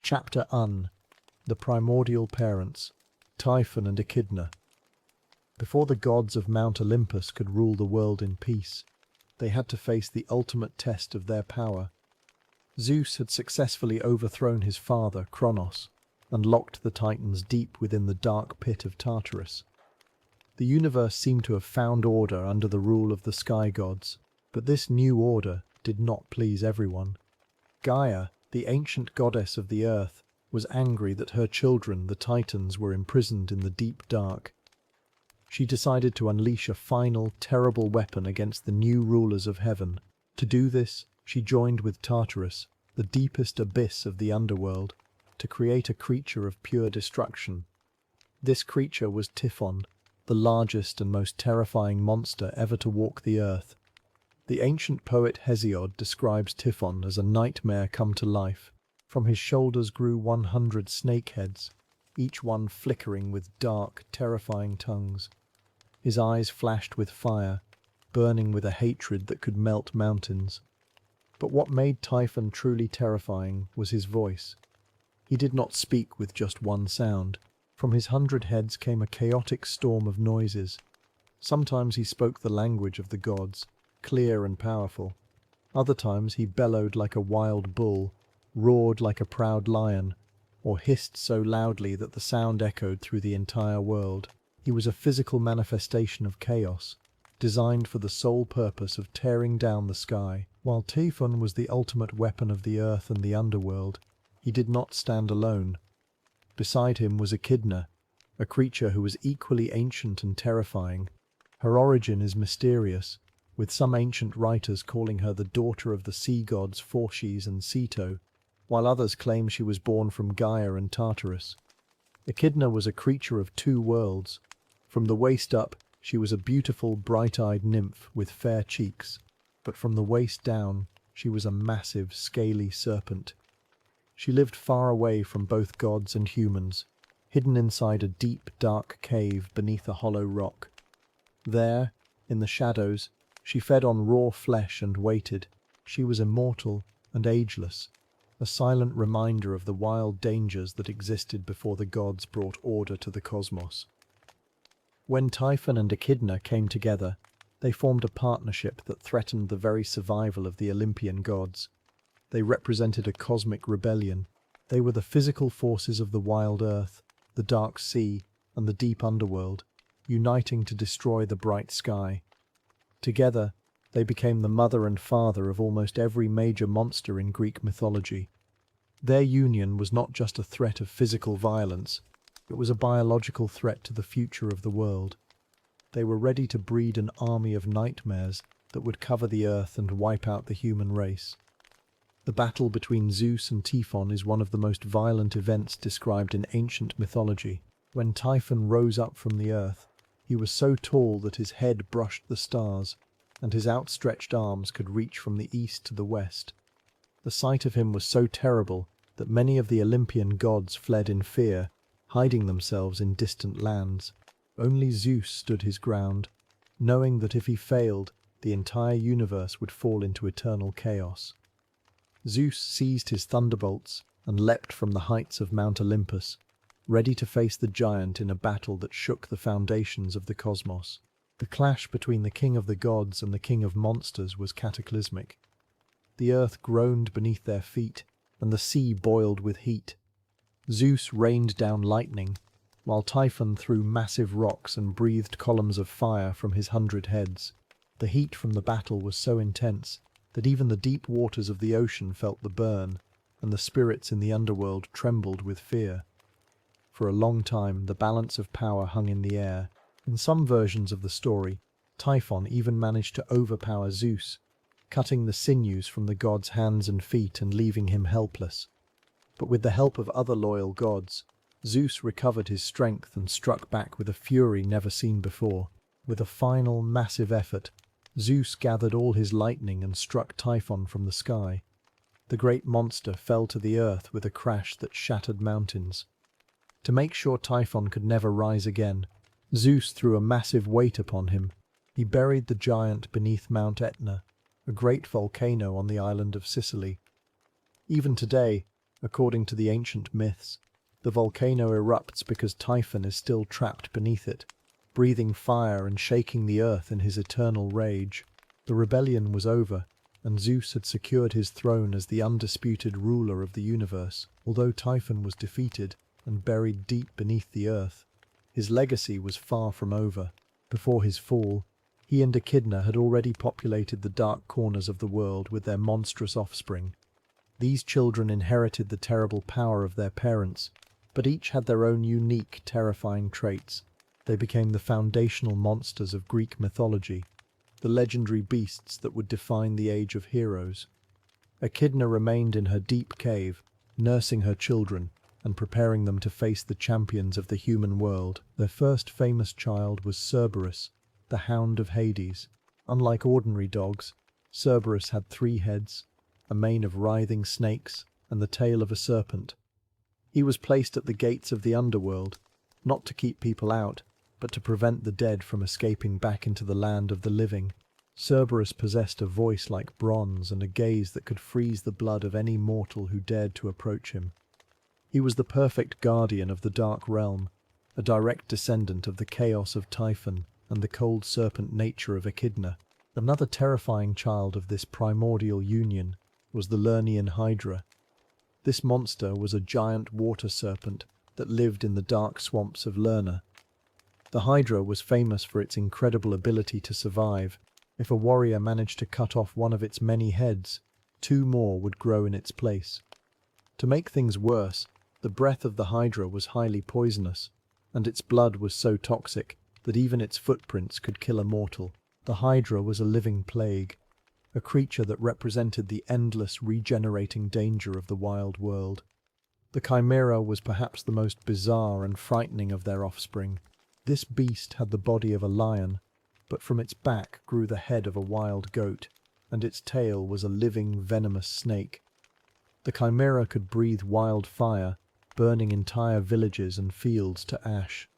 Chapter Un, the Primordial Parents, Typhon and Echidna. Before the gods of Mount Olympus could rule the world in peace, they had to face the ultimate test of their power. Zeus had successfully overthrown his father, Kronos, and locked the Titans deep within the dark pit of Tartarus. The universe seemed to have found order under the rule of the sky gods, but this new order did not please everyone. Gaia, the ancient goddess of the earth, was angry that her children, the Titans, were imprisoned in the deep dark. She decided to unleash a final, terrible weapon against the new rulers of heaven. To do this, she joined with Tartarus, the deepest abyss of the underworld, to create a creature of pure destruction. This creature was Typhon, the largest and most terrifying monster ever to walk the earth. The ancient poet Hesiod describes Typhon as a nightmare come to life. From his shoulders grew 100 snake heads, each one flickering with dark, terrifying tongues. His eyes flashed with fire, burning with a hatred that could melt mountains. But what made Typhon truly terrifying was his voice. He did not speak with just one sound. From his 100 heads came a chaotic storm of noises. Sometimes he spoke the language of the gods, clear and powerful. Other times he bellowed like a wild bull, roared like a proud lion, or hissed so loudly that the sound echoed through the entire world. He was a physical manifestation of chaos, designed for the sole purpose of tearing down the sky. While Typhon was the ultimate weapon of the earth and the underworld, he did not stand alone. Beside him was Echidna, a creature who was equally ancient and terrifying. Her origin is mysterious, with some ancient writers calling her the daughter of the sea gods Phorcys and Ceto, while others claim she was born from Gaia and Tartarus. Echidna was a creature of two worlds. From the waist up, she was a beautiful, bright-eyed nymph with fair cheeks, but from the waist down, she was a massive, scaly serpent. She lived far away from both gods and humans, hidden inside a deep, dark cave beneath a hollow rock. There, in the shadows, she fed on raw flesh and waited. She was immortal and ageless, a silent reminder of the wild dangers that existed before the gods brought order to the cosmos. When Typhon and Echidna came together, they formed a partnership that threatened the very survival of the Olympian gods. They represented a cosmic rebellion. They were the physical forces of the wild earth, the dark sea, and the deep underworld, uniting to destroy the bright sky. Together, they became the mother and father of almost every major monster in Greek mythology. Their union was not just a threat of physical violence, it was a biological threat to the future of the world. They were ready to breed an army of nightmares that would cover the earth and wipe out the human race. The battle between Zeus and Typhon is one of the most violent events described in ancient mythology. When Typhon rose up from the earth, he was so tall that his head brushed the stars, and his outstretched arms could reach from the east to the west. The sight of him was so terrible that many of the Olympian gods fled in fear, hiding themselves in distant lands. Only Zeus stood his ground, knowing that if he failed, the entire universe would fall into eternal chaos. Zeus seized his thunderbolts and leapt from the heights of Mount Olympus, ready to face the giant in a battle that shook the foundations of the cosmos. The clash between the king of the gods and the king of monsters was cataclysmic. The earth groaned beneath their feet, and the sea boiled with heat. Zeus rained down lightning, while Typhon threw massive rocks and breathed columns of fire from his 100 heads. The heat from the battle was so intense that even the deep waters of the ocean felt the burn, and the spirits in the underworld trembled with fear. For a long time, the balance of power hung in the air. In some versions of the story, Typhon even managed to overpower Zeus, cutting the sinews from the god's hands and feet and leaving him helpless. But with the help of other loyal gods, Zeus recovered his strength and struck back with a fury never seen before. With a final, massive effort, Zeus gathered all his lightning and struck Typhon from the sky. The great monster fell to the earth with a crash that shattered mountains. To make sure Typhon could never rise again, Zeus threw a massive weight upon him. He buried the giant beneath Mount Etna, a great volcano on the island of Sicily. Even today, According to the ancient myths, the volcano erupts because Typhon is still trapped beneath it, breathing fire and shaking the earth in his eternal rage. The rebellion was over, and Zeus had secured his throne as the undisputed ruler of the universe. Although Typhon was defeated and buried deep beneath the earth, his legacy was far from over. Before his fall, he and Echidna had already populated the dark corners of the world with their monstrous offspring. These children inherited the terrible power of their parents, but each had their own unique, terrifying traits. They became the foundational monsters of Greek mythology, the legendary beasts that would define the age of heroes. Echidna remained in her deep cave, nursing her children and preparing them to face the champions of the human world. Their first famous child was Cerberus, the Hound of Hades. Unlike ordinary dogs, Cerberus had 3 heads, a mane of writhing snakes, and the tail of a serpent. He was placed at the gates of the Underworld, not to keep people out, but to prevent the dead from escaping back into the land of the living. Cerberus possessed a voice like bronze and a gaze that could freeze the blood of any mortal who dared to approach him. He was the perfect guardian of the Dark Realm, a direct descendant of the chaos of Typhon and the cold serpent nature of Echidna. Another terrifying child of this primordial union was the Lernean Hydra. This monster was a giant water serpent that lived in the dark swamps of Lerna. The Hydra was famous for its incredible ability to survive. If a warrior managed to cut off one of its many heads, 2 more would grow in its place. To make things worse, the breath of the Hydra was highly poisonous, and its blood was so toxic that even its footprints could kill a mortal. The Hydra was a living plague, a creature that represented the endless regenerating danger of the wild world. The Chimera was perhaps the most bizarre and frightening of their offspring. This beast had the body of a lion, but from its back grew the head of a wild goat, and its tail was a living, venomous snake. The Chimera could breathe wildfire, burning entire villages and fields to ash.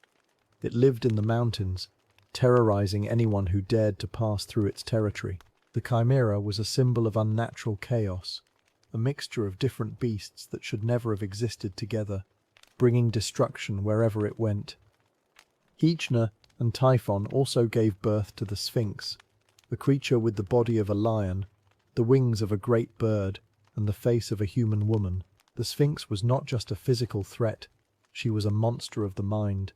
It lived in the mountains, terrorizing anyone who dared to pass through its territory. The Chimera was a symbol of unnatural chaos, a mixture of different beasts that should never have existed together, bringing destruction wherever it went. Echidna and Typhon also gave birth to the Sphinx, the creature with the body of a lion, the wings of a great bird, and the face of a human woman. The Sphinx was not just a physical threat, she was a monster of the mind.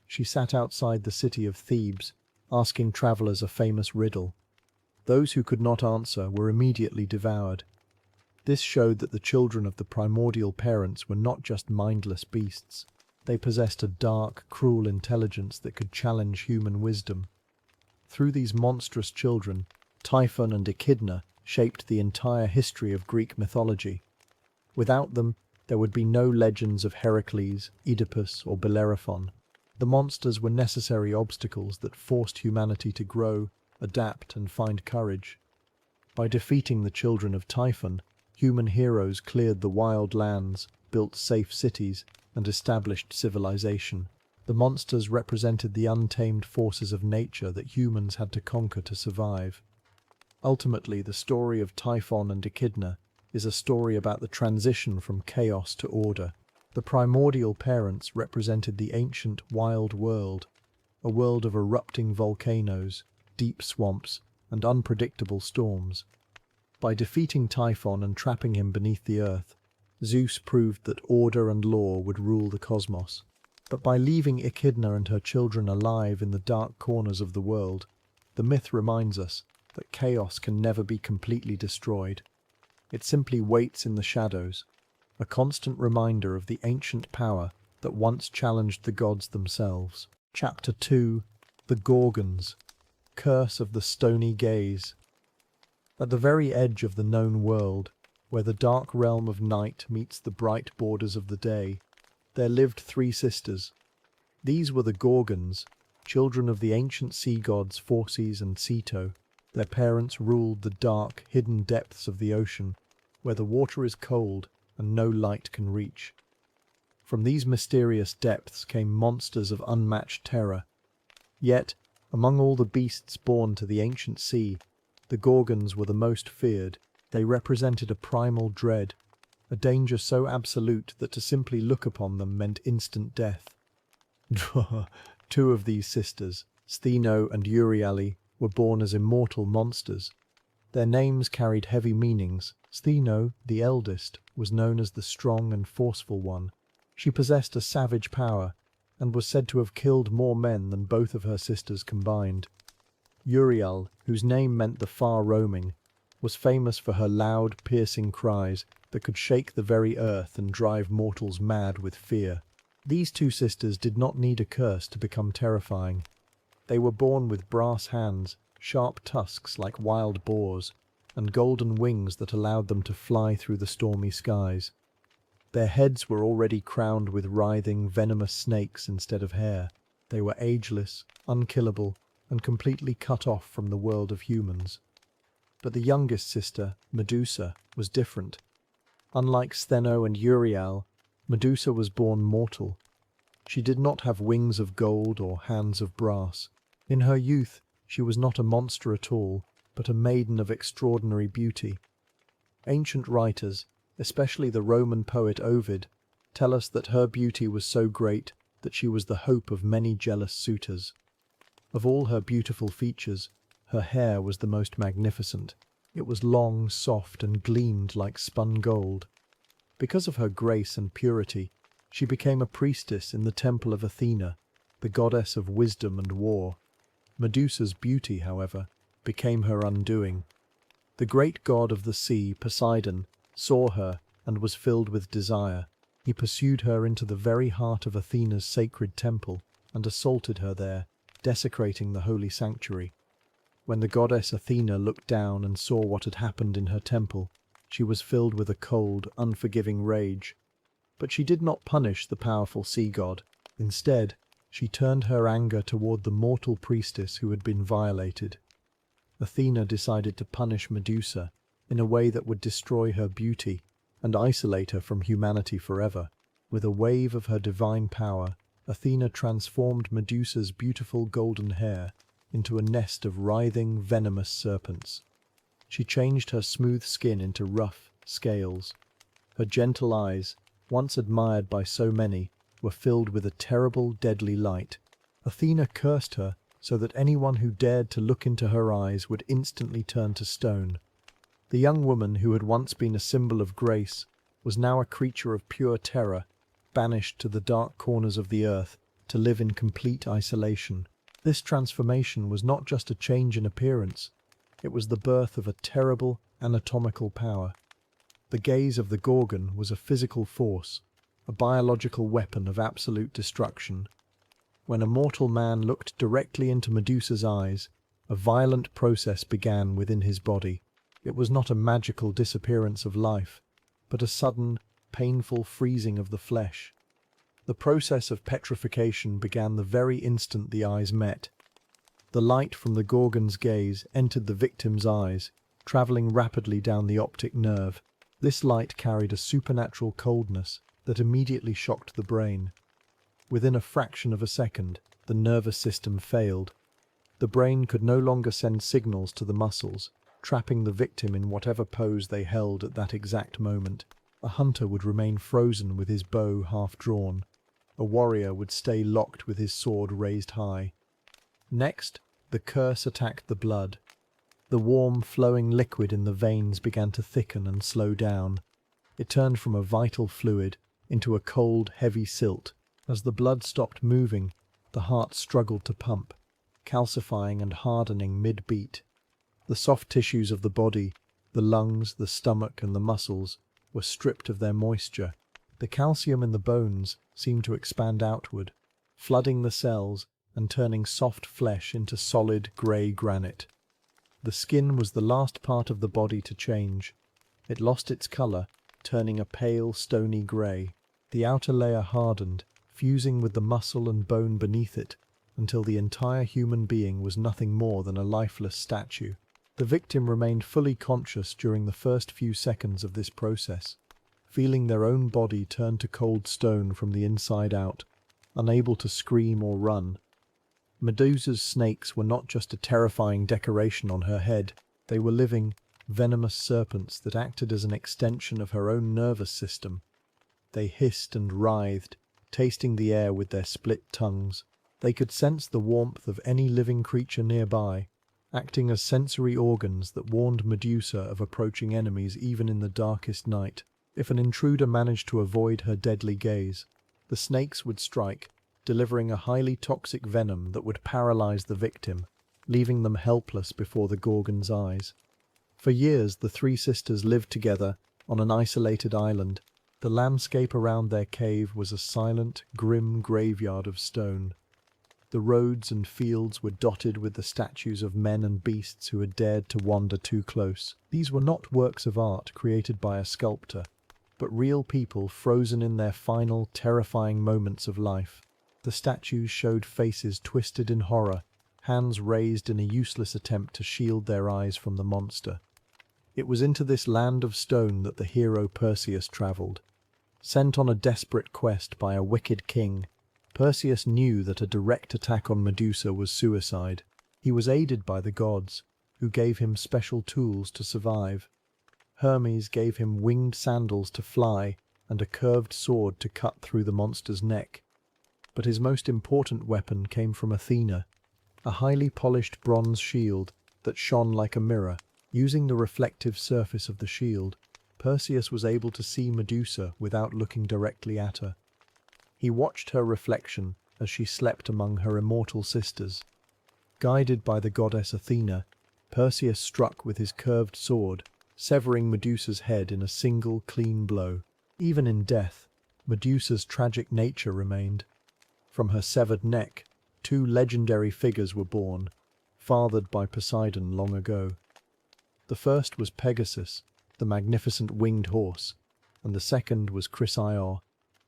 She sat outside the city of Thebes, asking travelers a famous riddle. Those who could not answer were immediately devoured. This showed that the children of the primordial parents were not just mindless beasts. They possessed a dark, cruel intelligence that could challenge human wisdom. Through these monstrous children, Typhon and Echidna shaped the entire history of Greek mythology. Without them, there would be no legends of Heracles, Oedipus, or Bellerophon. The monsters were necessary obstacles that forced humanity to grow, adapt, and find courage. By defeating the children of Typhon, human heroes cleared the wild lands, built safe cities, and established civilization. The monsters represented the untamed forces of nature that humans had to conquer to survive. Ultimately, the story of Typhon and Echidna is a story about the transition from chaos to order. The primordial parents represented the ancient wild world, a world of erupting volcanoes, deep swamps, and unpredictable storms. By defeating Typhon and trapping him beneath the earth, Zeus proved that order and law would rule the cosmos. But by leaving Echidna and her children alive in the dark corners of the world, the myth reminds us that chaos can never be completely destroyed. It simply waits in the shadows, a constant reminder of the ancient power that once challenged the gods themselves. Chapter 2: The Gorgons, Curse of the Stony Gaze. At the very edge of the known world, where the dark realm of night meets the bright borders of the day, there lived 3 sisters. These were the Gorgons, children of the ancient sea gods Phorcys and Ceto. Their parents ruled the dark, hidden depths of the ocean, where the water is cold and no light can reach. From these mysterious depths came monsters of unmatched terror. Yet, among all the beasts born to the ancient sea, the Gorgons were the most feared. They represented a primal dread, a danger so absolute that to simply look upon them meant instant death. Two of these sisters, Steno and Euryale, were born as immortal monsters. Their names carried heavy meanings. Steno, the eldest, was known as the strong and forceful one. She possessed a savage power, and was said to have killed more men than both of her sisters combined. Euryale, whose name meant the far-roaming, was famous for her loud, piercing cries that could shake the very earth and drive mortals mad with fear. These two sisters did not need a curse to become terrifying. They were born with brass hands, sharp tusks like wild boars, and golden wings that allowed them to fly through the stormy skies. Their heads were already crowned with writhing, venomous snakes instead of hair. They were ageless, unkillable, and completely cut off from the world of humans. But the youngest sister, Medusa, was different. Unlike Steno and Euryale, Medusa was born mortal. She did not have wings of gold or hands of brass. In her youth, she was not a monster at all, but a maiden of extraordinary beauty. Ancient writers, especially the Roman poet Ovid, tell us that her beauty was so great that she was the hope of many jealous suitors. Of all her beautiful features, her hair was the most magnificent. It was long, soft, and gleamed like spun gold. Because of her grace and purity, she became a priestess in the temple of Athena, the goddess of wisdom and war. Medusa's beauty, however, became her undoing. The great god of the sea, Poseidon, saw her and was filled with desire. He pursued her into the very heart of Athena's sacred temple and assaulted her there, desecrating the holy sanctuary. When the goddess Athena looked down and saw what had happened in her temple, she was filled with a cold, unforgiving rage. But she did not punish the powerful sea god. Instead, she turned her anger toward the mortal priestess who had been violated. Athena decided to punish Medusa in a way that would destroy her beauty and isolate her from humanity forever. With a wave of her divine power, Athena transformed Medusa's beautiful golden hair into a nest of writhing, venomous serpents. She changed her smooth skin into rough scales. Her gentle eyes, once admired by so many, were filled with a terrible, deadly light. Athena cursed her so that anyone who dared to look into her eyes would instantly turn to stone. The young woman who had once been a symbol of grace was now a creature of pure terror, banished to the dark corners of the earth to live in complete isolation. This transformation was not just a change in appearance, it was the birth of a terrible anatomical power. The gaze of the Gorgon was a physical force, a biological weapon of absolute destruction. When a mortal man looked directly into Medusa's eyes, a violent process began within his body. It was not a magical disappearance of life, but a sudden, painful freezing of the flesh. The process of petrification began the very instant the eyes met. The light from the Gorgon's gaze entered the victim's eyes, travelling rapidly down the optic nerve. This light carried a supernatural coldness that immediately shocked the brain. Within a fraction of a second, the nervous system failed. The brain could no longer send signals to the muscles, trapping the victim in whatever pose they held at that exact moment. A hunter would remain frozen with his bow half drawn. A warrior would stay locked with his sword raised high. Next, the curse attacked the blood. The warm, flowing liquid in the veins began to thicken and slow down. It turned from a vital fluid into a cold, heavy silt. As the blood stopped moving, the heart struggled to pump, calcifying and hardening mid-beat. The soft tissues of the body, the lungs, the stomach, and the muscles, were stripped of their moisture. The calcium in the bones seemed to expand outward, flooding the cells and turning soft flesh into solid grey granite. The skin was the last part of the body to change. It lost its colour, turning a pale, stony grey. The outer layer hardened, fusing with the muscle and bone beneath it, until the entire human being was nothing more than a lifeless statue. The victim remained fully conscious during the first few seconds of this process, feeling their own body turn to cold stone from the inside out, unable to scream or run. Medusa's snakes were not just a terrifying decoration on her head, they were living, venomous serpents that acted as an extension of her own nervous system. They hissed and writhed, tasting the air with their split tongues. They could sense the warmth of any living creature nearby, acting as sensory organs that warned Medusa of approaching enemies even in the darkest night. If an intruder managed to avoid her deadly gaze, the snakes would strike, delivering a highly toxic venom that would paralyze the victim, leaving them helpless before the Gorgon's eyes. For years, the three sisters lived together on an isolated island. The landscape around their cave was a silent, grim graveyard of stone. The roads and fields were dotted with the statues of men and beasts who had dared to wander too close. These were not works of art created by a sculptor, but real people frozen in their final, terrifying moments of life. The statues showed faces twisted in horror, hands raised in a useless attempt to shield their eyes from the monster. It was into this land of stone that the hero Perseus travelled. Sent on a desperate quest by a wicked king, Perseus knew that a direct attack on Medusa was suicide. He was aided by the gods, who gave him special tools to survive. Hermes gave him winged sandals to fly and a curved sword to cut through the monster's neck. But his most important weapon came from Athena, a highly polished bronze shield that shone like a mirror. Using the reflective surface of the shield, Perseus was able to see Medusa without looking directly at her. He watched her reflection as she slept among her immortal sisters. Guided by the goddess Athena, Perseus struck with his curved sword, severing Medusa's head in a single clean blow. Even in death, Medusa's tragic nature remained. From her severed neck, two legendary figures were born, fathered by Poseidon long ago. The first was Pegasus, the magnificent winged horse, and the second was Chrysaor,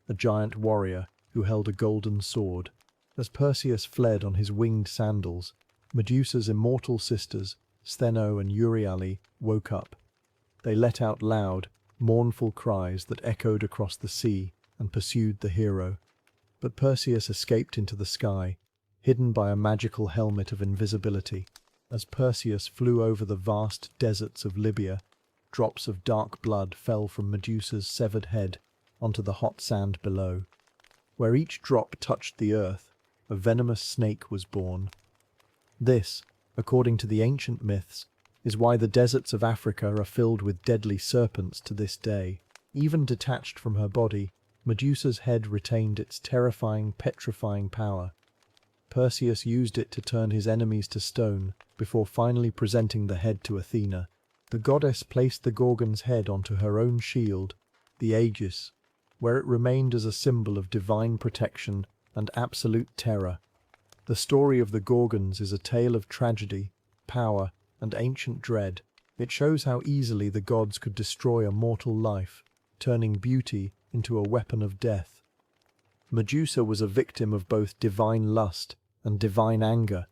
a giant warrior who held a golden sword. As Perseus fled on his winged sandals, Medusa's immortal sisters, Steno and Euryale, woke up. They let out loud, mournful cries that echoed across the sea and pursued the hero. But Perseus escaped into the sky, hidden by a magical helmet of invisibility. As Perseus flew over the vast deserts of Libya, drops of dark blood fell from Medusa's severed head onto the hot sand below. Where each drop touched the earth, a venomous snake was born. This, according to the ancient myths, is why the deserts of Africa are filled with deadly serpents to this day. Even detached from her body, Medusa's head retained its terrifying, petrifying power. Perseus used it to turn his enemies to stone, before finally presenting the head to Athena. The goddess placed the Gorgon's head onto her own shield, the Aegis, where it remained as a symbol of divine protection and absolute terror. The story of the Gorgons is a tale of tragedy, power, and ancient dread. It shows how easily the gods could destroy a mortal life, turning beauty into a weapon of death. Medusa was a victim of both divine lust and divine anger,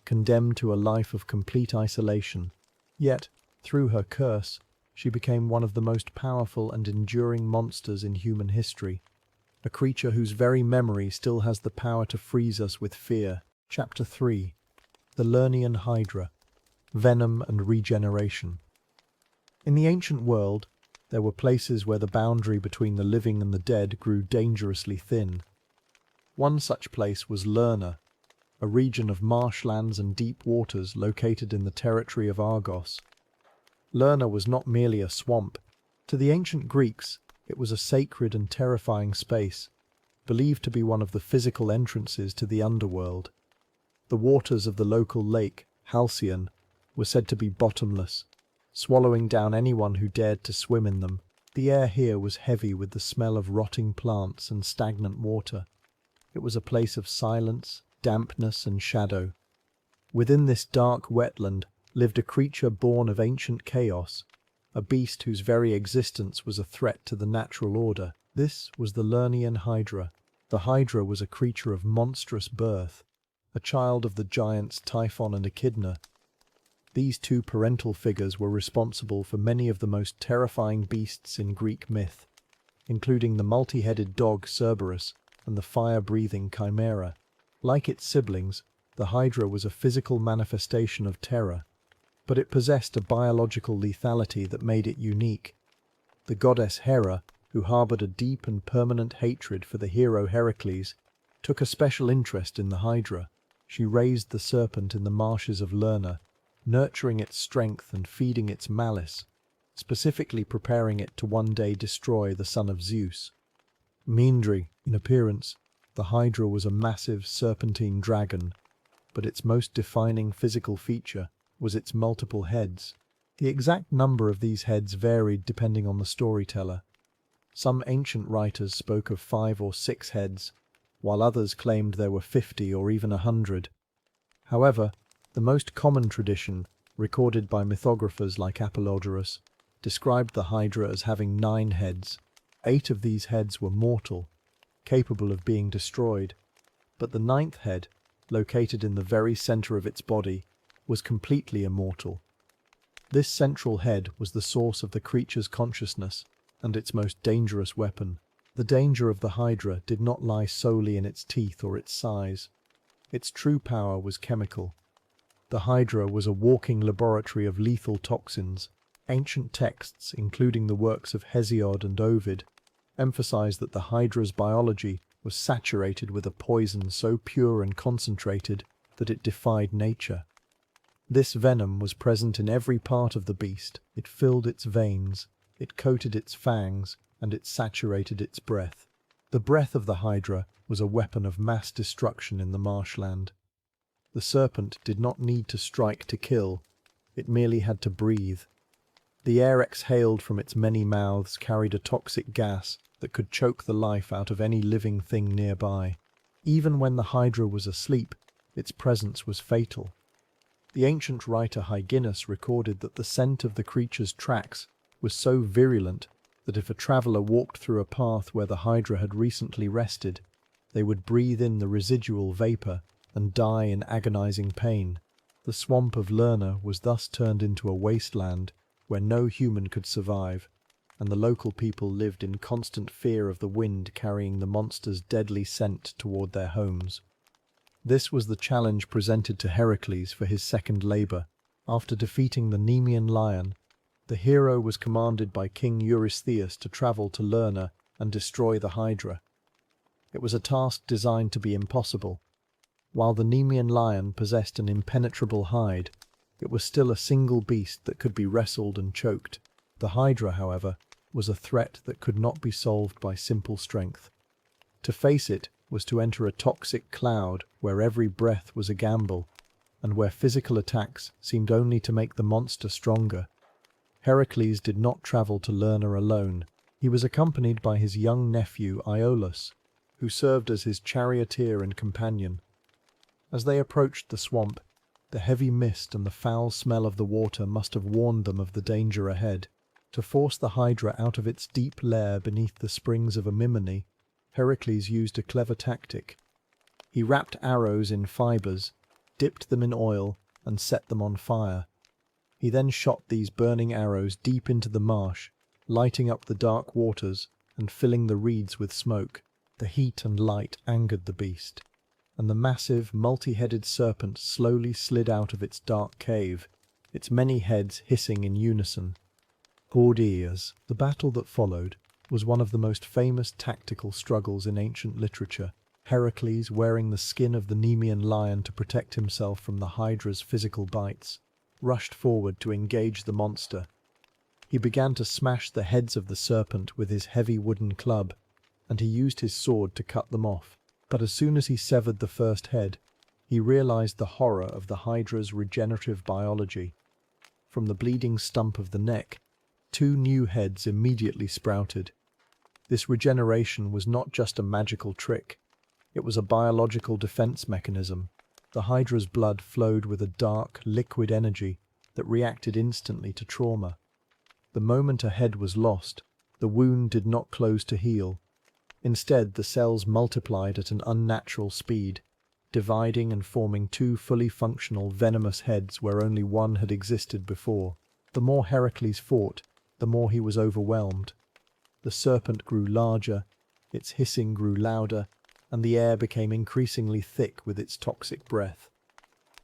condemned to a life of complete isolation. Yet, through her curse, she became one of the most powerful and enduring monsters in human history, a creature whose very memory still has the power to freeze us with fear. Chapter 3. The Lernean Hydra. Venom and Regeneration. In the ancient world, there were places where the boundary between the living and the dead grew dangerously thin. One such place was Lerna, a region of marshlands and deep waters located in the territory of Argos. Lerna was not merely a swamp. To the ancient Greeks, it was a sacred and terrifying space, believed to be one of the physical entrances to the Underworld. The waters of the local lake, Halcyon, were said to be bottomless, swallowing down anyone who dared to swim in them. The air here was heavy with the smell of rotting plants and stagnant water. It was a place of silence, dampness, and shadow. Within this dark wetland lived a creature born of ancient chaos, a beast whose very existence was a threat to the natural order. This was the Lernean Hydra. The Hydra was a creature of monstrous birth, a child of the giants Typhon and Echidna. These two parental figures were responsible for many of the most terrifying beasts in Greek myth, including the multi-headed dog Cerberus and the fire-breathing Chimera. Like its siblings, the Hydra was a physical manifestation of terror. but it possessed a biological lethality that made it unique. The goddess Hera, who harbored a deep and permanent hatred for the hero Heracles, took a special interest in the Hydra. She raised the serpent in the marshes of Lerna, nurturing its strength and feeding its malice, specifically preparing it to one day destroy the son of Zeus. Meandry in appearance, the Hydra was a massive serpentine dragon, but its most defining physical feature was its multiple heads. The exact number of these heads varied depending on the storyteller. Some ancient writers spoke of 5 or 6 heads, while others claimed there were 50 or even 100. However, the most common tradition, recorded by mythographers like Apollodorus, described the Hydra as having 9 heads. 8 of these heads were mortal, capable of being destroyed, but the 9th head, located in the very center of its body, was completely immortal. This central head was the source of the creature's consciousness and its most dangerous weapon. The danger of the Hydra did not lie solely in its teeth or its size. Its true power was chemical. The Hydra was a walking laboratory of lethal toxins. Ancient texts, including the works of Hesiod and Ovid, emphasize that the Hydra's biology was saturated with a poison so pure and concentrated that it defied nature. This venom was present in every part of the beast. It filled its veins, it coated its fangs, and it saturated its breath. The breath of the Hydra was a weapon of mass destruction in the marshland. The serpent did not need to strike to kill, it merely had to breathe. The air exhaled from its many mouths carried a toxic gas that could choke the life out of any living thing nearby. Even when the Hydra was asleep, its presence was fatal. The ancient writer Hyginus recorded that the scent of the creature's tracks was so virulent that if a traveller walked through a path where the Hydra had recently rested, they would breathe in the residual vapour and die in agonizing pain. The swamp of Lerna was thus turned into a wasteland where no human could survive, and the local people lived in constant fear of the wind carrying the monster's deadly scent toward their homes. This was the challenge presented to Heracles for his second labour. After defeating the Nemean lion, the hero was commanded by King Eurystheus to travel to Lerna and destroy the Hydra. It was a task designed to be impossible. While the Nemean lion possessed an impenetrable hide, it was still a single beast that could be wrestled and choked. The Hydra, however, was a threat that could not be solved by simple strength. To face it was to enter a toxic cloud where every breath was a gamble, and where physical attacks seemed only to make the monster stronger. Heracles did not travel to Lerna alone. He was accompanied by his young nephew Iolaus, who served as his charioteer and companion. As they approached the swamp, the heavy mist and the foul smell of the water must have warned them of the danger ahead. To force the Hydra out of its deep lair beneath the springs of Amymone, Heracles used a clever tactic. He wrapped arrows in fibres, dipped them in oil, and set them on fire. He then shot these burning arrows deep into the marsh, lighting up the dark waters and filling the reeds with smoke. The heat and light angered the beast, and the massive, multi-headed serpent slowly slid out of its dark cave, its many heads hissing in unison. Gorgons. The battle that followed was one of the most famous tactical struggles in ancient literature. Heracles, wearing the skin of the Nemean lion to protect himself from the Hydra's physical bites, rushed forward to engage the monster. He began to smash the heads of the serpent with his heavy wooden club, and he used his sword to cut them off. But as soon as he severed the first head, he realized the horror of the Hydra's regenerative biology. From the bleeding stump of the neck, 2 new heads immediately sprouted. This regeneration was not just a magical trick, it was a biological defense mechanism. The Hydra's blood flowed with a dark, liquid energy that reacted instantly to trauma. The moment a head was lost, the wound did not close to heal. Instead, the cells multiplied at an unnatural speed, dividing and forming 2 fully functional venomous heads where only one had existed before. The more Heracles fought, the more he was overwhelmed. The serpent grew larger, its hissing grew louder, and the air became increasingly thick with its toxic breath.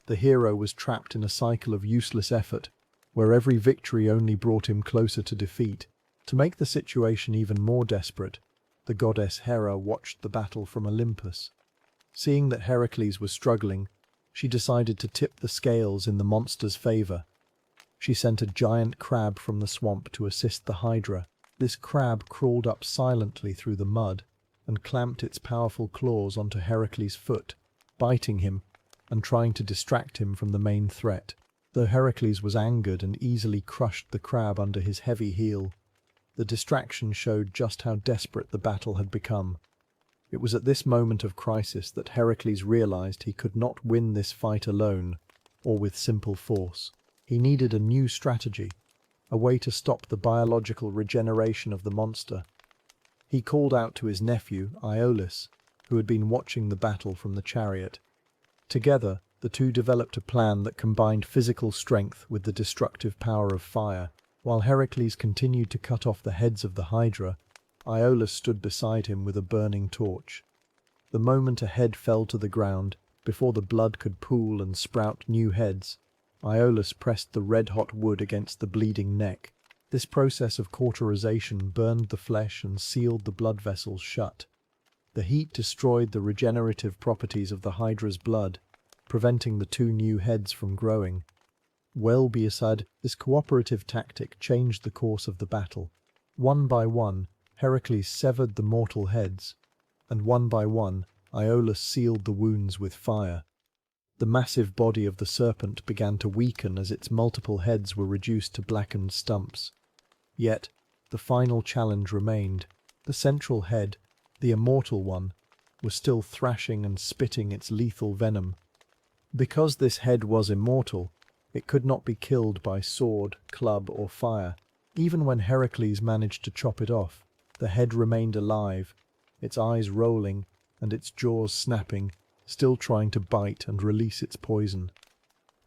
the hero was trapped in a cycle of useless effort, where every victory only brought him closer to defeat. To make the situation even more desperate, the goddess Hera watched the battle from Olympus. Seeing that Heracles was struggling, she decided to tip the scales in the monster's favor. She sent a giant crab from the swamp to assist the Hydra. This crab crawled up silently through the mud and clamped its powerful claws onto Heracles' foot, biting him and trying to distract him from the main threat. Though Heracles was angered and easily crushed the crab under his heavy heel, the distraction showed just how desperate the battle had become. It was at this moment of crisis that Heracles realized he could not win this fight alone or with simple force. He needed a new strategy, a way to stop the biological regeneration of the monster. He called out to his nephew, Iolaus, who had been watching the battle from the chariot. Together, the two developed a plan that combined physical strength with the destructive power of fire. While Heracles continued to cut off the heads of the Hydra, Iolaus stood beside him with a burning torch. The moment a head fell to the ground, before the blood could pool and sprout new heads, Iolaus pressed the red-hot wood against the bleeding neck. This process of cauterization burned the flesh and sealed the blood vessels shut. The heat destroyed the regenerative properties of the Hydra's blood, preventing the two new heads from growing. Well said, this cooperative tactic changed the course of the battle. One by one, Heracles severed the mortal heads, and one by one, Iolaus sealed the wounds with fire. The massive body of the serpent began to weaken as its multiple heads were reduced to blackened stumps. Yet, the final challenge remained. The central head, the immortal one, was still thrashing and spitting its lethal venom. Because this head was immortal, it could not be killed by sword, club, or fire. Even when Heracles managed to chop it off, the head remained alive, its eyes rolling and its jaws snapping, still trying to bite and release its poison.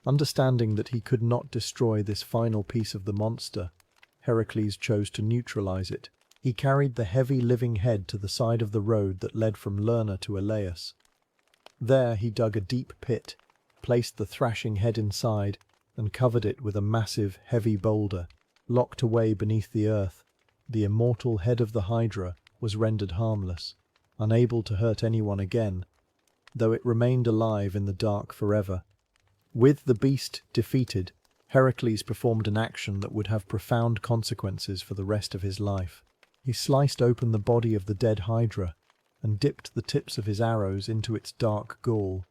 Understanding that he could not destroy this final piece of the monster, Heracles chose to neutralize it. He carried the heavy living head to the side of the road that led from Lerna to Elaeus. There he dug a deep pit, placed the thrashing head inside, and covered it with a massive, heavy boulder. Locked away beneath the earth, the immortal head of the Hydra was rendered harmless, unable to hurt anyone again, though it remained alive in the dark forever. With the beast defeated, Heracles performed an action that would have profound consequences for the rest of his life. He sliced open the body of the dead Hydra and dipped the tips of his arrows into its dark gall,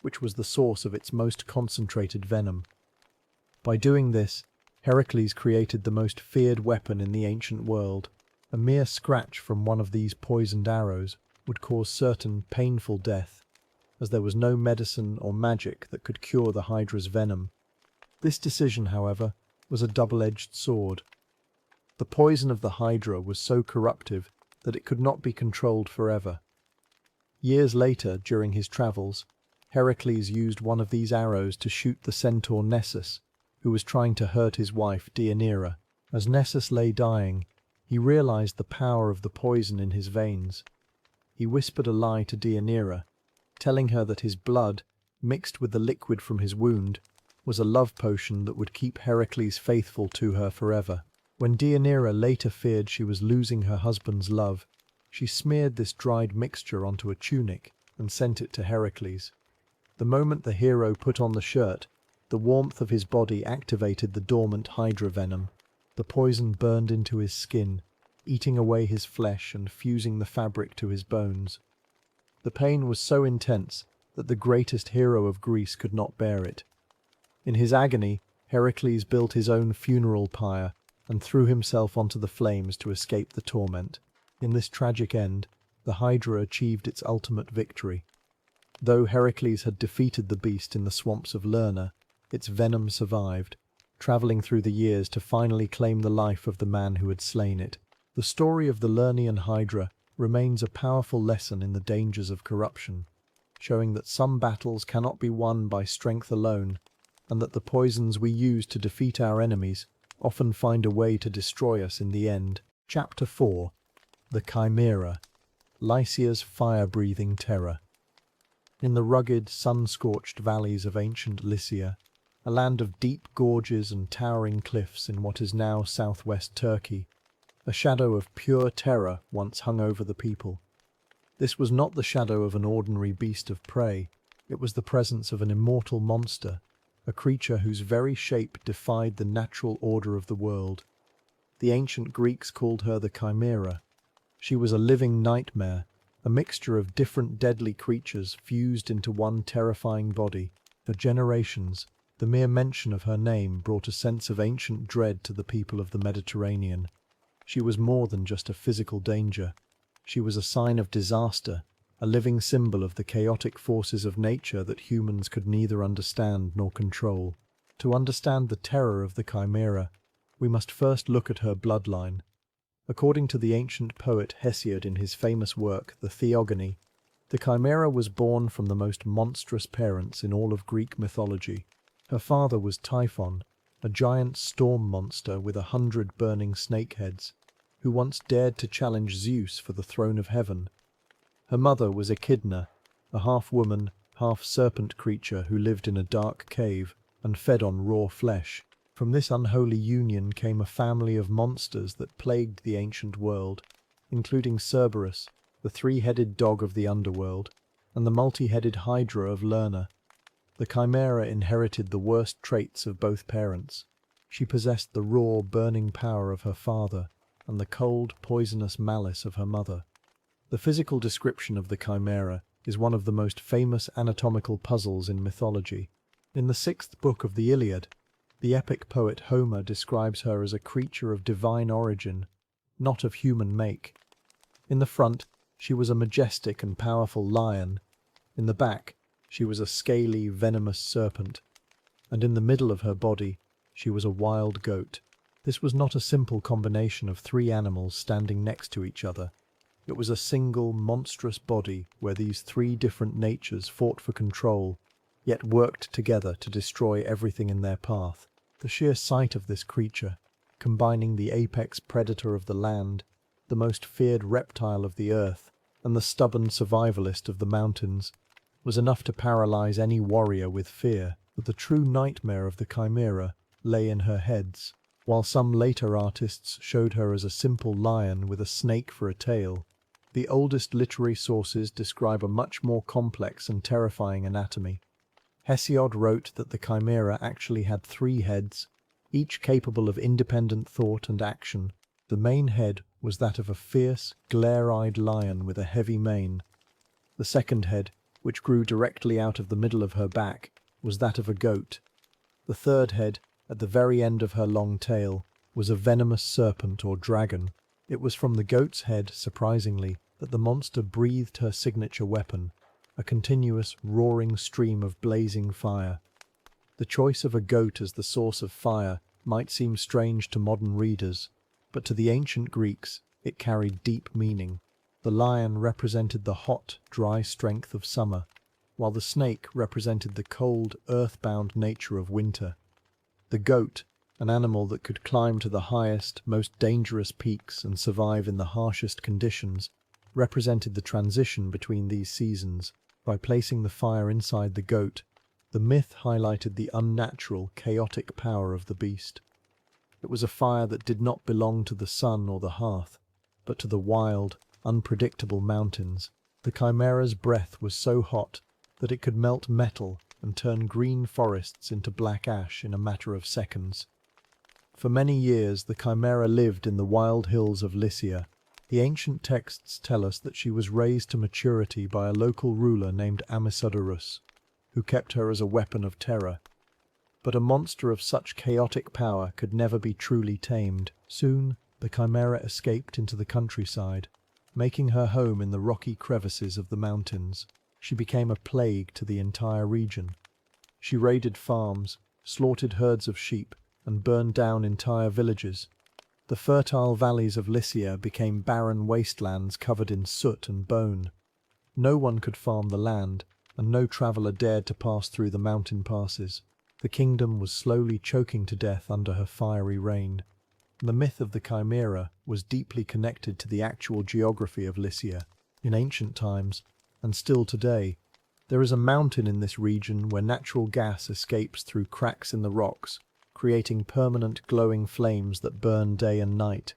which was the source of its most concentrated venom. By doing this, Heracles created the most feared weapon in the ancient world. A mere scratch from one of these poisoned arrows would cause certain painful death, as there was no medicine or magic that could cure the Hydra's venom. This decision, however, was a double-edged sword. The poison of the Hydra was so corruptive that it could not be controlled forever. Years later, during his travels, Heracles used one of these arrows to shoot the centaur Nessus, who was trying to hurt his wife Deianira. As Nessus lay dying, he realized the power of the poison in his veins. He whispered a lie to Deianira, telling her that his blood, mixed with the liquid from his wound, was a love potion that would keep Heracles faithful to her forever. When Deianira later feared she was losing her husband's love, she smeared this dried mixture onto a tunic and sent it to Heracles. The moment the hero put on the shirt, the warmth of his body activated the dormant Hydra venom. The poison burned into his skin, eating away his flesh and fusing the fabric to his bones. The pain was so intense that the greatest hero of Greece could not bear it. In his agony, Heracles built his own funeral pyre and threw himself onto the flames to escape the torment. In this tragic end, the Hydra achieved its ultimate victory. Though Heracles had defeated the beast in the swamps of Lerna, its venom survived, travelling through the years to finally claim the life of the man who had slain it. The story of the Lernean Hydra remains a powerful lesson in the dangers of corruption, showing that some battles cannot be won by strength alone, and that the poisons we use to defeat our enemies often find a way to destroy us in the end. Chapter 4. The Chimera, Lycia's fire-breathing terror. In the rugged, sun-scorched valleys of ancient Lycia, a land of deep gorges and towering cliffs in what is now southwest Turkey, a shadow of pure terror once hung over the people. This was not the shadow of an ordinary beast of prey, it was the presence of an immortal monster, a creature whose very shape defied the natural order of the world. The ancient Greeks called her the Chimera. She was a living nightmare, a mixture of different deadly creatures fused into one terrifying body. For generations, the mere mention of her name brought a sense of ancient dread to the people of the Mediterranean. She was more than just a physical danger. She was a sign of disaster, a living symbol of the chaotic forces of nature that humans could neither understand nor control. To understand the terror of the Chimera, we must first look at her bloodline. According to the ancient poet Hesiod in his famous work, the Theogony, the Chimera was born from the most monstrous parents in all of Greek mythology. Her father was Typhon, a giant storm monster with 100 burning snake heads, who once dared to challenge Zeus for the throne of heaven. Her mother was Echidna, a half-woman, half-serpent creature who lived in a dark cave and fed on raw flesh. From this unholy union came a family of monsters that plagued the ancient world, including Cerberus, the three-headed dog of the Underworld, and the multi-headed Hydra of Lerna. The Chimera inherited the worst traits of both parents. She possessed the raw, burning power of her father and the cold, poisonous malice of her mother. The physical description of the Chimera is one of the most famous anatomical puzzles in mythology. In the 6th book of the Iliad, the epic poet Homer describes her as a creature of divine origin, not of human make. In the front, she was a majestic and powerful lion. In the back, she was a scaly, venomous serpent. And in the middle of her body, she was a wild goat. This was not a simple combination of three animals standing next to each other. It was a single, monstrous body where these three different natures fought for control, yet worked together to destroy everything in their path. The sheer sight of this creature, combining the apex predator of the land, the most feared reptile of the earth, and the stubborn survivalist of the mountains, was enough to paralyze any warrior with fear. But the true nightmare of the Chimera lay in her heads. While some later artists showed her as a simple lion with a snake for a tail, the oldest literary sources describe a much more complex and terrifying anatomy. Hesiod wrote that the Chimera actually had 3 heads, each capable of independent thought and action. The main head was that of a fierce, glare-eyed lion with a heavy mane. The second head, which grew directly out of the middle of her back, was that of a goat. The third head, at the very end of her long tail, was a venomous serpent or dragon. It was from the goat's head, surprisingly, that the monster breathed her signature weapon, a continuous, roaring stream of blazing fire. The choice of a goat as the source of fire might seem strange to modern readers, but to the ancient Greeks it carried deep meaning. The lion represented the hot, dry strength of summer, while the snake represented the cold, earthbound nature of winter. The goat, an animal that could climb to the highest, most dangerous peaks and survive in the harshest conditions, represented the transition between these seasons. By placing the fire inside the goat, the myth highlighted the unnatural, chaotic power of the beast. It was a fire that did not belong to the sun or the hearth, but to the wild, unpredictable mountains. The Chimera's breath was so hot that it could melt metal and turn green forests into black ash in a matter of seconds. For many years the Chimera lived in the wild hills of Lycia. The ancient texts tell us that she was raised to maturity by a local ruler named Amisodorus, who kept her as a weapon of terror. But a monster of such chaotic power could never be truly tamed. Soon, the Chimera escaped into the countryside, making her home in the rocky crevices of the mountains. She became a plague to the entire region. She raided farms, slaughtered herds of sheep, and burned down entire villages. The fertile valleys of Lycia became barren wastelands covered in soot and bone. No one could farm the land, and no traveller dared to pass through the mountain passes. The kingdom was slowly choking to death under her fiery reign. The myth of the Chimera was deeply connected to the actual geography of Lycia. In ancient times, and still today, There is a mountain in this region where natural gas escapes through cracks in the rocks, creating permanent glowing flames that burn day and night.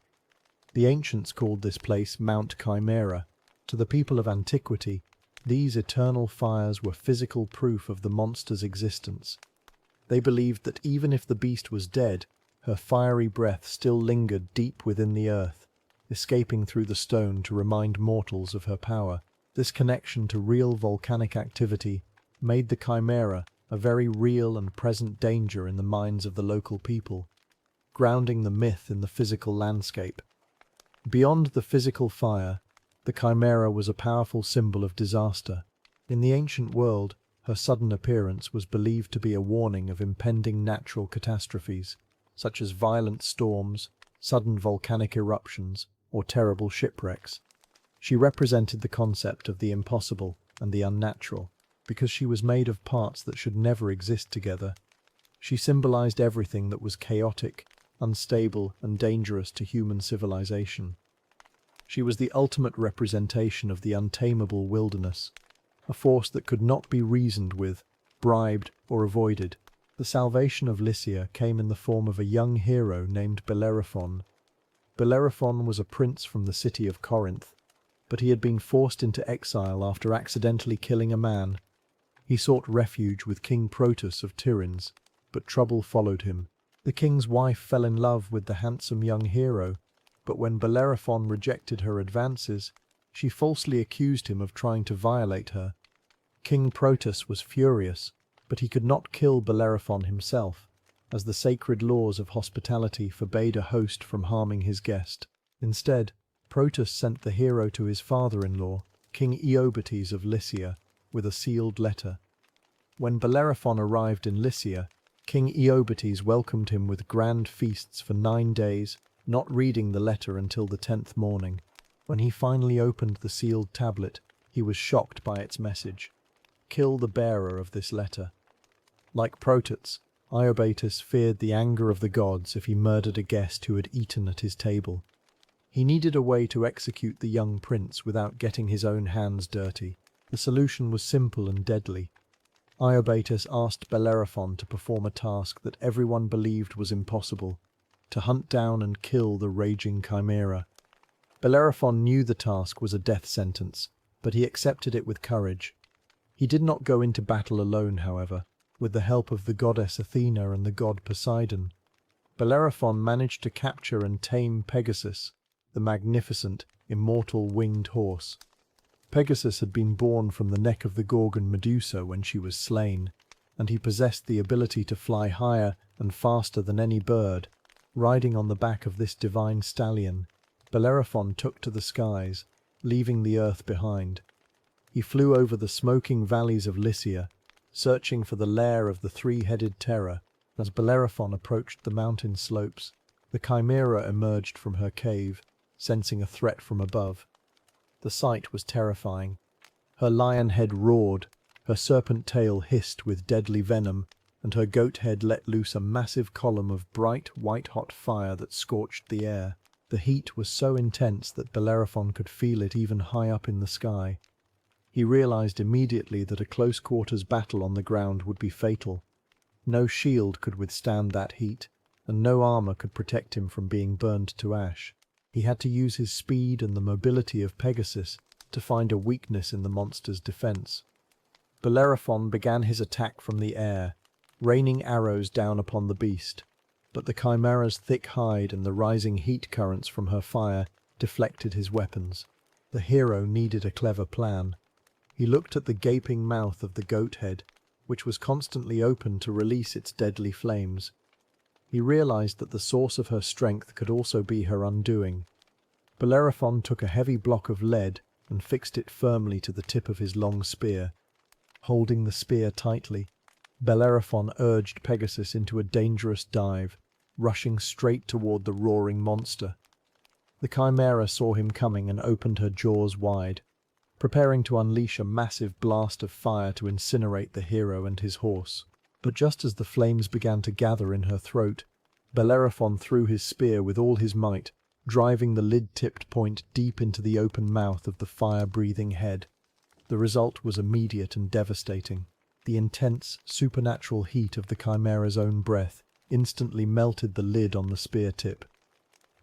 The ancients called this place Mount Chimera. To the people of antiquity, these eternal fires were physical proof of the monster's existence. They believed that even if the beast was dead, her fiery breath still lingered deep within the earth, escaping through the stone to remind mortals of her power. This connection to real volcanic activity made the Chimera a very real and present danger in the minds of the local people, grounding the myth in the physical landscape. Beyond the physical fire, the Chimera was a powerful symbol of disaster. In the ancient world, her sudden appearance was believed to be a warning of impending natural catastrophes, such as violent storms, sudden volcanic eruptions, or terrible shipwrecks. She represented the concept of the impossible and the unnatural, because she was made of parts that should never exist together. She symbolized everything that was chaotic, unstable, and dangerous to human civilization. She was the ultimate representation of the untamable wilderness, a force that could not be reasoned with, bribed, or avoided. The salvation of Lycia came in the form of a young hero named Bellerophon. Bellerophon was a prince from the city of Corinth, but he had been forced into exile after accidentally killing a man. He sought refuge with King Protus of Tiryns, but trouble followed him. The king's wife fell in love with the handsome young hero, but when Bellerophon rejected her advances, she falsely accused him of trying to violate her. King Protus was furious, but he could not kill Bellerophon himself, as the sacred laws of hospitality forbade a host from harming his guest. Instead, Protus sent the hero to his father-in-law, King Iobates of Lycia, with a sealed letter. When Bellerophon arrived in Lycia, King Iobates welcomed him with grand feasts for 9 days, not reading the letter until the 10th morning. When he finally opened the sealed tablet, he was shocked by its message: "Kill the bearer of this letter." Like Protus, Iobates feared the anger of the gods if he murdered a guest who had eaten at his table. He needed a way to execute the young prince without getting his own hands dirty. The solution was simple and deadly. Iobates asked Bellerophon to perform a task that everyone believed was impossible: to hunt down and kill the raging Chimera. Bellerophon knew the task was a death sentence, but he accepted it with courage. He did not go into battle alone, however. With the help of the goddess Athena and the god Poseidon, Bellerophon managed to capture and tame Pegasus, the magnificent, immortal winged horse. Pegasus had been born from the neck of the Gorgon Medusa when she was slain, and he possessed the ability to fly higher and faster than any bird. Riding on the back of this divine stallion, Bellerophon took to the skies, leaving the earth behind. He flew over the smoking valleys of Lycia, searching for the lair of the three-headed terror. As Bellerophon approached the mountain slopes, the Chimera emerged from her cave, sensing a threat from above. The sight was terrifying. Her lion head roared, her serpent tail hissed with deadly venom, and her goat head let loose a massive column of bright, white-hot fire that scorched the air. The heat was so intense that Bellerophon could feel it even high up in the sky. He realized immediately that a close-quarters battle on the ground would be fatal. No shield could withstand that heat, and no armor could protect him from being burned to ash. He had to use his speed and the mobility of Pegasus to find a weakness in the monster's defense. Bellerophon began his attack from the air, raining arrows down upon the beast, but the Chimera's thick hide and the rising heat currents from her fire deflected his weapons. The hero needed a clever plan. He looked at the gaping mouth of the goat head, which was constantly open to release its deadly flames. He realized that the source of her strength could also be her undoing. Bellerophon took a heavy block of lead and fixed it firmly to the tip of his long spear. Holding the spear tightly, Bellerophon urged Pegasus into a dangerous dive, rushing straight toward the roaring monster. The Chimera saw him coming and opened her jaws wide, preparing to unleash a massive blast of fire to incinerate the hero and his horse. But just as the flames began to gather in her throat, Bellerophon threw his spear with all his might, driving the lid-tipped point deep into the open mouth of the fire-breathing head. The result was immediate and devastating. The intense, supernatural heat of the Chimera's own breath instantly melted the lid on the spear tip.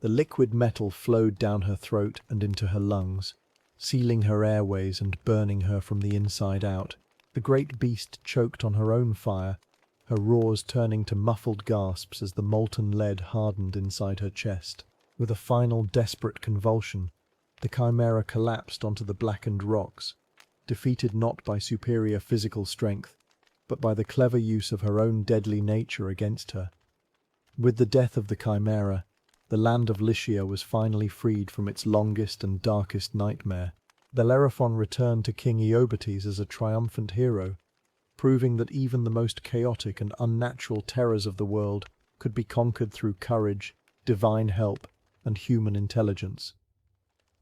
The liquid metal flowed down her throat and into her lungs, sealing her airways and burning her from the inside out. The great beast choked on her own fire, her roars turning to muffled gasps as the molten lead hardened inside her chest. With a final desperate convulsion, the Chimera collapsed onto the blackened rocks, defeated not by superior physical strength, but by the clever use of her own deadly nature against her. With the death of the Chimera, the land of Lycia was finally freed from its longest and darkest nightmare. Bellerophon returned to King Iobates as a triumphant hero, proving that even the most chaotic and unnatural terrors of the world could be conquered through courage, divine help, and human intelligence.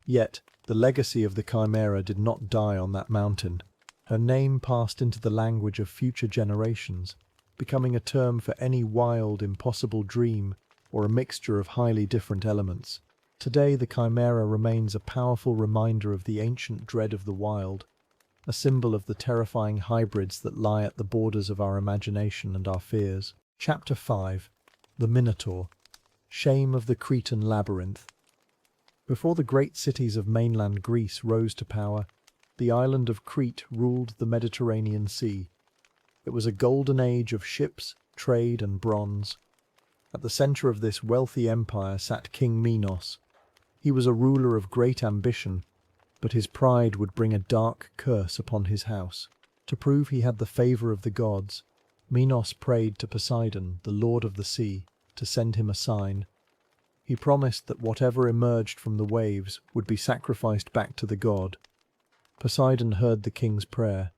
Yet, the legacy of the Chimera did not die on that mountain. Her name passed into the language of future generations, becoming a term for any wild, impossible dream or a mixture of highly different elements. Today, the Chimera remains a powerful reminder of the ancient dread of the wild, a symbol of the terrifying hybrids that lie at the borders of our imagination and our fears. Chapter 5. The Minotaur. Shame of the Cretan Labyrinth. Before the great cities of mainland Greece rose to power, the island of Crete ruled the Mediterranean Sea. It was a golden age of ships, trade, and bronze. At the center of this wealthy empire sat King Minos. He was a ruler of great ambition, but his pride would bring a dark curse upon his house. To prove he had the favor of the gods, Minos prayed to Poseidon, the lord of the sea, to send him a sign. He promised that whatever emerged from the waves would be sacrificed back to the god. Poseidon heard the king's prayer.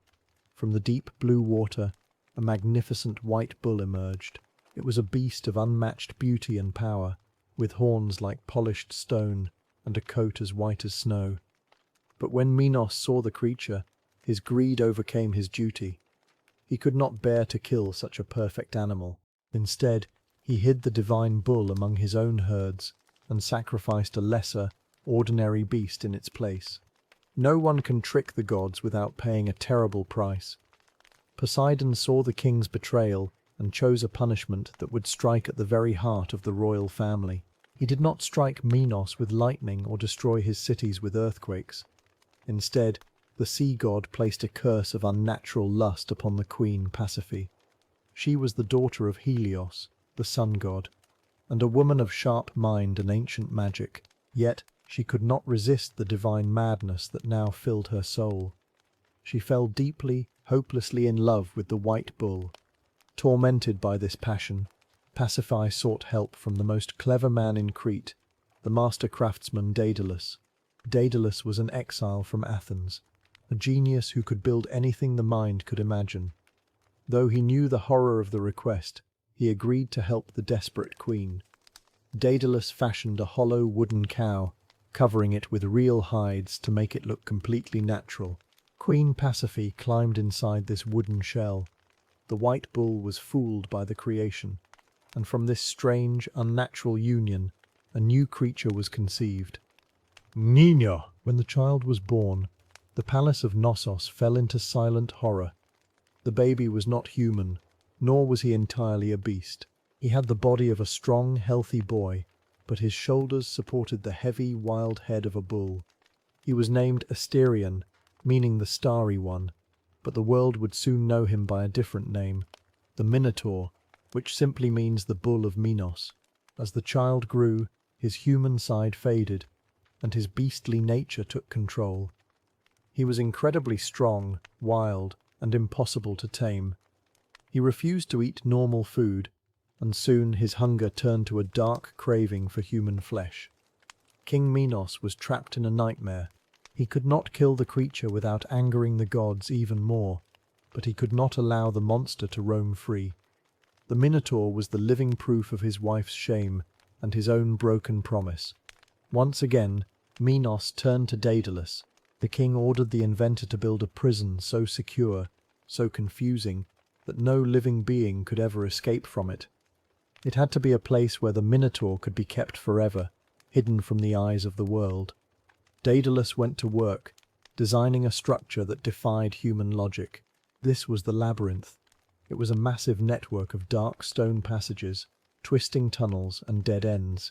From the deep blue water, a magnificent white bull emerged. It was a beast of unmatched beauty and power, with horns like polished stone and a coat as white as snow. But when Minos saw the creature, his greed overcame his duty. He could not bear to kill such a perfect animal. Instead, he hid the divine bull among his own herds and sacrificed a lesser, ordinary beast in its place. No one can trick the gods without paying a terrible price. Poseidon saw the king's betrayal and chose a punishment that would strike at the very heart of the royal family. He did not strike Minos with lightning or destroy his cities with earthquakes. Instead, the sea god placed a curse of unnatural lust upon the queen Pasiphae. She was the daughter of Helios, the sun god, and a woman of sharp mind and ancient magic. Yet she could not resist the divine madness that now filled her soul. She fell deeply, hopelessly in love with the white bull. Tormented by this passion, Pasiphae sought help from the most clever man in Crete, the master craftsman Daedalus. Daedalus was an exile from Athens, a genius who could build anything the mind could imagine. Though he knew the horror of the request, he agreed to help the desperate queen. Daedalus fashioned a hollow wooden cow, covering it with real hides to make it look completely natural. Queen Pasiphae climbed inside this wooden shell. The white bull was fooled by the creation, and from this strange, unnatural union, a new creature was conceived. Nina! When the child was born, the palace of Knossos fell into silent horror. The baby was not human, nor was he entirely a beast. He had the body of a strong, healthy boy, but his shoulders supported the heavy, wild head of a bull. He was named Asterion, meaning the starry one, but the world would soon know him by a different name, the Minotaur, which simply means the bull of Minos. As the child grew, his human side faded, and his beastly nature took control. He was incredibly strong, wild, and impossible to tame. He refused to eat normal food, and soon his hunger turned to a dark craving for human flesh. King Minos was trapped in a nightmare. He could not kill the creature without angering the gods even more, but he could not allow the monster to roam free. The Minotaur was the living proof of his wife's shame and his own broken promise. Once again, Minos turned to Daedalus. The king ordered the inventor to build a prison so secure, so confusing, that no living being could ever escape from it. It had to be a place where the Minotaur could be kept forever, hidden from the eyes of the world. Daedalus went to work, designing a structure that defied human logic. This was the Labyrinth. It was a massive network of dark stone passages, twisting tunnels, and dead ends.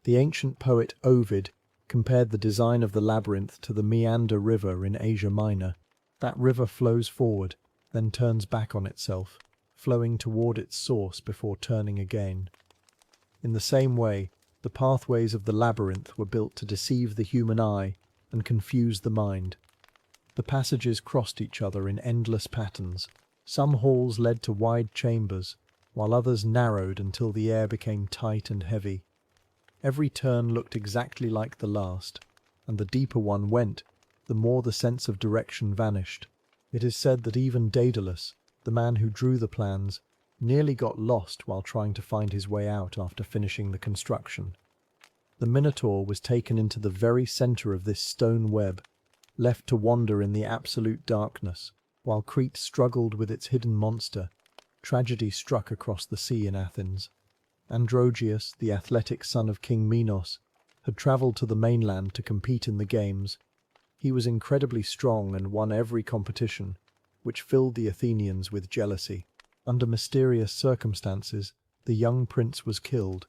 The ancient poet Ovid compared the design of the labyrinth to the Meander River in Asia Minor. That river flows forward, then turns back on itself, flowing toward its source before turning again. In the same way, the pathways of the labyrinth were built to deceive the human eye and confuse the mind. The passages crossed each other in endless patterns. Some halls led to wide chambers, while others narrowed until the air became tight and heavy. Every turn looked exactly like the last, and the deeper one went, the more the sense of direction vanished. It is said that even Daedalus, the man who drew the plans, nearly got lost while trying to find his way out after finishing the construction. The Minotaur was taken into the very center of this stone web, left to wander in the absolute darkness. While Crete struggled with its hidden monster, tragedy struck across the sea in Athens. Androgeus, the athletic son of King Minos, had traveled to the mainland to compete in the games. He was incredibly strong and won every competition, which filled the Athenians with jealousy. Under mysterious circumstances, the young prince was killed.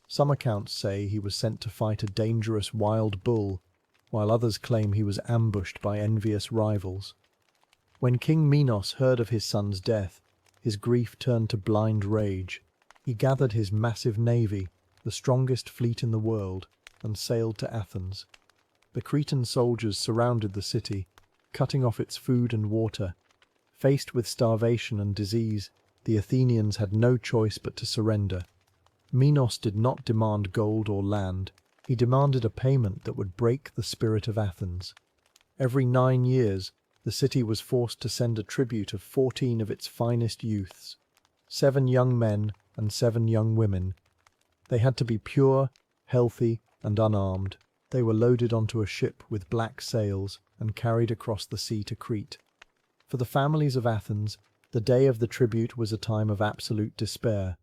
Some accounts say he was sent to fight a dangerous wild bull, while others claim he was ambushed by envious rivals. When King Minos heard of his son's death, his grief turned to blind rage. He gathered his massive navy, the strongest fleet in the world, and sailed to Athens. The Cretan soldiers surrounded the city, cutting off its food and water. Faced with starvation and disease, the Athenians had no choice but to surrender. Minos did not demand gold or land. He demanded a payment that would break the spirit of Athens. Every 9 years, the city was forced to send a tribute of 14 of its finest youths, 7 young men and 7 young women. They had to be pure, healthy, and unarmed. They were loaded onto a ship with black sails and carried across the sea to Crete. For the families of Athens, the day of the tribute was a time of absolute despair.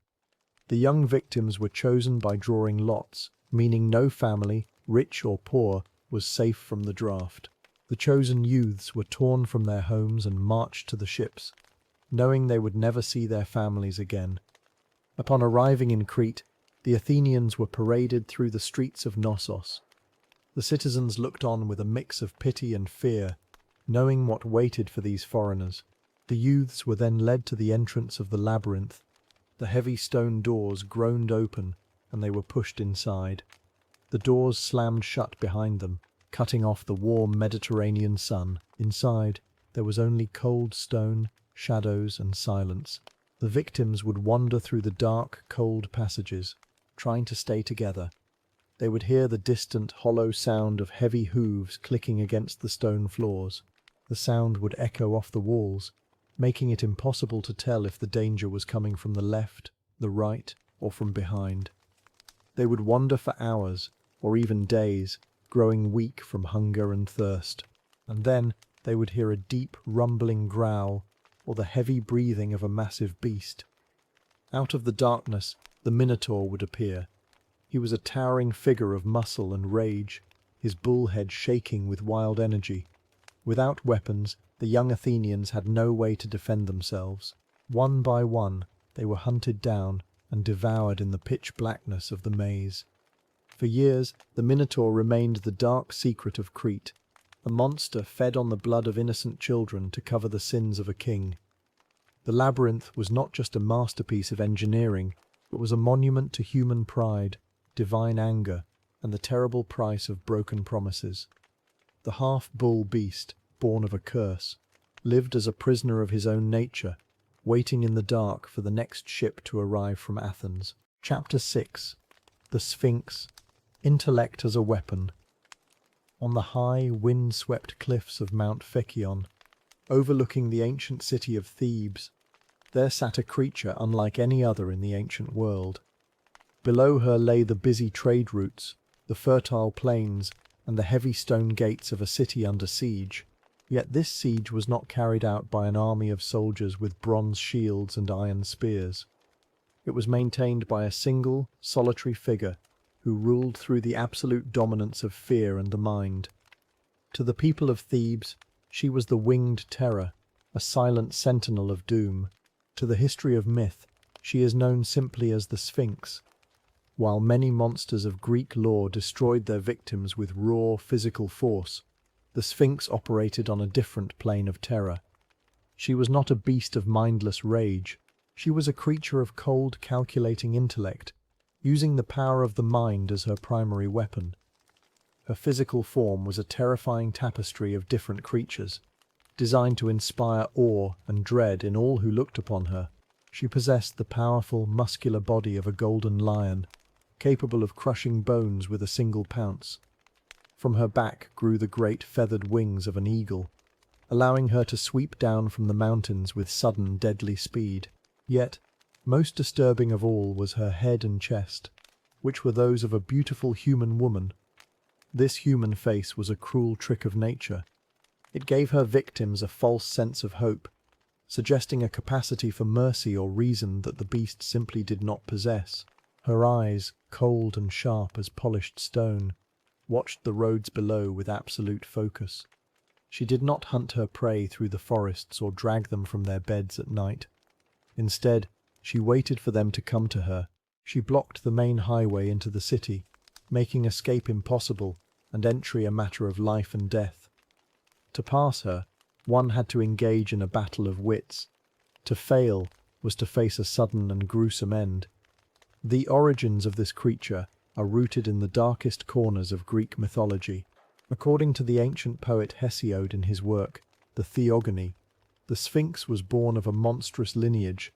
The young victims were chosen by drawing lots, meaning no family, rich or poor, was safe from the draft. The chosen youths were torn from their homes and marched to the ships, knowing they would never see their families again. Upon arriving in Crete, the Athenians were paraded through the streets of Knossos. The citizens looked on with a mix of pity and fear, knowing what waited for these foreigners. The youths were then led to the entrance of the labyrinth. The heavy stone doors groaned open, and they were pushed inside. The doors slammed shut behind them, cutting off the warm Mediterranean sun. Inside, there was only cold stone, shadows, and silence. The victims would wander through the dark, cold passages, trying to stay together. They would hear the distant, hollow sound of heavy hooves clicking against the stone floors. The sound would echo off the walls, making it impossible to tell if the danger was coming from the left, the right, or from behind. They would wander for hours, or even days, growing weak from hunger and thirst. And then they would hear a deep, rumbling growl, or the heavy breathing of a massive beast. Out of the darkness, the Minotaur would appear. He was a towering figure of muscle and rage, his bull head shaking with wild energy. Without weapons, the young Athenians had no way to defend themselves. One by one, they were hunted down and devoured in the pitch blackness of the maze. For years, the Minotaur remained the dark secret of Crete, a monster fed on the blood of innocent children to cover the sins of a king. The labyrinth was not just a masterpiece of engineering, it was a monument to human pride, divine anger, and the terrible price of broken promises. The half-bull beast, born of a curse, lived as a prisoner of his own nature, waiting in the dark for the next ship to arrive from Athens. Chapter 6. The Sphinx. Intellect as a Weapon. On the high, wind-swept cliffs of Mount Phekion, overlooking the ancient city of Thebes, there sat a creature unlike any other in the ancient world. Below her lay the busy trade routes, the fertile plains, and the heavy stone gates of a city under siege. Yet this siege was not carried out by an army of soldiers with bronze shields and iron spears. It was maintained by a single, solitary figure who ruled through the absolute dominance of fear and the mind. To the people of Thebes, she was the winged terror, a silent sentinel of doom. To the history of myth, she is known simply as the Sphinx. While many monsters of Greek lore destroyed their victims with raw physical force, the Sphinx operated on a different plane of terror. She was not a beast of mindless rage. She was a creature of cold, calculating intellect, using the power of the mind as her primary weapon. Her physical form was a terrifying tapestry of different creatures, designed to inspire awe and dread in all who looked upon her. She possessed the powerful, muscular body of a golden lion, capable of crushing bones with a single pounce. From her back grew the great feathered wings of an eagle, allowing her to sweep down from the mountains with sudden, deadly speed. Yet, most disturbing of all was her head and chest, which were those of a beautiful human woman. This human face was a cruel trick of nature. It gave her victims a false sense of hope, suggesting a capacity for mercy or reason that the beast simply did not possess. Her eyes, cold and sharp as polished stone, watched the roads below with absolute focus. She did not hunt her prey through the forests or drag them from their beds at night. Instead, she waited for them to come to her. She blocked the main highway into the city, making escape impossible and entry a matter of life and death. To pass her, one had to engage in a battle of wits. To fail was to face a sudden and gruesome end. The origins of this creature are rooted in the darkest corners of Greek mythology. According to the ancient poet Hesiod in his work, the Theogony, the Sphinx was born of a monstrous lineage.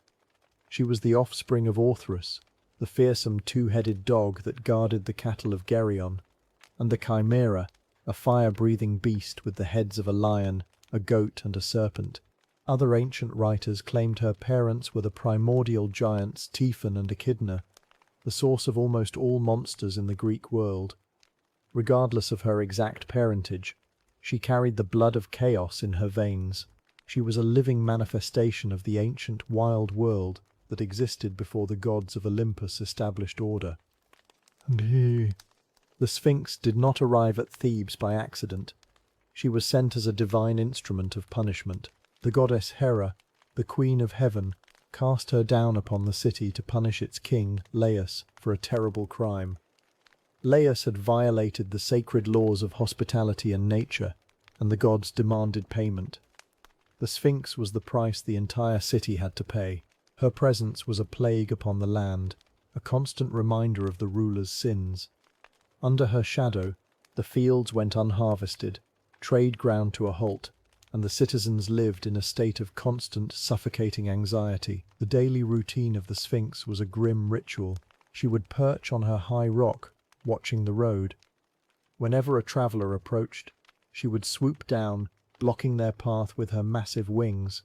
She was the offspring of Orthrus, the fearsome two-headed dog that guarded the cattle of Geryon, and the Chimera, a fire-breathing beast with the heads of a lion, a goat and a serpent. Other ancient writers claimed her parents were the primordial giants Typhon and Echidna, the source of almost all monsters in the Greek world. Regardless of her exact parentage, she carried the blood of chaos in her veins. She was a living manifestation of the ancient wild world that existed before the gods of Olympus established order. The Sphinx did not arrive at Thebes by accident. She was sent as a divine instrument of punishment. The goddess Hera, the queen of heaven, cast her down upon the city to punish its king, Laius, for a terrible crime. Laius had violated the sacred laws of hospitality and nature, and the gods demanded payment. The Sphinx was the price the entire city had to pay. Her presence was a plague upon the land, a constant reminder of the ruler's sins. Under her shadow, the fields went unharvested, trade ground to a halt, and the citizens lived in a state of constant, suffocating anxiety. The daily routine of the Sphinx was a grim ritual. She would perch on her high rock, watching the road. Whenever a traveller approached, she would swoop down, blocking their path with her massive wings.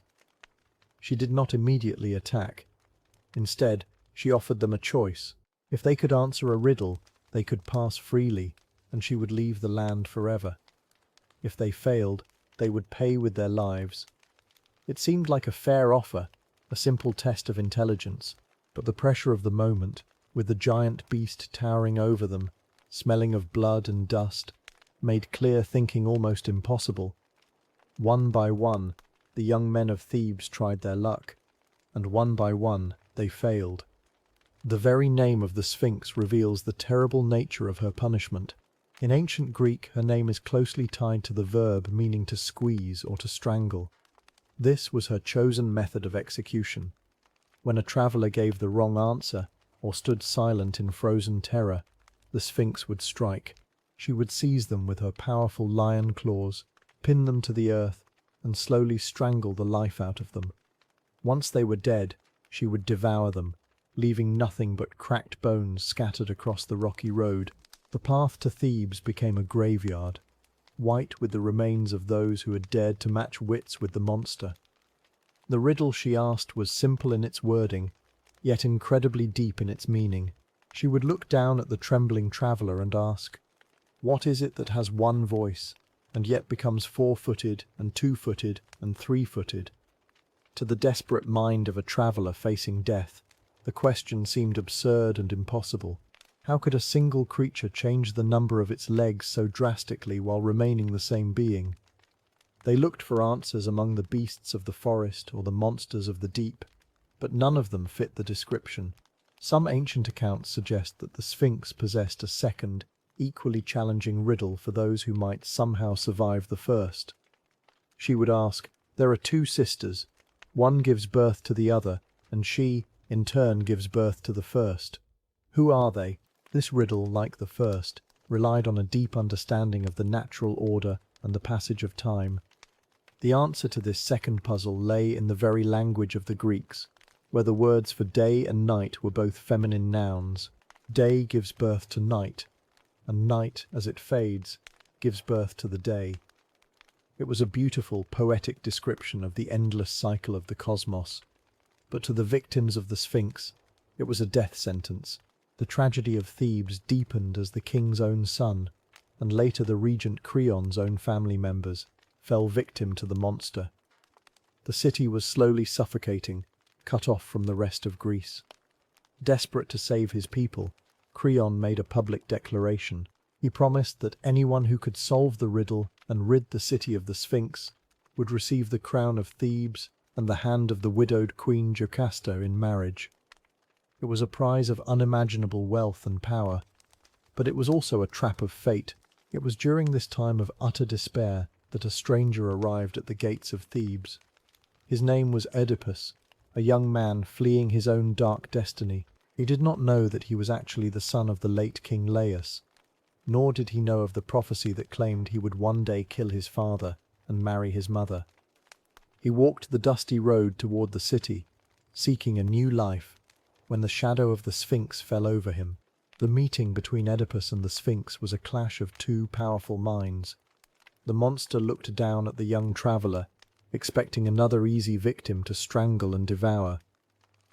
She did not immediately attack. Instead, she offered them a choice. If they could answer a riddle, they could pass freely, and she would leave the land forever. If they failed, they would pay with their lives. It seemed like a fair offer, a simple test of intelligence, but the pressure of the moment, with the giant beast towering over them, smelling of blood and dust, made clear thinking almost impossible. One by one, the young men of Thebes tried their luck, and one by one they failed. The very name of the Sphinx reveals the terrible nature of her punishment. In ancient Greek, her name is closely tied to the verb meaning to squeeze or to strangle. This was her chosen method of execution. When a traveller gave the wrong answer, or stood silent in frozen terror, the Sphinx would strike. She would seize them with her powerful lion claws, pin them to the earth, and slowly strangle the life out of them. Once they were dead, she would devour them, leaving nothing but cracked bones scattered across the rocky road. The path to Thebes became a graveyard, white with the remains of those who had dared to match wits with the monster. The riddle she asked was simple in its wording, yet incredibly deep in its meaning. She would look down at the trembling traveller and ask, "What is it that has one voice, and yet becomes 4-footed and 2-footed and 3-footed?" To the desperate mind of a traveller facing death, the question seemed absurd and impossible. How could a single creature change the number of its legs so drastically while remaining the same being? They looked for answers among the beasts of the forest or the monsters of the deep, but none of them fit the description. Some ancient accounts suggest that the Sphinx possessed a second, equally challenging riddle for those who might somehow survive the first. She would ask, "There are two sisters. One gives birth to the other, and she, in turn, gives birth to the first. Who are they?" This riddle, like the first, relied on a deep understanding of the natural order and the passage of time. The answer to this second puzzle lay in the very language of the Greeks, where the words for day and night were both feminine nouns. Day gives birth to night, and night, as it fades, gives birth to the day. It was a beautiful, poetic description of the endless cycle of the cosmos. But to the victims of the Sphinx, it was a death sentence. The tragedy of Thebes deepened as the king's own son, and later the regent Creon's own family members, fell victim to the monster. The city was slowly suffocating, cut off from the rest of Greece. Desperate to save his people, Creon made a public declaration. He promised that anyone who could solve the riddle and rid the city of the Sphinx would receive the crown of Thebes and the hand of the widowed Queen Jocasta in marriage. It was a prize of unimaginable wealth and power, but it was also a trap of fate. It was during this time of utter despair that a stranger arrived at the gates of Thebes. His name was Oedipus, a young man fleeing his own dark destiny. He did not know that he was actually the son of the late King Laius, nor did he know of the prophecy that claimed he would one day kill his father and marry his mother. He walked the dusty road toward the city, seeking a new life, when the shadow of the Sphinx fell over him. The meeting between Oedipus and the Sphinx was a clash of two powerful minds. The monster looked down at the young traveller, expecting another easy victim to strangle and devour.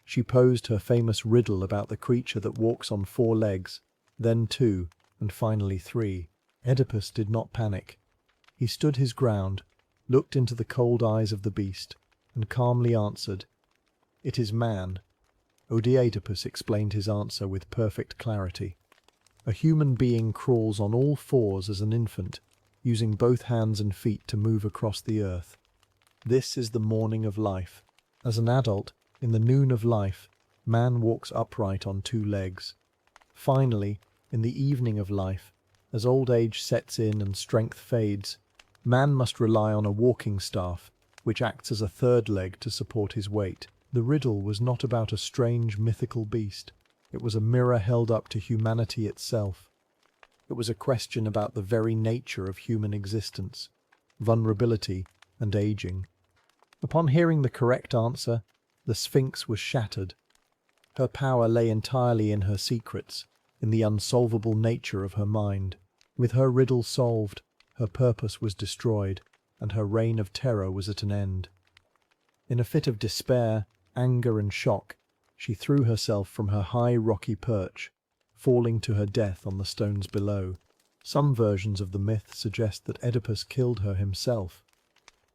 She posed her famous riddle about the creature that walks on 4 legs, then 2, and finally 3. Oedipus did not panic. He stood his ground, looked into the cold eyes of the beast, and calmly answered, "It is man." Oedipus explained his answer with perfect clarity. A human being crawls on all 4s as an infant, using both hands and feet to move across the earth. This is the morning of life. As an adult, in the noon of life, man walks upright on 2 legs. Finally, in the evening of life, as old age sets in and strength fades, man must rely on a walking staff, which acts as a 3rd leg to support his weight. The riddle was not about a strange mythical beast. It was a mirror held up to humanity itself. It was a question about the very nature of human existence, vulnerability, and aging. Upon hearing the correct answer, the Sphinx was shattered. Her power lay entirely in her secrets, in the unsolvable nature of her mind. With her riddle solved, her purpose was destroyed, and her reign of terror was at an end. In a fit of despair, anger, and shock, she threw herself from her high rocky perch, falling to her death on the stones below. Some versions of the myth suggest that Oedipus killed her himself,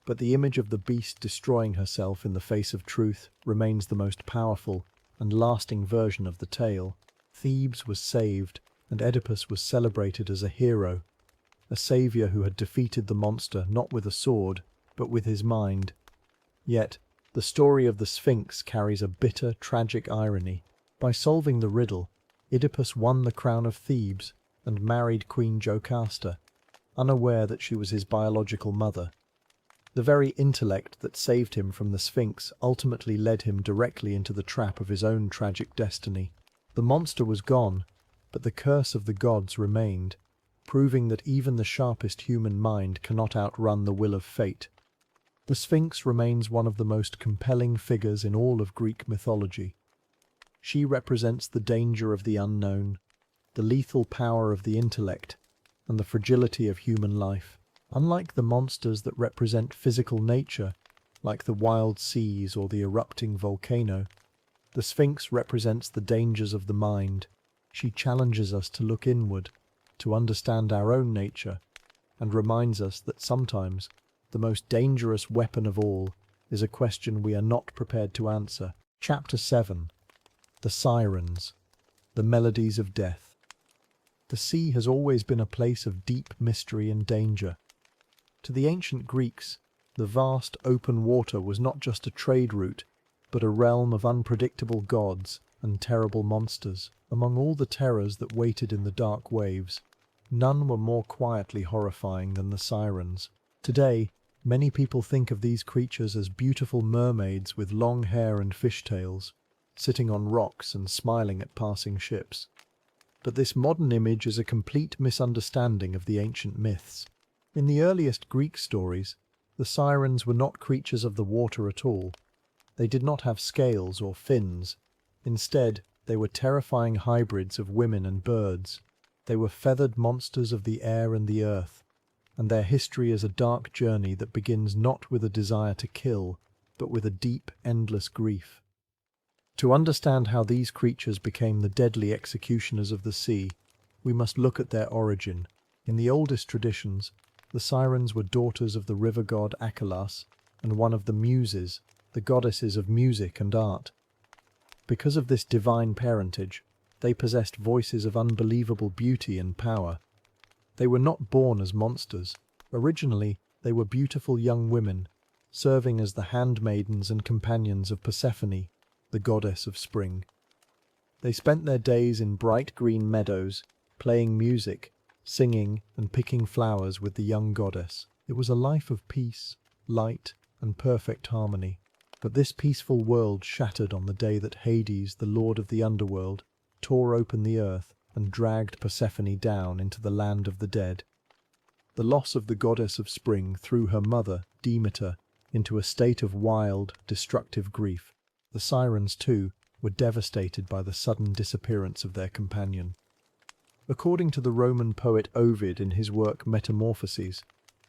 but the image of the beast destroying herself in the face of truth remains the most powerful and lasting version of the tale. Thebes was saved, and Oedipus was celebrated as a hero, a savior who had defeated the monster not with a sword, but with his mind. Yet, the story of the Sphinx carries a bitter, tragic irony. By solving the riddle, Oedipus won the crown of Thebes and married Queen Jocasta, unaware that she was his biological mother. The very intellect that saved him from the Sphinx ultimately led him directly into the trap of his own tragic destiny. The monster was gone, but the curse of the gods remained, proving that even the sharpest human mind cannot outrun the will of fate. The Sphinx remains one of the most compelling figures in all of Greek mythology. She represents the danger of the unknown, the lethal power of the intellect, and the fragility of human life. Unlike the monsters that represent physical nature, like the wild seas or the erupting volcano, the Sphinx represents the dangers of the mind. She challenges us to look inward, to understand our own nature, and reminds us that sometimes the most dangerous weapon of all is a question we are not prepared to answer. Chapter 7. The Sirens, the Melodies of Death. The sea has always been a place of deep mystery and danger. To the ancient Greeks, the vast open water was not just a trade route, but a realm of unpredictable gods and terrible monsters. Among all the terrors that waited in the dark waves, none were more quietly horrifying than the Sirens. Today, many people think of these creatures as beautiful mermaids with long hair and fishtails, sitting on rocks and smiling at passing ships. But this modern image is a complete misunderstanding of the ancient myths. In the earliest Greek stories, the Sirens were not creatures of the water at all. They did not have scales or fins. Instead, they were terrifying hybrids of women and birds. They were feathered monsters of the air and the earth, and their history is a dark journey that begins not with a desire to kill, but with a deep, endless grief. To understand how these creatures became the deadly executioners of the sea, we must look at their origin. In the oldest traditions, the Sirens were daughters of the river god Achelous and one of the Muses, the goddesses of music and art. Because of this divine parentage, they possessed voices of unbelievable beauty and power. They were not born as monsters. Originally, they were beautiful young women, serving as the handmaidens and companions of Persephone, the goddess of spring. They spent their days in bright green meadows, playing music, singing and picking flowers with the young goddess. It was a life of peace, light, and perfect harmony. But this peaceful world shattered on the day that Hades, the lord of the underworld, tore open the earth and dragged Persephone down into the land of the dead. The loss of the goddess of spring threw her mother, Demeter, into a state of wild, destructive grief. The Sirens, too, were devastated by the sudden disappearance of their companion. According to the Roman poet Ovid in his work Metamorphoses,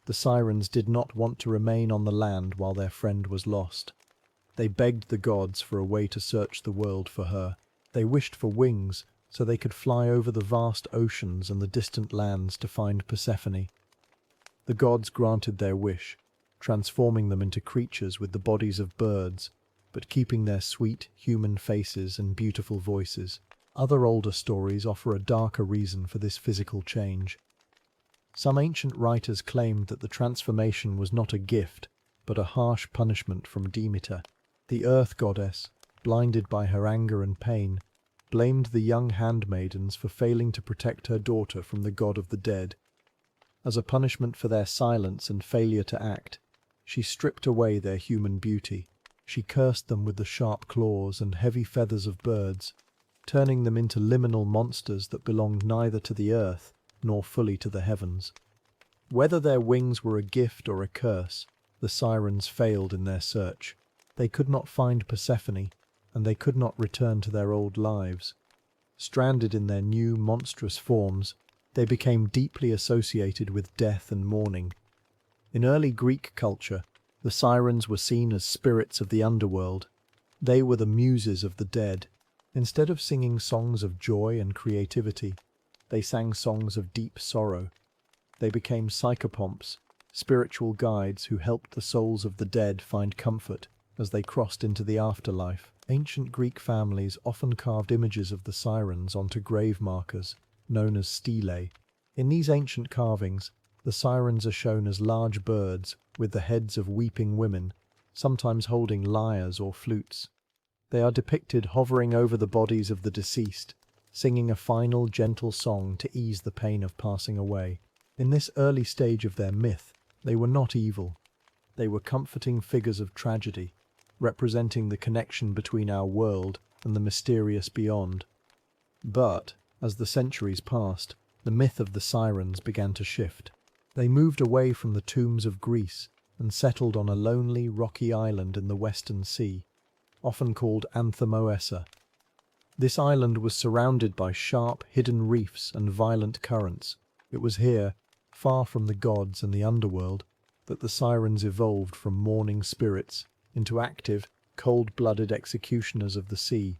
the Sirens did not want to remain on the land while their friend was lost. They begged the gods for a way to search the world for her. They wished for wings so they could fly over the vast oceans and the distant lands to find Persephone. The gods granted their wish, transforming them into creatures with the bodies of birds, but keeping their sweet, human faces and beautiful voices. Other older stories offer a darker reason for this physical change. Some ancient writers claimed that the transformation was not a gift, but a harsh punishment from Demeter. The earth goddess, blinded by her anger and pain, blamed the young handmaidens for failing to protect her daughter from the god of the dead. As a punishment for their silence and failure to act, she stripped away their human beauty. She cursed them with the sharp claws and heavy feathers of birds, turning them into liminal monsters that belonged neither to the earth nor fully to the heavens. Whether their wings were a gift or a curse, the Sirens failed in their search. They could not find Persephone, and they could not return to their old lives. Stranded in their new, monstrous forms, they became deeply associated with death and mourning. In early Greek culture, the Sirens were seen as spirits of the underworld. They were the muses of the dead. Instead of singing songs of joy and creativity, they sang songs of deep sorrow. They became psychopomps, spiritual guides who helped the souls of the dead find comfort as they crossed into the afterlife. Ancient Greek families often carved images of the Sirens onto grave markers, known as stelae. In these ancient carvings, the Sirens are shown as large birds with the heads of weeping women, sometimes holding lyres or flutes. They are depicted hovering over the bodies of the deceased, singing a final gentle song to ease the pain of passing away. In this early stage of their myth, they were not evil. They were comforting figures of tragedy, representing the connection between our world and the mysterious beyond. But, as the centuries passed, the myth of the Sirens began to shift. They moved away from the tombs of Greece and settled on a lonely, rocky island in the Western Sea, often called Anthomoessa. This island was surrounded by sharp, hidden reefs and violent currents. It was here, far from the gods and the underworld, that the Sirens evolved from mourning spirits into active, cold-blooded executioners of the sea.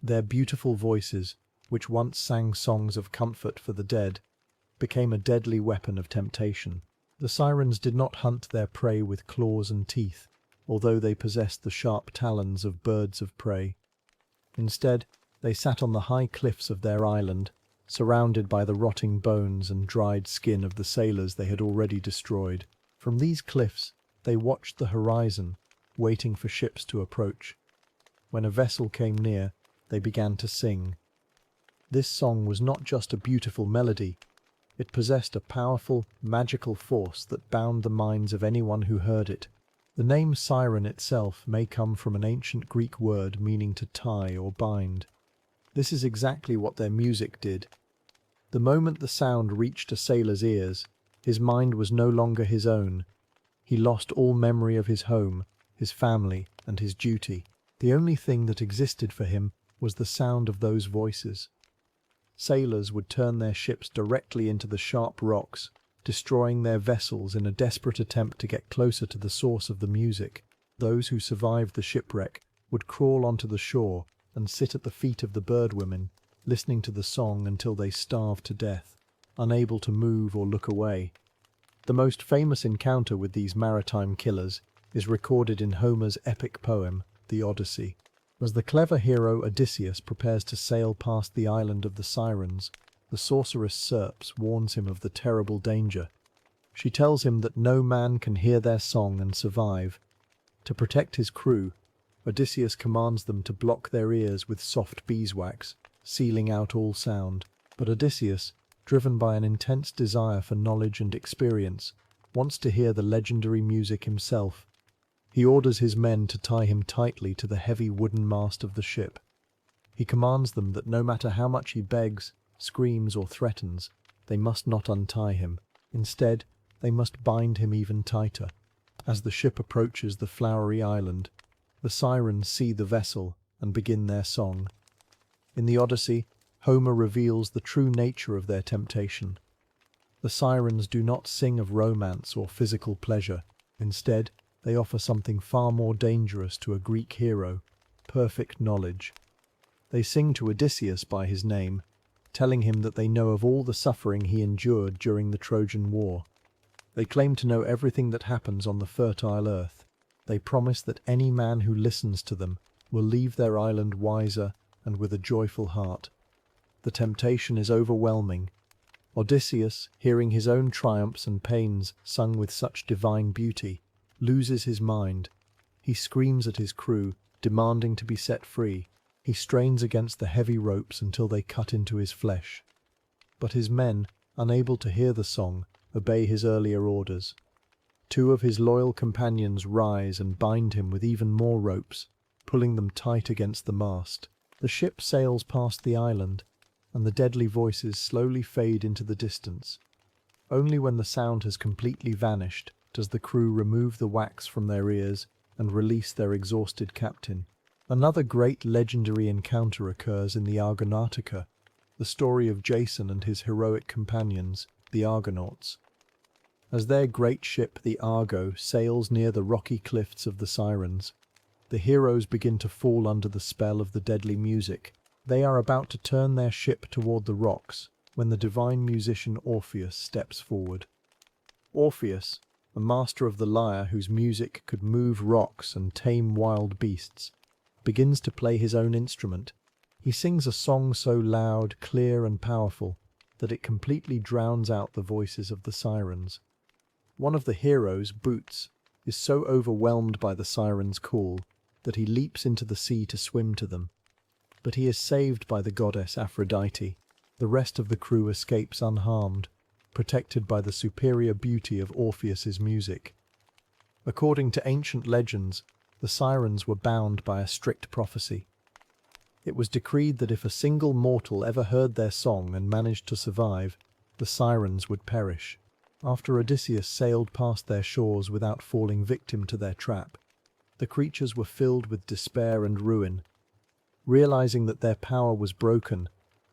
Their beautiful voices, which once sang songs of comfort for the dead, became a deadly weapon of temptation. The Sirens did not hunt their prey with claws and teeth, although they possessed the sharp talons of birds of prey. Instead, they sat on the high cliffs of their island, surrounded by the rotting bones and dried skin of the sailors they had already destroyed. From these cliffs, they watched the horizon, waiting for ships to approach. When a vessel came near, they began to sing. This song was not just a beautiful melody, it possessed a powerful, magical force that bound the minds of anyone who heard it. The name siren itself may come from an ancient Greek word meaning to tie or bind. This is exactly what their music did. The moment the sound reached a sailor's ears, his mind was no longer his own. He lost all memory of his home, his family, and his duty. The only thing that existed for him was the sound of those voices. Sailors would turn their ships directly into the sharp rocks, destroying their vessels in a desperate attempt to get closer to the source of the music. Those who survived the shipwreck would crawl onto the shore and sit at the feet of the birdwomen, listening to the song until they starved to death, unable to move or look away. The most famous encounter with these maritime killers is recorded in Homer's epic poem, the Odyssey. As the clever hero Odysseus prepares to sail past the island of the Sirens, the sorceress Cerberus warns him of the terrible danger. She tells him that no man can hear their song and survive. To protect his crew, Odysseus commands them to block their ears with soft beeswax, sealing out all sound. But Odysseus, driven by an intense desire for knowledge and experience, wants to hear the legendary music himself. He orders his men to tie him tightly to the heavy wooden mast of the ship. He commands them that no matter how much he begs, screams, or threatens, they must not untie him. Instead, they must bind him even tighter. As the ship approaches the flowery island, the Sirens see the vessel and begin their song. In the Odyssey, Homer reveals the true nature of their temptation. The Sirens do not sing of romance or physical pleasure. Instead, they offer something far more dangerous to a Greek hero: perfect knowledge. They sing to Odysseus by his name, telling him that they know of all the suffering he endured during the Trojan War. They claim to know everything that happens on the fertile earth. They promise that any man who listens to them will leave their island wiser and with a joyful heart. The temptation is overwhelming. Odysseus, hearing his own triumphs and pains sung with such divine beauty, loses his mind. He screams at his crew, demanding to be set free. He strains against the heavy ropes until they cut into his flesh. But his men, unable to hear the song, obey his earlier orders. Two of his loyal companions rise and bind him with even more ropes, pulling them tight against the mast. The ship sails past the island, and the deadly voices slowly fade into the distance. Only when the sound has completely vanished does the crew remove the wax from their ears and release their exhausted captain. Another great legendary encounter occurs in the Argonautica, the story of Jason and his heroic companions, the Argonauts. As their great ship, the Argo, sails near the rocky cliffs of the Sirens, the heroes begin to fall under the spell of the deadly music. They are about to turn their ship toward the rocks when the divine musician Orpheus steps forward. Orpheus, a master of the lyre whose music could move rocks and tame wild beasts, begins to play his own instrument. He sings a song so loud, clear, and powerful that it completely drowns out the voices of the Sirens. One of the heroes, Boots, is so overwhelmed by the Sirens' call that he leaps into the sea to swim to them. But he is saved by the goddess Aphrodite. The rest of the crew escapes unharmed, protected by the superior beauty of Orpheus's music. According to ancient legends, the Sirens were bound by a strict prophecy. It was decreed that if a single mortal ever heard their song and managed to survive, the Sirens would perish. After Odysseus sailed past their shores without falling victim to their trap, the creatures were filled with despair and ruin. Realizing that their power was broken,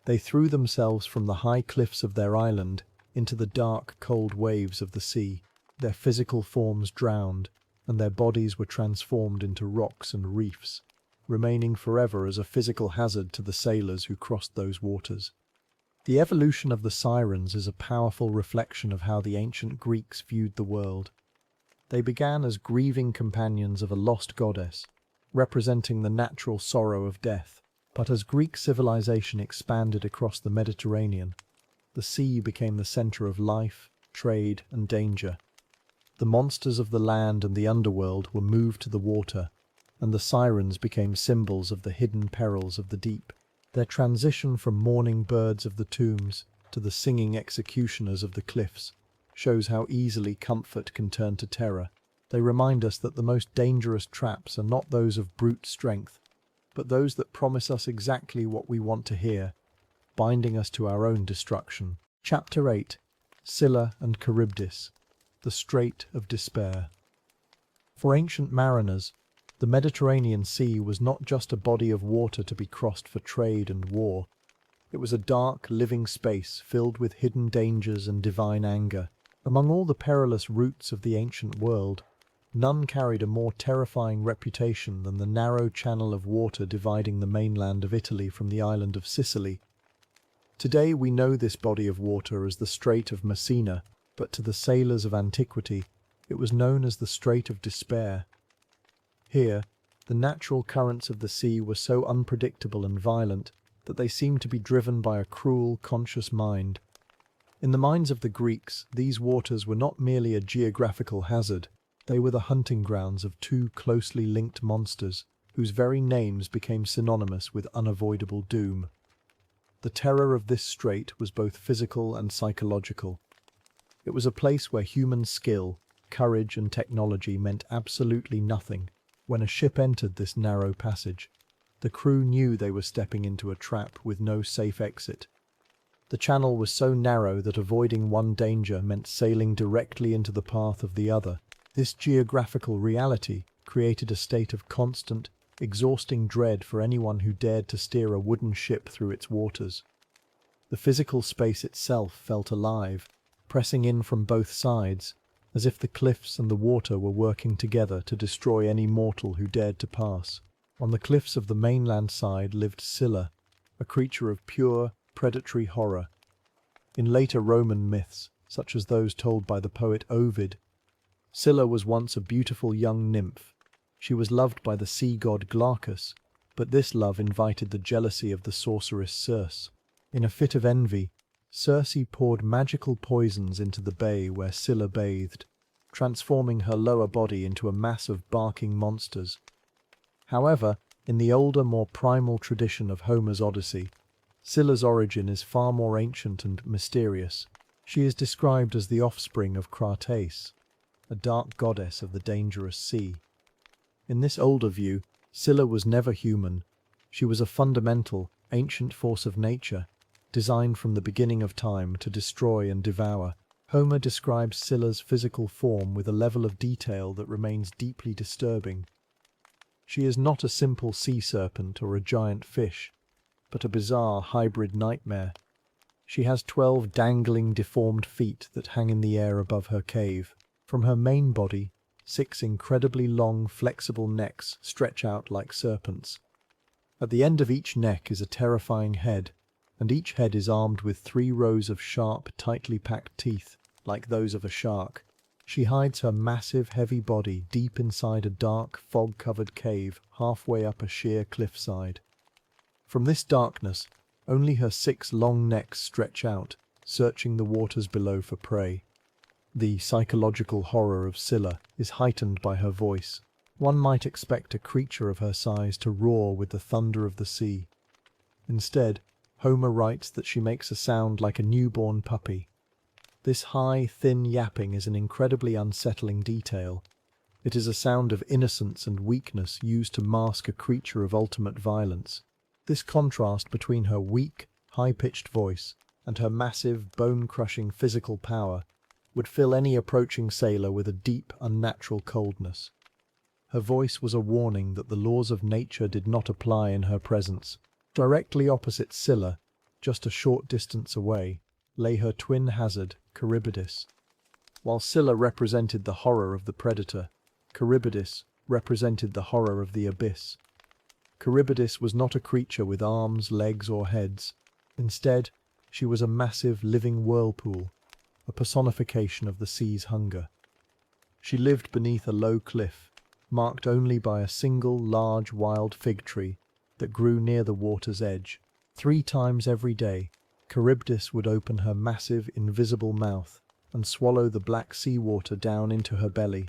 they threw themselves from the high cliffs of their island into the dark, cold waves of the sea. Their physical forms drowned, and their bodies were transformed into rocks and reefs, remaining forever as a physical hazard to the sailors who crossed those waters. The evolution of the Sirens is a powerful reflection of how the ancient Greeks viewed the world. They began as grieving companions of a lost goddess, representing the natural sorrow of death. But as Greek civilization expanded across the Mediterranean, the sea became the center of life, trade, and danger. The monsters of the land and the underworld were moved to the water, and the Sirens became symbols of the hidden perils of the deep. Their transition from mourning birds of the tombs to the singing executioners of the cliffs shows how easily comfort can turn to terror. They remind us that the most dangerous traps are not those of brute strength, but those that promise us exactly what we want to hear, binding us to our own destruction. Chapter 8. Scylla and Charybdis, the Strait of Despair. For ancient mariners, the Mediterranean Sea was not just a body of water to be crossed for trade and war. It was a dark, living space filled with hidden dangers and divine anger. Among all the perilous routes of the ancient world, none carried a more terrifying reputation than the narrow channel of water dividing the mainland of Italy from the island of Sicily. Today we know this body of water as the Strait of Messina, but to the sailors of antiquity it was known as the Strait of Despair. Here, the natural currents of the sea were so unpredictable and violent that they seemed to be driven by a cruel, conscious mind. In the minds of the Greeks, these waters were not merely a geographical hazard. They were the hunting grounds of two closely linked monsters, whose very names became synonymous with unavoidable doom. The terror of this strait was both physical and psychological. It was a place where human skill, courage, and technology meant absolutely nothing. When a ship entered this narrow passage, the crew knew they were stepping into a trap with no safe exit. The channel was so narrow that avoiding one danger meant sailing directly into the path of the other. This geographical reality created a state of constant, exhausting dread for anyone who dared to steer a wooden ship through its waters. The physical space itself felt alive, pressing in from both sides, as if the cliffs and the water were working together to destroy any mortal who dared to pass. On the cliffs of the mainland side lived Scylla, a creature of pure, predatory horror. In later Roman myths, such as those told by the poet Ovid, Scylla was once a beautiful young nymph. She was loved by the sea god Glaucus, but this love invited the jealousy of the sorceress Circe. In a fit of envy, Circe poured magical poisons into the bay where Scylla bathed, transforming her lower body into a mass of barking monsters. However, in the older, more primal tradition of Homer's Odyssey, Scylla's origin is far more ancient and mysterious. She is described as the offspring of Crates, a dark goddess of the dangerous sea. In this older view, Scylla was never human. She was a fundamental, ancient force of nature, designed from the beginning of time to destroy and devour. Homer describes Scylla's physical form with a level of detail that remains deeply disturbing. She is not a simple sea serpent or a giant fish, but a bizarre hybrid nightmare. She has 12 dangling, deformed feet that hang in the air above her cave. From her main body, 6 incredibly long, flexible necks stretch out like serpents. At the end of each neck is a terrifying head, and each head is armed with 3 rows of sharp, tightly packed teeth, like those of a shark. She hides her massive, heavy body deep inside a dark, fog-covered cave halfway up a sheer cliffside. From this darkness, only her 6 long necks stretch out, searching the waters below for prey. The psychological horror of Scylla is heightened by her voice. One might expect a creature of her size to roar with the thunder of the sea. Instead, Homer writes that she makes a sound like a newborn puppy. This high, thin yapping is an incredibly unsettling detail. It is a sound of innocence and weakness used to mask a creature of ultimate violence. This contrast between her weak, high-pitched voice and her massive, bone-crushing physical power would fill any approaching sailor with a deep, unnatural coldness. Her voice was a warning that the laws of nature did not apply in her presence. Directly opposite Scylla, just a short distance away, lay her twin hazard, Charybdis. While Scylla represented the horror of the predator, Charybdis represented the horror of the abyss. Charybdis was not a creature with arms, legs, or heads. Instead, she was a massive, living whirlpool, a personification of the sea's hunger. She lived beneath a low cliff, marked only by a single large wild fig tree that grew near the water's edge. 3 times every day, Charybdis would open her massive, invisible mouth and swallow the black seawater down into her belly.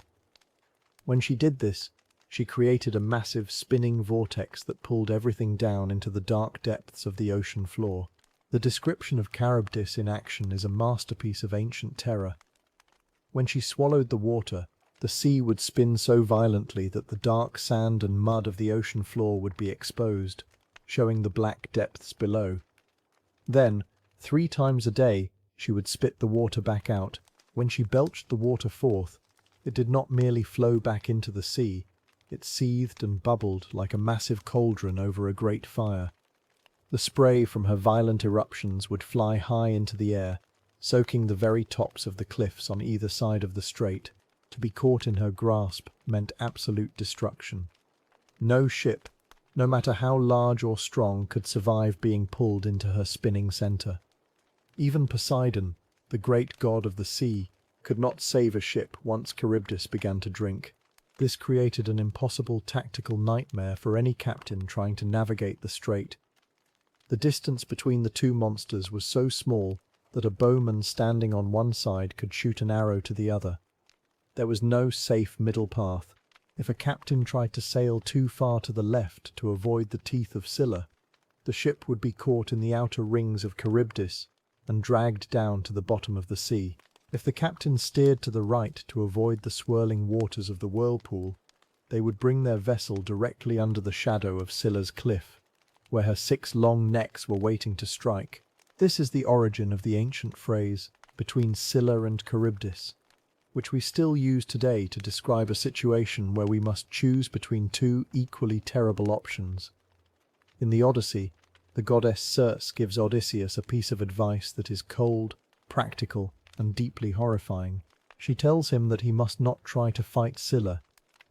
When she did this, she created a massive spinning vortex that pulled everything down into the dark depths of the ocean floor. The description of Charybdis in action is a masterpiece of ancient terror. When she swallowed the water, the sea would spin so violently that the dark sand and mud of the ocean floor would be exposed, showing the black depths below. Then, 3 times a day, she would spit the water back out. When she belched the water forth, it did not merely flow back into the sea, it seethed and bubbled like a massive cauldron over a great fire. The spray from her violent eruptions would fly high into the air, soaking the very tops of the cliffs on either side of the strait. To be caught in her grasp meant absolute destruction. No ship, no matter how large or strong, could survive being pulled into her spinning center. Even Poseidon, the great god of the sea, could not save a ship once Charybdis began to drink. This created an impossible tactical nightmare for any captain trying to navigate the strait. The distance between the two monsters was so small that a bowman standing on one side could shoot an arrow to the other. There was no safe middle path. If a captain tried to sail too far to the left to avoid the teeth of Scylla, the ship would be caught in the outer rings of Charybdis and dragged down to the bottom of the sea. If the captain steered to the right to avoid the swirling waters of the whirlpool, they would bring their vessel directly under the shadow of Scylla's cliff, where her 6 long necks were waiting to strike. This is the origin of the ancient phrase, "between Scylla and Charybdis," which we still use today to describe a situation where we must choose between 2 equally terrible options. In the Odyssey, the goddess Circe gives Odysseus a piece of advice that is cold, practical, and deeply horrifying. She tells him that he must not try to fight Scylla,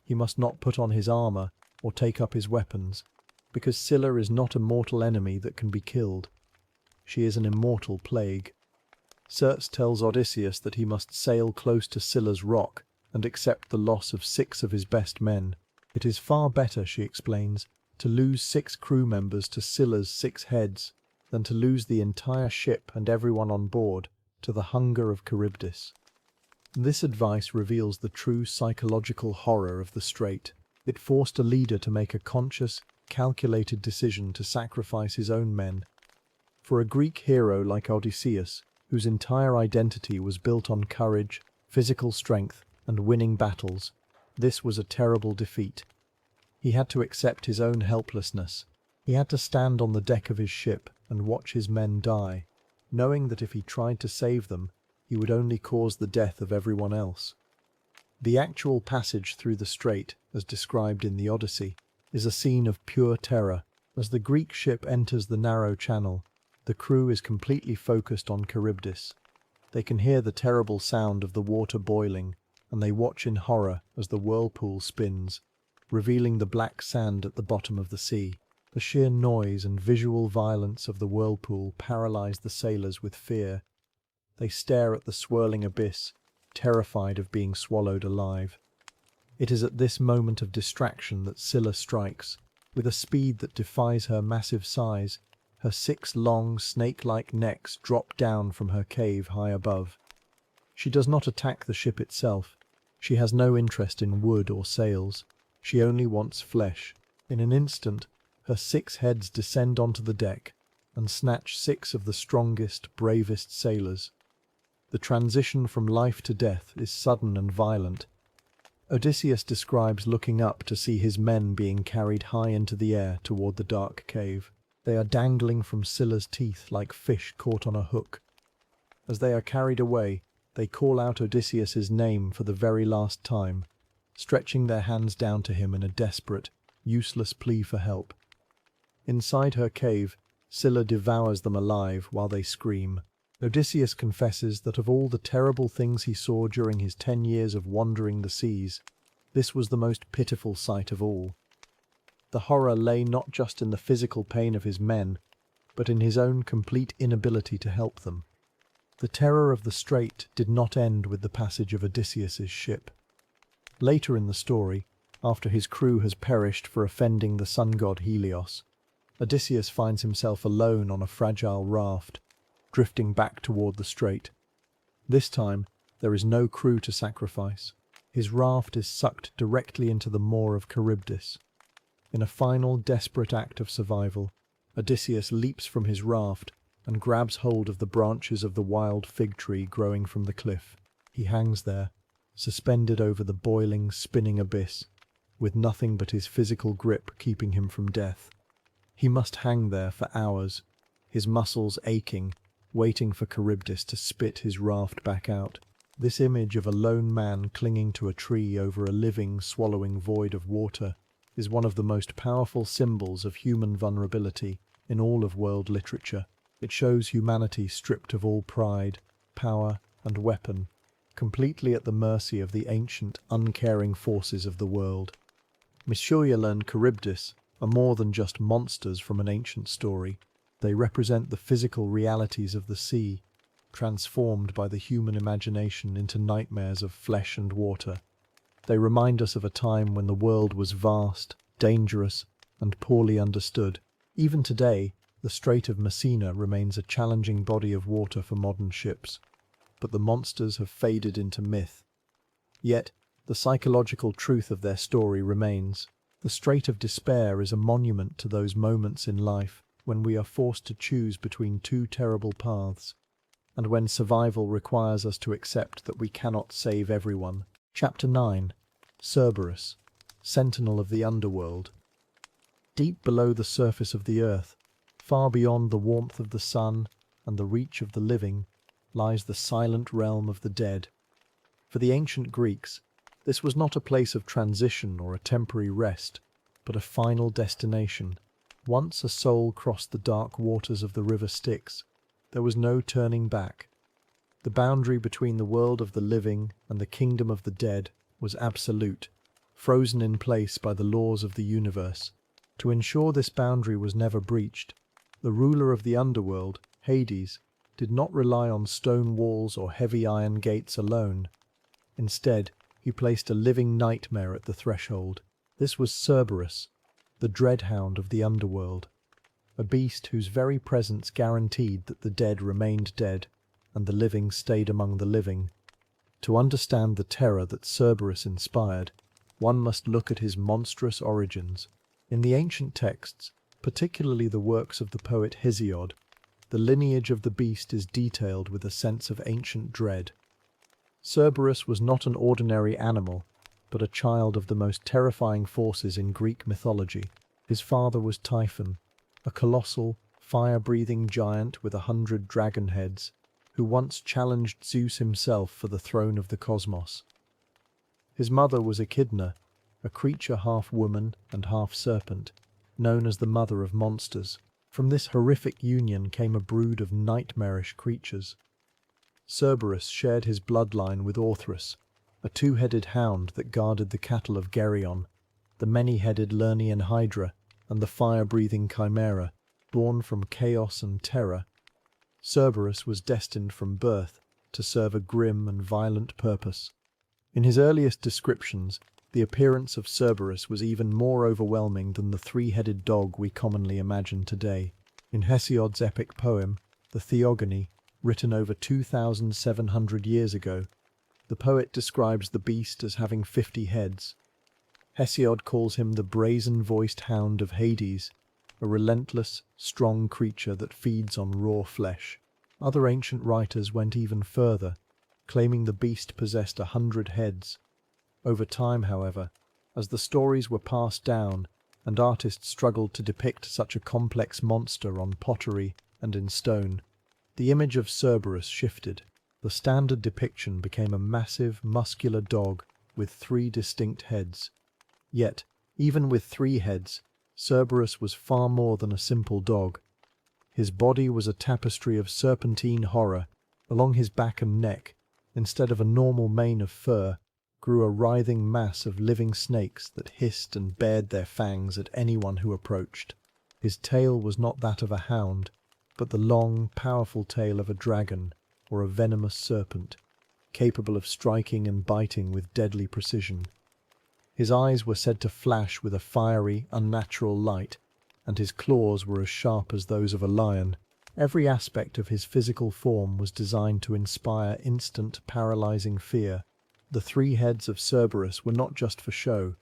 he must not put on his armor or take up his weapons, because Scylla is not a mortal enemy that can be killed. She is an immortal plague. Circe tells Odysseus that he must sail close to Scylla's rock and accept the loss of 6 of his best men. It is far better, she explains, to lose 6 crew members to Scylla's 6 heads than to lose the entire ship and everyone on board to the hunger of Charybdis. This advice reveals the true psychological horror of the strait. It forced a leader to make a conscious, calculated decision to sacrifice his own men. For a Greek hero like Odysseus, whose entire identity was built on courage, physical strength, and winning battles, this was a terrible defeat. He had to accept his own helplessness. He had to stand on the deck of his ship and watch his men die, knowing that if he tried to save them, he would only cause the death of everyone else. The actual passage through the strait, as described in the Odyssey, is a scene of pure terror. As the Greek ship enters the narrow channel, the crew is completely focused on Charybdis. They can hear the terrible sound of the water boiling, and they watch in horror as the whirlpool spins, revealing the black sand at the bottom of the sea. The sheer noise and visual violence of the whirlpool paralyze the sailors with fear. They stare at the swirling abyss, terrified of being swallowed alive. It is at this moment of distraction that Scylla strikes. With a speed that defies her massive size, her 6 long, snake-like necks drop down from her cave high above. She does not attack the ship itself. She has no interest in wood or sails. She only wants flesh. In an instant, her 6 heads descend onto the deck and snatch 6 of the strongest, bravest sailors. The transition from life to death is sudden and violent. Odysseus describes looking up to see his men being carried high into the air toward the dark cave. They are dangling from Scylla's teeth like fish caught on a hook. As they are carried away, they call out Odysseus's name for the very last time, stretching their hands down to him in a desperate, useless plea for help. Inside her cave, Scylla devours them alive while they scream. Odysseus confesses that of all the terrible things he saw during his 10 years of wandering the seas, this was the most pitiful sight of all. The horror lay not just in the physical pain of his men, but in his own complete inability to help them. The terror of the strait did not end with the passage of Odysseus's ship. Later in the story, after his crew has perished for offending the sun god Helios, Odysseus finds himself alone on a fragile raft, drifting back toward the strait. This time, there is no crew to sacrifice. His raft is sucked directly into the maw of Charybdis. In a final, desperate act of survival, Odysseus leaps from his raft and grabs hold of the branches of the wild fig tree growing from the cliff. He hangs there, suspended over the boiling, spinning abyss, with nothing but his physical grip keeping him from death. He must hang there for hours, his muscles aching, waiting for Charybdis to spit his raft back out. This image of a lone man clinging to a tree over a living, swallowing void of water is one of the most powerful symbols of human vulnerability in all of world literature. It shows humanity stripped of all pride, power, and weapon, completely at the mercy of the ancient, uncaring forces of the world. Scylla and Charybdis are more than just monsters from an ancient story. They represent the physical realities of the sea, transformed by the human imagination into nightmares of flesh and water. They remind us of a time when the world was vast, dangerous, and poorly understood. Even today, the Strait of Messina remains a challenging body of water for modern ships, but the monsters have faded into myth. Yet, the psychological truth of their story remains. The Strait of Despair is a monument to those moments in life when we are forced to choose between two terrible paths, and when survival requires us to accept that we cannot save everyone. Chapter 9. Cerberus, Sentinel of the Underworld. Deep below the surface of the earth, far beyond the warmth of the sun and the reach of the living, lies the silent realm of the dead. For the ancient Greeks, this was not a place of transition or a temporary rest, but a final destination. Once a soul crossed the dark waters of the river Styx, there was no turning back. The boundary between the world of the living and the kingdom of the dead was absolute, frozen in place by the laws of the universe. To ensure this boundary was never breached, the ruler of the underworld, Hades, did not rely on stone walls or heavy iron gates alone. Instead, he placed a living nightmare at the threshold. This was Cerberus, the dreadhound of the underworld, a beast whose very presence guaranteed that the dead remained dead and the living stayed among the living. To understand the terror that Cerberus inspired, one must look at his monstrous origins. In the ancient texts, particularly the works of the poet Hesiod, the lineage of the beast is detailed with a sense of ancient dread. Cerberus was not an ordinary animal, but a child of the most terrifying forces in Greek mythology. His father was Typhon, a colossal, fire-breathing giant with 100 dragon heads, who once challenged Zeus himself for the throne of the cosmos. His mother was Echidna, a creature half woman and half serpent, known as the mother of monsters. From this horrific union came a brood of nightmarish creatures. Cerberus shared his bloodline with Orthrus, a two-headed hound that guarded the cattle of Geryon, the many-headed Lernean Hydra, and the fire-breathing Chimera, born from chaos and terror. Cerberus was destined from birth to serve a grim and violent purpose. In his earliest descriptions, the appearance of Cerberus was even more overwhelming than the three-headed dog we commonly imagine today. In Hesiod's epic poem, the Theogony, written over 2,700 years ago, the poet describes the beast as having 50 heads. Hesiod calls him the brazen-voiced hound of Hades, a relentless, strong creature that feeds on raw flesh. Other ancient writers went even further, claiming the beast possessed 100 heads. Over time, however, as the stories were passed down and artists struggled to depict such a complex monster on pottery and in stone, the image of Cerberus shifted. The standard depiction became a massive, muscular dog with 3 distinct heads. Yet, even with 3 heads, Cerberus was far more than a simple dog. His body was a tapestry of serpentine horror. Along his back and neck, instead of a normal mane of fur, grew a writhing mass of living snakes that hissed and bared their fangs at anyone who approached. His tail was not that of a hound, but the long, powerful tail of a dragon or a venomous serpent, capable of striking and biting with deadly precision. His eyes were said to flash with a fiery, unnatural light, and his claws were as sharp as those of a lion. Every aspect of his physical form was designed to inspire instant, paralyzing fear. The 3 heads of Cerberus were not just for show.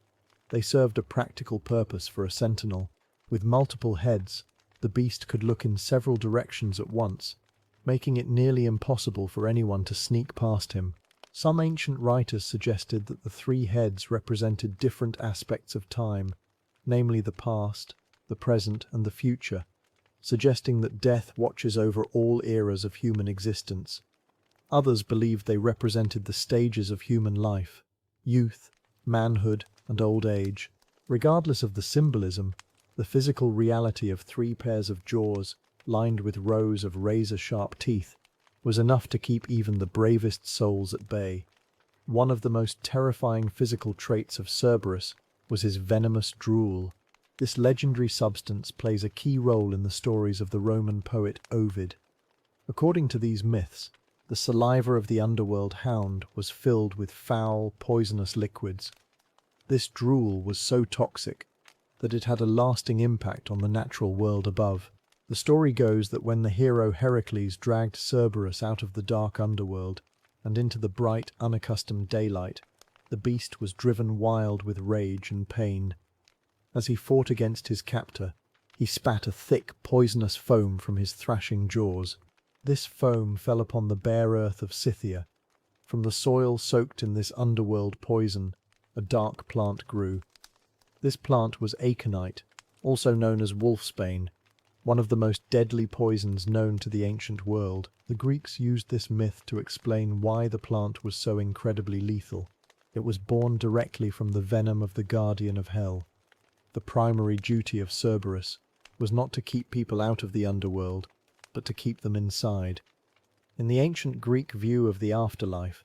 They served a practical purpose for a sentinel. With multiple heads, the beast could look in several directions at once, making it nearly impossible for anyone to sneak past him. Some ancient writers suggested that the 3 heads represented different aspects of time, namely the past, the present, and the future, suggesting that death watches over all eras of human existence. Others believed they represented the stages of human life: youth, manhood, and old age. Regardless of the symbolism, the physical reality of 3 pairs of jaws, lined with rows of razor-sharp teeth, was enough to keep even the bravest souls at bay. One of the most terrifying physical traits of Cerberus was his venomous drool. This legendary substance plays a key role in the stories of the Roman poet Ovid. According to these myths, the saliva of the underworld hound was filled with foul, poisonous liquids. This drool was so toxic that it had a lasting impact on the natural world above. The story goes that when the hero Heracles dragged Cerberus out of the dark underworld and into the bright, unaccustomed daylight, the beast was driven wild with rage and pain. As he fought against his captor, he spat a thick, poisonous foam from his thrashing jaws. This foam fell upon the bare earth of Scythia. From the soil soaked in this underworld poison, a dark plant grew. This plant was aconite, also known as wolfsbane, one of the most deadly poisons known to the ancient world. The Greeks used this myth to explain why the plant was so incredibly lethal. It was born directly from the venom of the guardian of hell. The primary duty of Cerberus was not to keep people out of the underworld, but to keep them inside. In the ancient Greek view of the afterlife,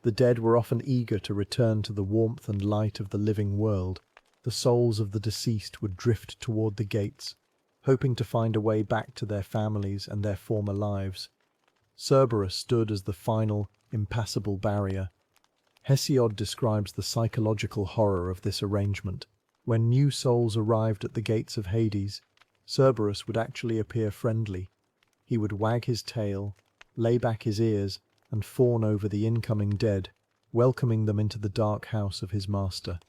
the dead were often eager to return to the warmth and light of the living world. The souls of the deceased would drift toward the gates, hoping to find a way back to their families and their former lives. Cerberus stood as the final, impassable barrier. Hesiod describes the psychological horror of this arrangement. When new souls arrived at the gates of Hades, Cerberus would actually appear friendly. He would wag his tail, lay back his ears, and fawn over the incoming dead, welcoming them into the dark house of his master.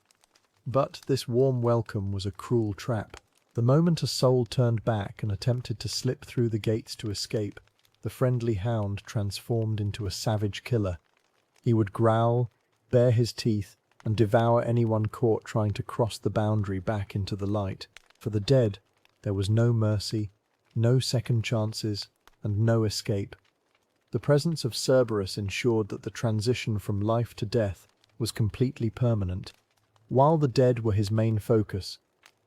But this warm welcome was a cruel trap. The moment a soul turned back and attempted to slip through the gates to escape, the friendly hound transformed into a savage killer. He would growl, bare his teeth, and devour anyone caught trying to cross the boundary back into the light. For the dead, there was no mercy, no second chances, and no escape. The presence of Cerberus ensured that the transition from life to death was completely permanent. While the dead were his main focus,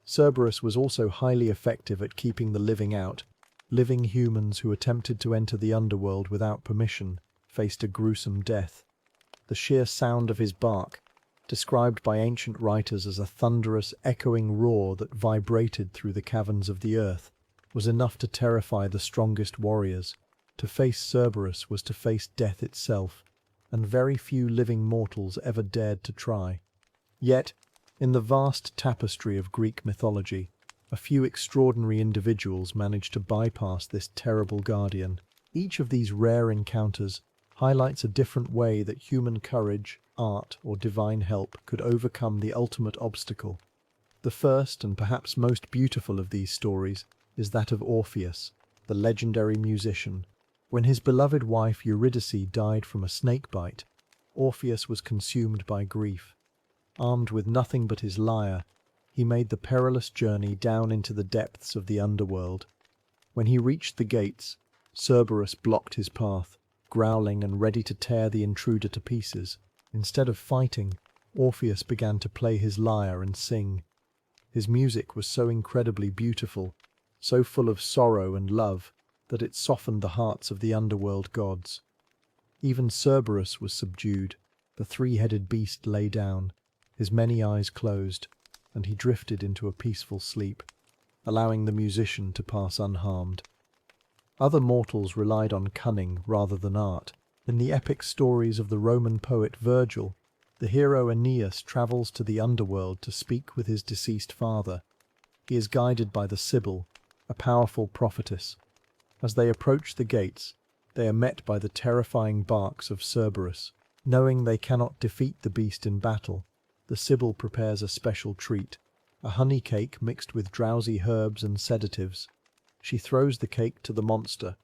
Cerberus was also highly effective at keeping the living out. Living humans who attempted to enter the underworld without permission faced a gruesome death. The sheer sound of his bark, described by ancient writers as a thunderous, echoing roar that vibrated through the caverns of the earth, was enough to terrify the strongest warriors. To face Cerberus was to face death itself, and very few living mortals ever dared to try. Yet, in the vast tapestry of Greek mythology, a few extraordinary individuals managed to bypass this terrible guardian. Each of these rare encounters highlights a different way that human courage, art, or divine help could overcome the ultimate obstacle. The first and perhaps most beautiful of these stories is that of Orpheus, the legendary musician. When his beloved wife Eurydice died from a snake bite, Orpheus was consumed by grief. Armed with nothing but his lyre, he made the perilous journey down into the depths of the underworld. When he reached the gates, Cerberus blocked his path, growling and ready to tear the intruder to pieces. Instead of fighting, Orpheus began to play his lyre and sing. His music was so incredibly beautiful, so full of sorrow and love, that it softened the hearts of the underworld gods. Even Cerberus was subdued. The 3-headed beast lay down, his many eyes closed, and he drifted into a peaceful sleep, allowing the musician to pass unharmed. Other mortals relied on cunning rather than art. In the epic stories of the Roman poet Virgil, the hero Aeneas travels to the underworld to speak with his deceased father. He is guided by the Sibyl, a powerful prophetess. As they approach the gates, they are met by the terrifying barks of Cerberus. Knowing they cannot defeat the beast in battle, the Sibyl prepares a special treat, a honey cake mixed with drowsy herbs and sedatives. She throws the cake to the monster.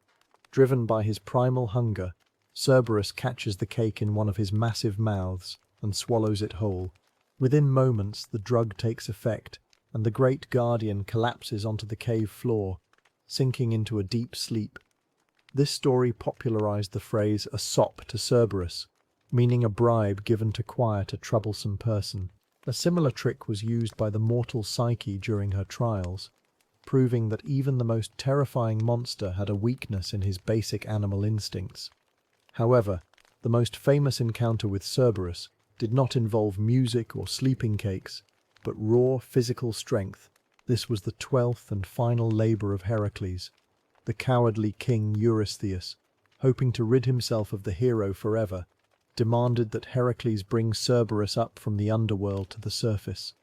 Driven by his primal hunger, Cerberus catches the cake in one of his massive mouths and swallows it whole. Within moments, the drug takes effect, and the great guardian collapses onto the cave floor, sinking into a deep sleep. This story popularized the phrase "a sop to Cerberus," meaning a bribe given to quiet a troublesome person. A similar trick was used by the mortal Psyche during her trials, proving that even the most terrifying monster had a weakness in his basic animal instincts. However, the most famous encounter with Cerberus did not involve music or sleeping cakes, but raw physical strength. This was the 12th and final labor of Heracles. The cowardly king Eurystheus, hoping to rid himself of the hero forever, demanded that Heracles bring Cerberus up from the underworld to the surface.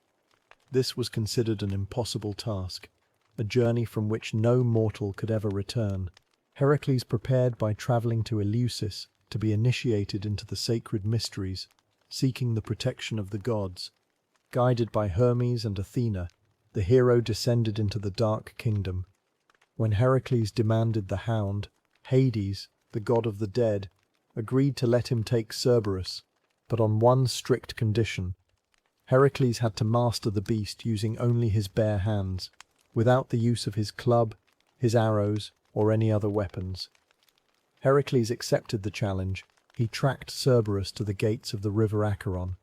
This was considered an impossible task, a journey from which no mortal could ever return. Heracles prepared by traveling to Eleusis to be initiated into the sacred mysteries, seeking the protection of the gods. Guided by Hermes and Athena, the hero descended into the Dark Kingdom. When Heracles demanded the Hound, Hades, the god of the dead, agreed to let him take Cerberus, but on one strict condition. Heracles had to master the beast using only his bare hands, without the use of his club, his arrows, or any other weapons. Heracles accepted the challenge. He tracked Cerberus to the gates of the river Acheron.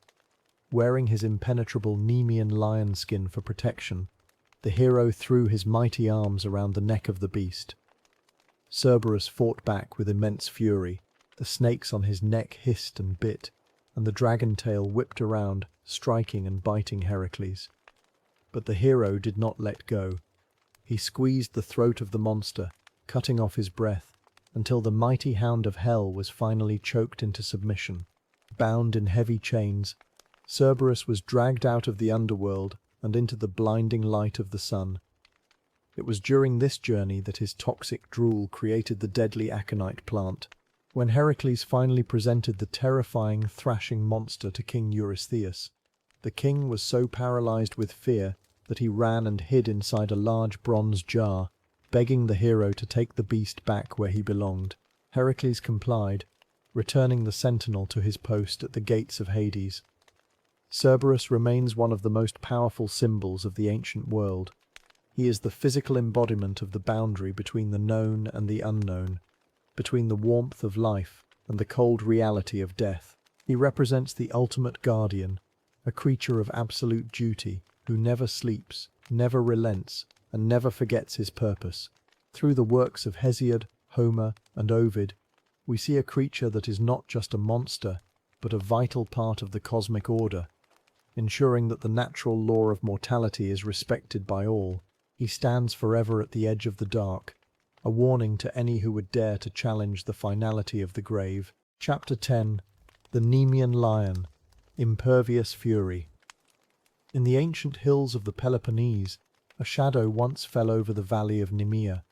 Wearing his impenetrable Nemean lion skin for protection, the hero threw his mighty arms around the neck of the beast. Cerberus fought back with immense fury. The snakes on his neck hissed and bit, and the dragon tail whipped around, striking and biting Heracles. But the hero did not let go. He squeezed the throat of the monster, cutting off his breath, until the mighty hound of hell was finally choked into submission. Bound in heavy chains, Cerberus was dragged out of the underworld and into the blinding light of the sun. It was during this journey that his toxic drool created the deadly aconite plant. When Heracles finally presented the terrifying, thrashing monster to King Eurystheus, the king was so paralyzed with fear that he ran and hid inside a large bronze jar, begging the hero to take the beast back where he belonged. Heracles complied, returning the Sentinel to his post at the gates of Hades. Cerberus remains one of the most powerful symbols of the ancient world. He is the physical embodiment of the boundary between the known and the unknown, between the warmth of life and the cold reality of death. He represents the ultimate guardian, a creature of absolute duty, who never sleeps, never relents, and never forgets his purpose. Through the works of Hesiod, Homer, and Ovid, we see a creature that is not just a monster, but a vital part of the cosmic order, ensuring that the natural law of mortality is respected by all. He stands forever at the edge of the dark, a warning to any who would dare to challenge the finality of the grave. Chapter 10. The Nemean Lion, Impervious Fury. In the ancient hills of the Peloponnese, a shadow once fell over the valley of Nemea.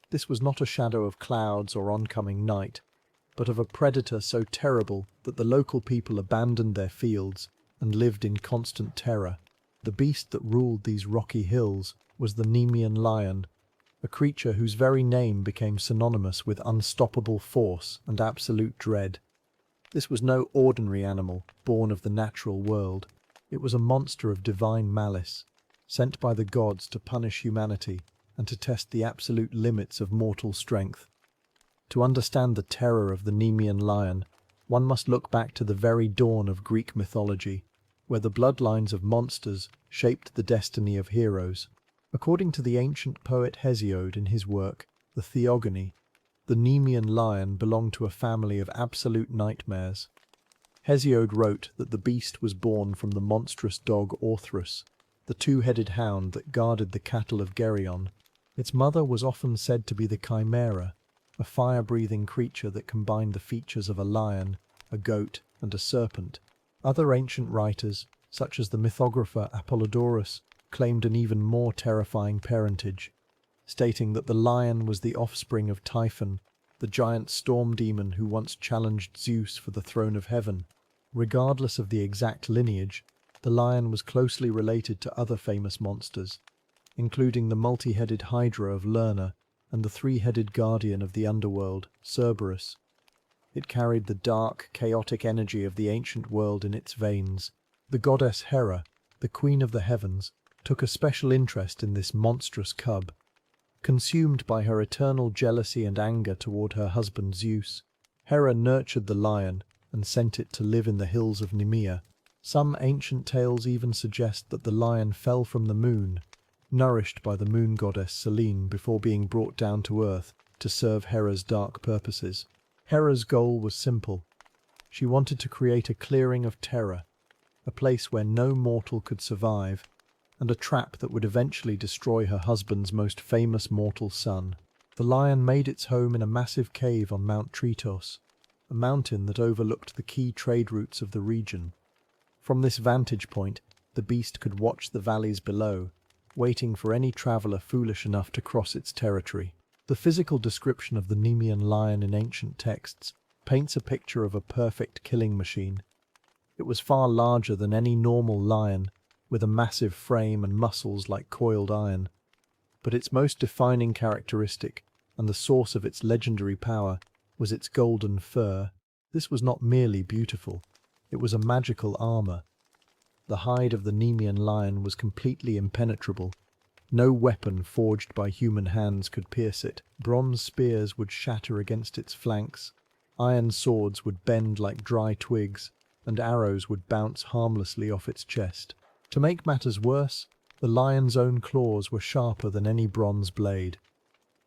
This was not a shadow of clouds or oncoming night, but of a predator so terrible that the local people abandoned their fields and lived in constant terror. The beast that ruled these rocky hills was the Nemean lion, a creature whose very name became synonymous with unstoppable force and absolute dread. This was no ordinary animal, born of the natural world. It was a monster of divine malice, sent by the gods to punish humanity and to test the absolute limits of mortal strength. To understand the terror of the Nemean lion, one must look back to the very dawn of Greek mythology, where the bloodlines of monsters shaped the destiny of heroes. According to the ancient poet Hesiod in his work, the Theogony, the Nemean lion belonged to a family of absolute nightmares. Hesiod wrote that the beast was born from the monstrous dog Orthrus, the two-headed hound that guarded the cattle of Geryon. Its mother was often said to be the Chimera, a fire-breathing creature that combined the features of a lion, a goat, and a serpent. Other ancient writers, such as the mythographer Apollodorus, claimed an even more terrifying parentage, stating that the lion was the offspring of Typhon, the giant storm demon who once challenged Zeus for the throne of heaven. Regardless of the exact lineage, the lion was closely related to other famous monsters, including the multi-headed Hydra of Lerna and the three-headed guardian of the Underworld, Cerberus. It carried the dark, chaotic energy of the ancient world in its veins. The goddess Hera, the queen of the heavens, took a special interest in this monstrous cub. Consumed by her eternal jealousy and anger toward her husband Zeus, Hera nurtured the lion and sent it to live in the hills of Nemea. Some ancient tales even suggest that the lion fell from the moon, nourished by the moon goddess Selene before being brought down to earth to serve Hera's dark purposes. Hera's goal was simple. She wanted to create a clearing of terror, a place where no mortal could survive, and a trap that would eventually destroy her husband's most famous mortal son. The lion made its home in a massive cave on Mount Tritos, a mountain that overlooked the key trade routes of the region. From this vantage point, the beast could watch the valleys below, waiting for any traveler foolish enough to cross its territory. The physical description of the Nemean lion in ancient texts paints a picture of a perfect killing machine. It was far larger than any normal lion, with a massive frame and muscles like coiled iron. But its most defining characteristic, and the source of its legendary power, was its golden fur. This was not merely beautiful, it was a magical armor. The hide of the Nemean lion was completely impenetrable. No weapon forged by human hands could pierce it. Bronze spears would shatter against its flanks, iron swords would bend like dry twigs, and arrows would bounce harmlessly off its chest. To make matters worse, the lion's own claws were sharper than any bronze blade.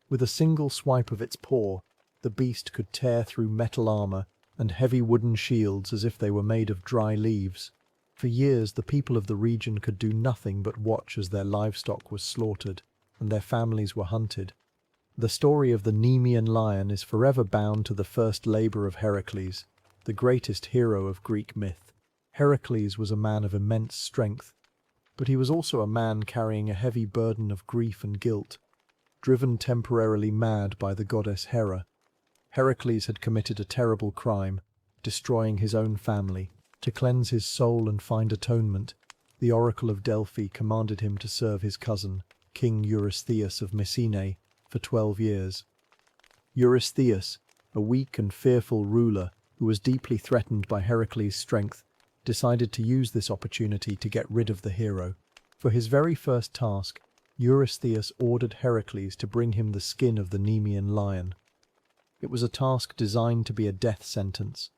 With a single swipe of its paw, the beast could tear through metal armor and heavy wooden shields as if they were made of dry leaves. For years, the people of the region could do nothing but watch as their livestock was slaughtered and their families were hunted. The story of the Nemean lion is forever bound to the first labor of Heracles, the greatest hero of Greek myth. Heracles was a man of immense strength, but he was also a man carrying a heavy burden of grief and guilt, driven temporarily mad by the goddess Hera. Heracles had committed a terrible crime, destroying his own family. To cleanse his soul and find atonement, the Oracle of Delphi commanded him to serve his cousin, King Eurystheus of Mycenae, for 12 years. Eurystheus, a weak and fearful ruler who was deeply threatened by Heracles' strength, decided to use this opportunity to get rid of the hero. For his very first task, Eurystheus ordered Heracles to bring him the skin of the Nemean lion. It was a task designed to be a death sentence,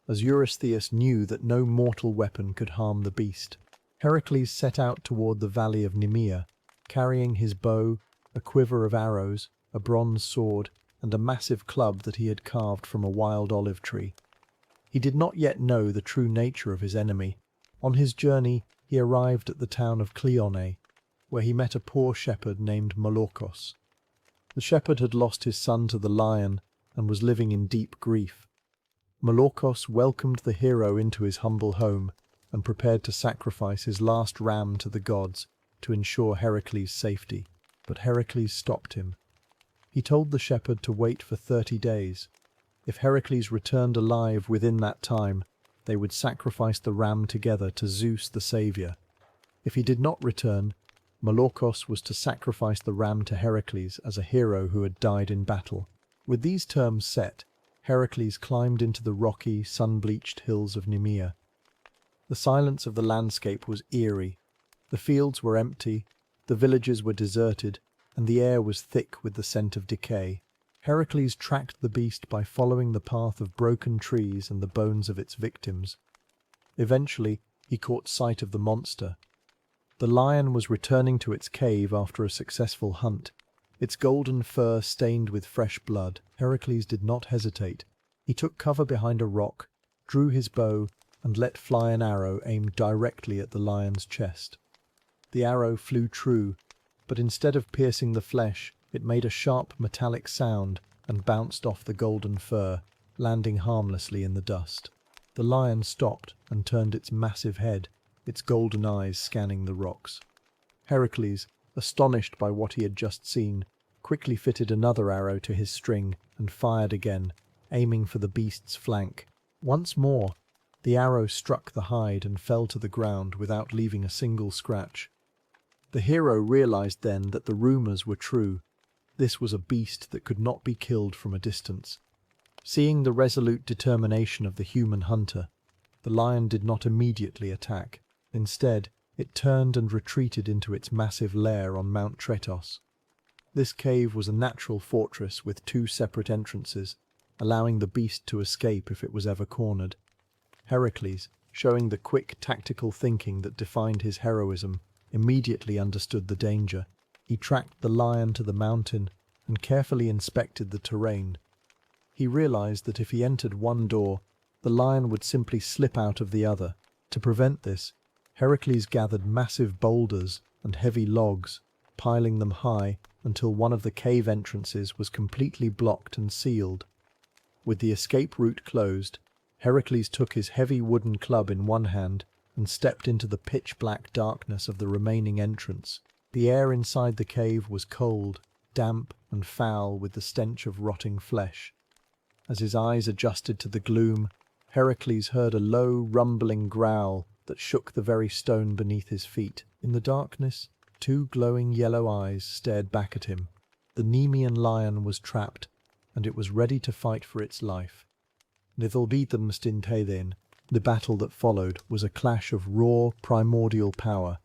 as Eurystheus knew that no mortal weapon could harm the beast. Heracles set out toward the valley of Nemea, carrying his bow, a quiver of arrows, a bronze sword, and a massive club that he had carved from a wild olive tree. He did not yet know the true nature of his enemy. On his journey, he arrived at the town of Cleone, where he met a poor shepherd named Molorkos. The shepherd had lost his son to the lion and was living in deep grief. Molorkos welcomed the hero into his humble home and prepared to sacrifice his last ram to the gods to ensure Heracles' safety. But Heracles stopped him. He told the shepherd to wait for 30 days. If Heracles returned alive within that time, they would sacrifice the ram together to Zeus the Saviour. If he did not return, Molorkos was to sacrifice the ram to Heracles as a hero who had died in battle. With these terms set, Heracles climbed into the rocky, sun-bleached hills of Nemea. The silence of the landscape was eerie. The fields were empty, the villages were deserted, and the air was thick with the scent of decay. Heracles tracked the beast by following the path of broken trees and the bones of its victims. Eventually, he caught sight of the monster. The lion was returning to its cave after a successful hunt, its golden fur stained with fresh blood. Heracles did not hesitate. He took cover behind a rock, drew his bow, and let fly an arrow aimed directly at the lion's chest. The arrow flew true, but instead of piercing the flesh, it made a sharp metallic sound and bounced off the golden fur, landing harmlessly in the dust. The lion stopped and turned its massive head, its golden eyes scanning the rocks. Heracles, astonished by what he had just seen, quickly fitted another arrow to his string and fired again, aiming for the beast's flank. Once more, the arrow struck the hide and fell to the ground without leaving a single scratch. The hero realized then that the rumors were true. This was a beast that could not be killed from a distance. Seeing the resolute determination of the human hunter, the lion did not immediately attack. Instead, it turned and retreated into its massive lair on Mount Tretos. This cave was a natural fortress with two separate entrances, allowing the beast to escape if it was ever cornered. Heracles, showing the quick tactical thinking that defined his heroism, immediately understood the danger. He tracked the lion to the mountain and carefully inspected the terrain. He realized that if he entered one door, the lion would simply slip out of the other. To prevent this, Heracles gathered massive boulders and heavy logs, piling them high until one of the cave entrances was completely blocked and sealed. With the escape route closed, Heracles took his heavy wooden club in one hand and stepped into the pitch-black darkness of the remaining entrance. The air inside the cave was cold, damp and foul with the stench of rotting flesh. As his eyes adjusted to the gloom, Heracles heard a low, rumbling growl that shook the very stone beneath his feet. In the darkness, two glowing yellow eyes stared back at him. The Nemean lion was trapped, and it was ready to fight for its life. The battle that followed was a clash of raw, primordial power.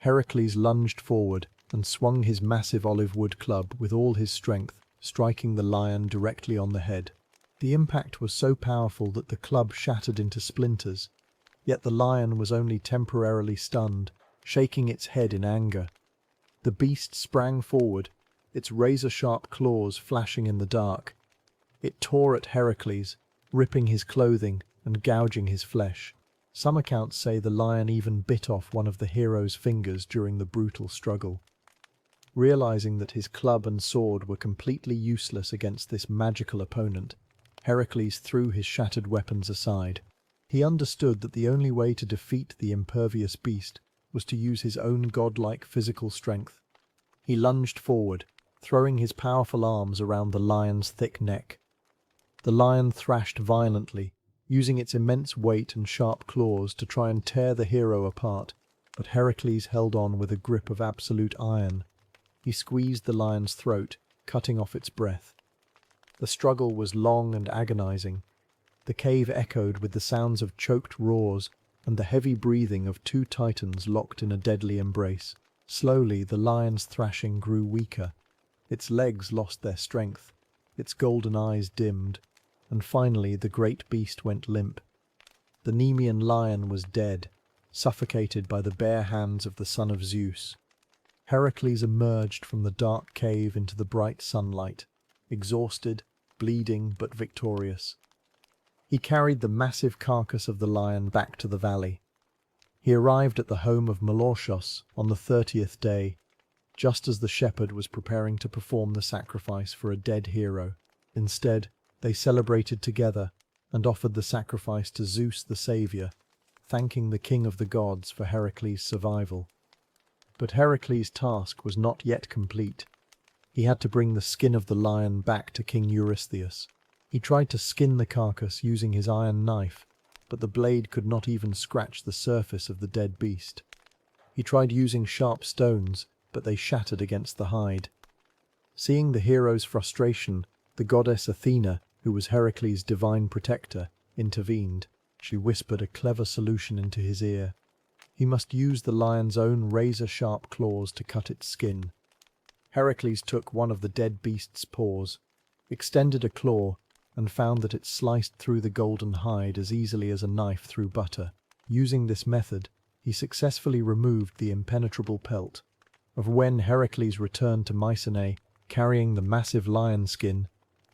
Heracles lunged forward and swung his massive olive wood club with all his strength, striking the lion directly on the head. The impact was so powerful that the club shattered into splinters, yet the lion was only temporarily stunned, shaking its head in anger. The beast sprang forward, its razor-sharp claws flashing in the dark. It tore at Heracles, ripping his clothing and gouging his flesh. Some accounts say the lion even bit off one of the hero's fingers during the brutal struggle. Realizing that his club and sword were completely useless against this magical opponent, Heracles threw his shattered weapons aside. He understood that the only way to defeat the impervious beast was to use his own godlike physical strength. He lunged forward, throwing his powerful arms around the lion's thick neck. The lion thrashed violently, using its immense weight and sharp claws to try and tear the hero apart, but Heracles held on with a grip of absolute iron. He squeezed the lion's throat, cutting off its breath. The struggle was long and agonizing. The cave echoed with the sounds of choked roars and the heavy breathing of two titans locked in a deadly embrace. Slowly, the lion's thrashing grew weaker. Its legs lost their strength, its golden eyes dimmed, and finally the great beast went limp. The Nemean lion was dead, suffocated by the bare hands of the son of Zeus. Heracles emerged from the dark cave into the bright sunlight, exhausted, bleeding, but victorious. He carried the massive carcass of the lion back to the valley. He arrived at the home of Melodies on the 30th day, just as the shepherd was preparing to perform the sacrifice for a dead hero. Instead, they celebrated together and offered the sacrifice to Zeus the Saviour, thanking the king of the gods for Heracles' survival. But Heracles' task was not yet complete. He had to bring the skin of the lion back to King Eurystheus. He tried to skin the carcass using his iron knife, but the blade could not even scratch the surface of the dead beast. He tried using sharp stones, but they shattered against the hide. Seeing the hero's frustration, the goddess Athena, who was Heracles' divine protector, intervened. She whispered a clever solution into his ear. He must use the lion's own razor-sharp claws to cut its skin. Heracles took one of the dead beast's paws, extended a claw, and found that it sliced through the golden hide as easily as a knife through butter. Using this method, he successfully removed the impenetrable pelt. When Heracles returned to Mycenae, carrying the massive lion skin,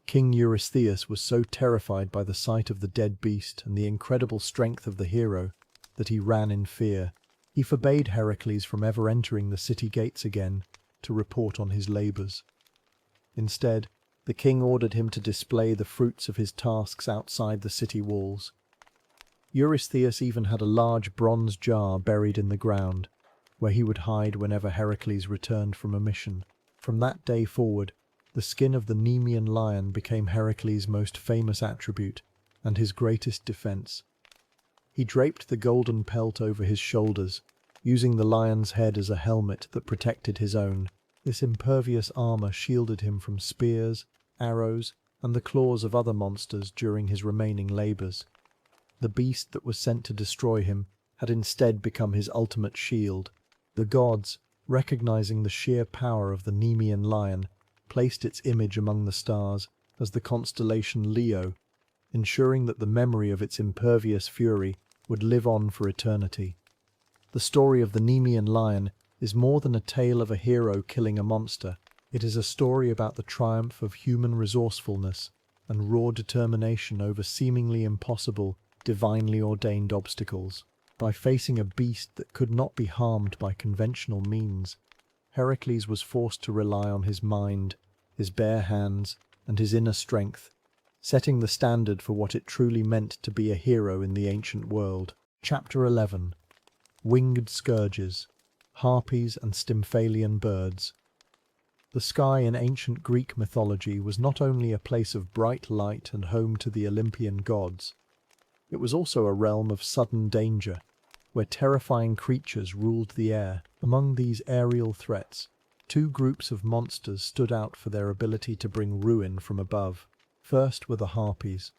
King Eurystheus was so terrified by the sight of the dead beast and the incredible strength of the hero that he ran in fear. He forbade Heracles from ever entering the city gates again to report on his labours. Instead, the king ordered him to display the fruits of his tasks outside the city walls. Eurystheus even had a large bronze jar buried in the ground, where he would hide whenever Heracles returned from a mission. From that day forward, the skin of the Nemean lion became Heracles' most famous attribute and his greatest defense. He draped the golden pelt over his shoulders, using the lion's head as a helmet that protected his own. This impervious armor shielded him from spears, arrows, and the claws of other monsters during his remaining labors. The beast that was sent to destroy him had instead become his ultimate shield. The gods, recognizing the sheer power of the Nemean lion, placed its image among the stars as the constellation Leo, ensuring that the memory of its impervious fury would live on for eternity. The story of the Nemean lion is more than a tale of a hero killing a monster. It is a story about the triumph of human resourcefulness and raw determination over seemingly impossible, divinely ordained obstacles. By facing a beast that could not be harmed by conventional means, Heracles was forced to rely on his mind, his bare hands, and his inner strength, setting the standard for what it truly meant to be a hero in the ancient world. Chapter 11. Winged Scourges, Harpies and Stymphalian Birds. The sky in ancient Greek mythology was not only a place of bright light and home to the Olympian gods, it was also a realm of sudden danger, where terrifying creatures ruled the air. Among these aerial threats, two groups of monsters stood out for their ability to bring ruin from above. First were the Harpies,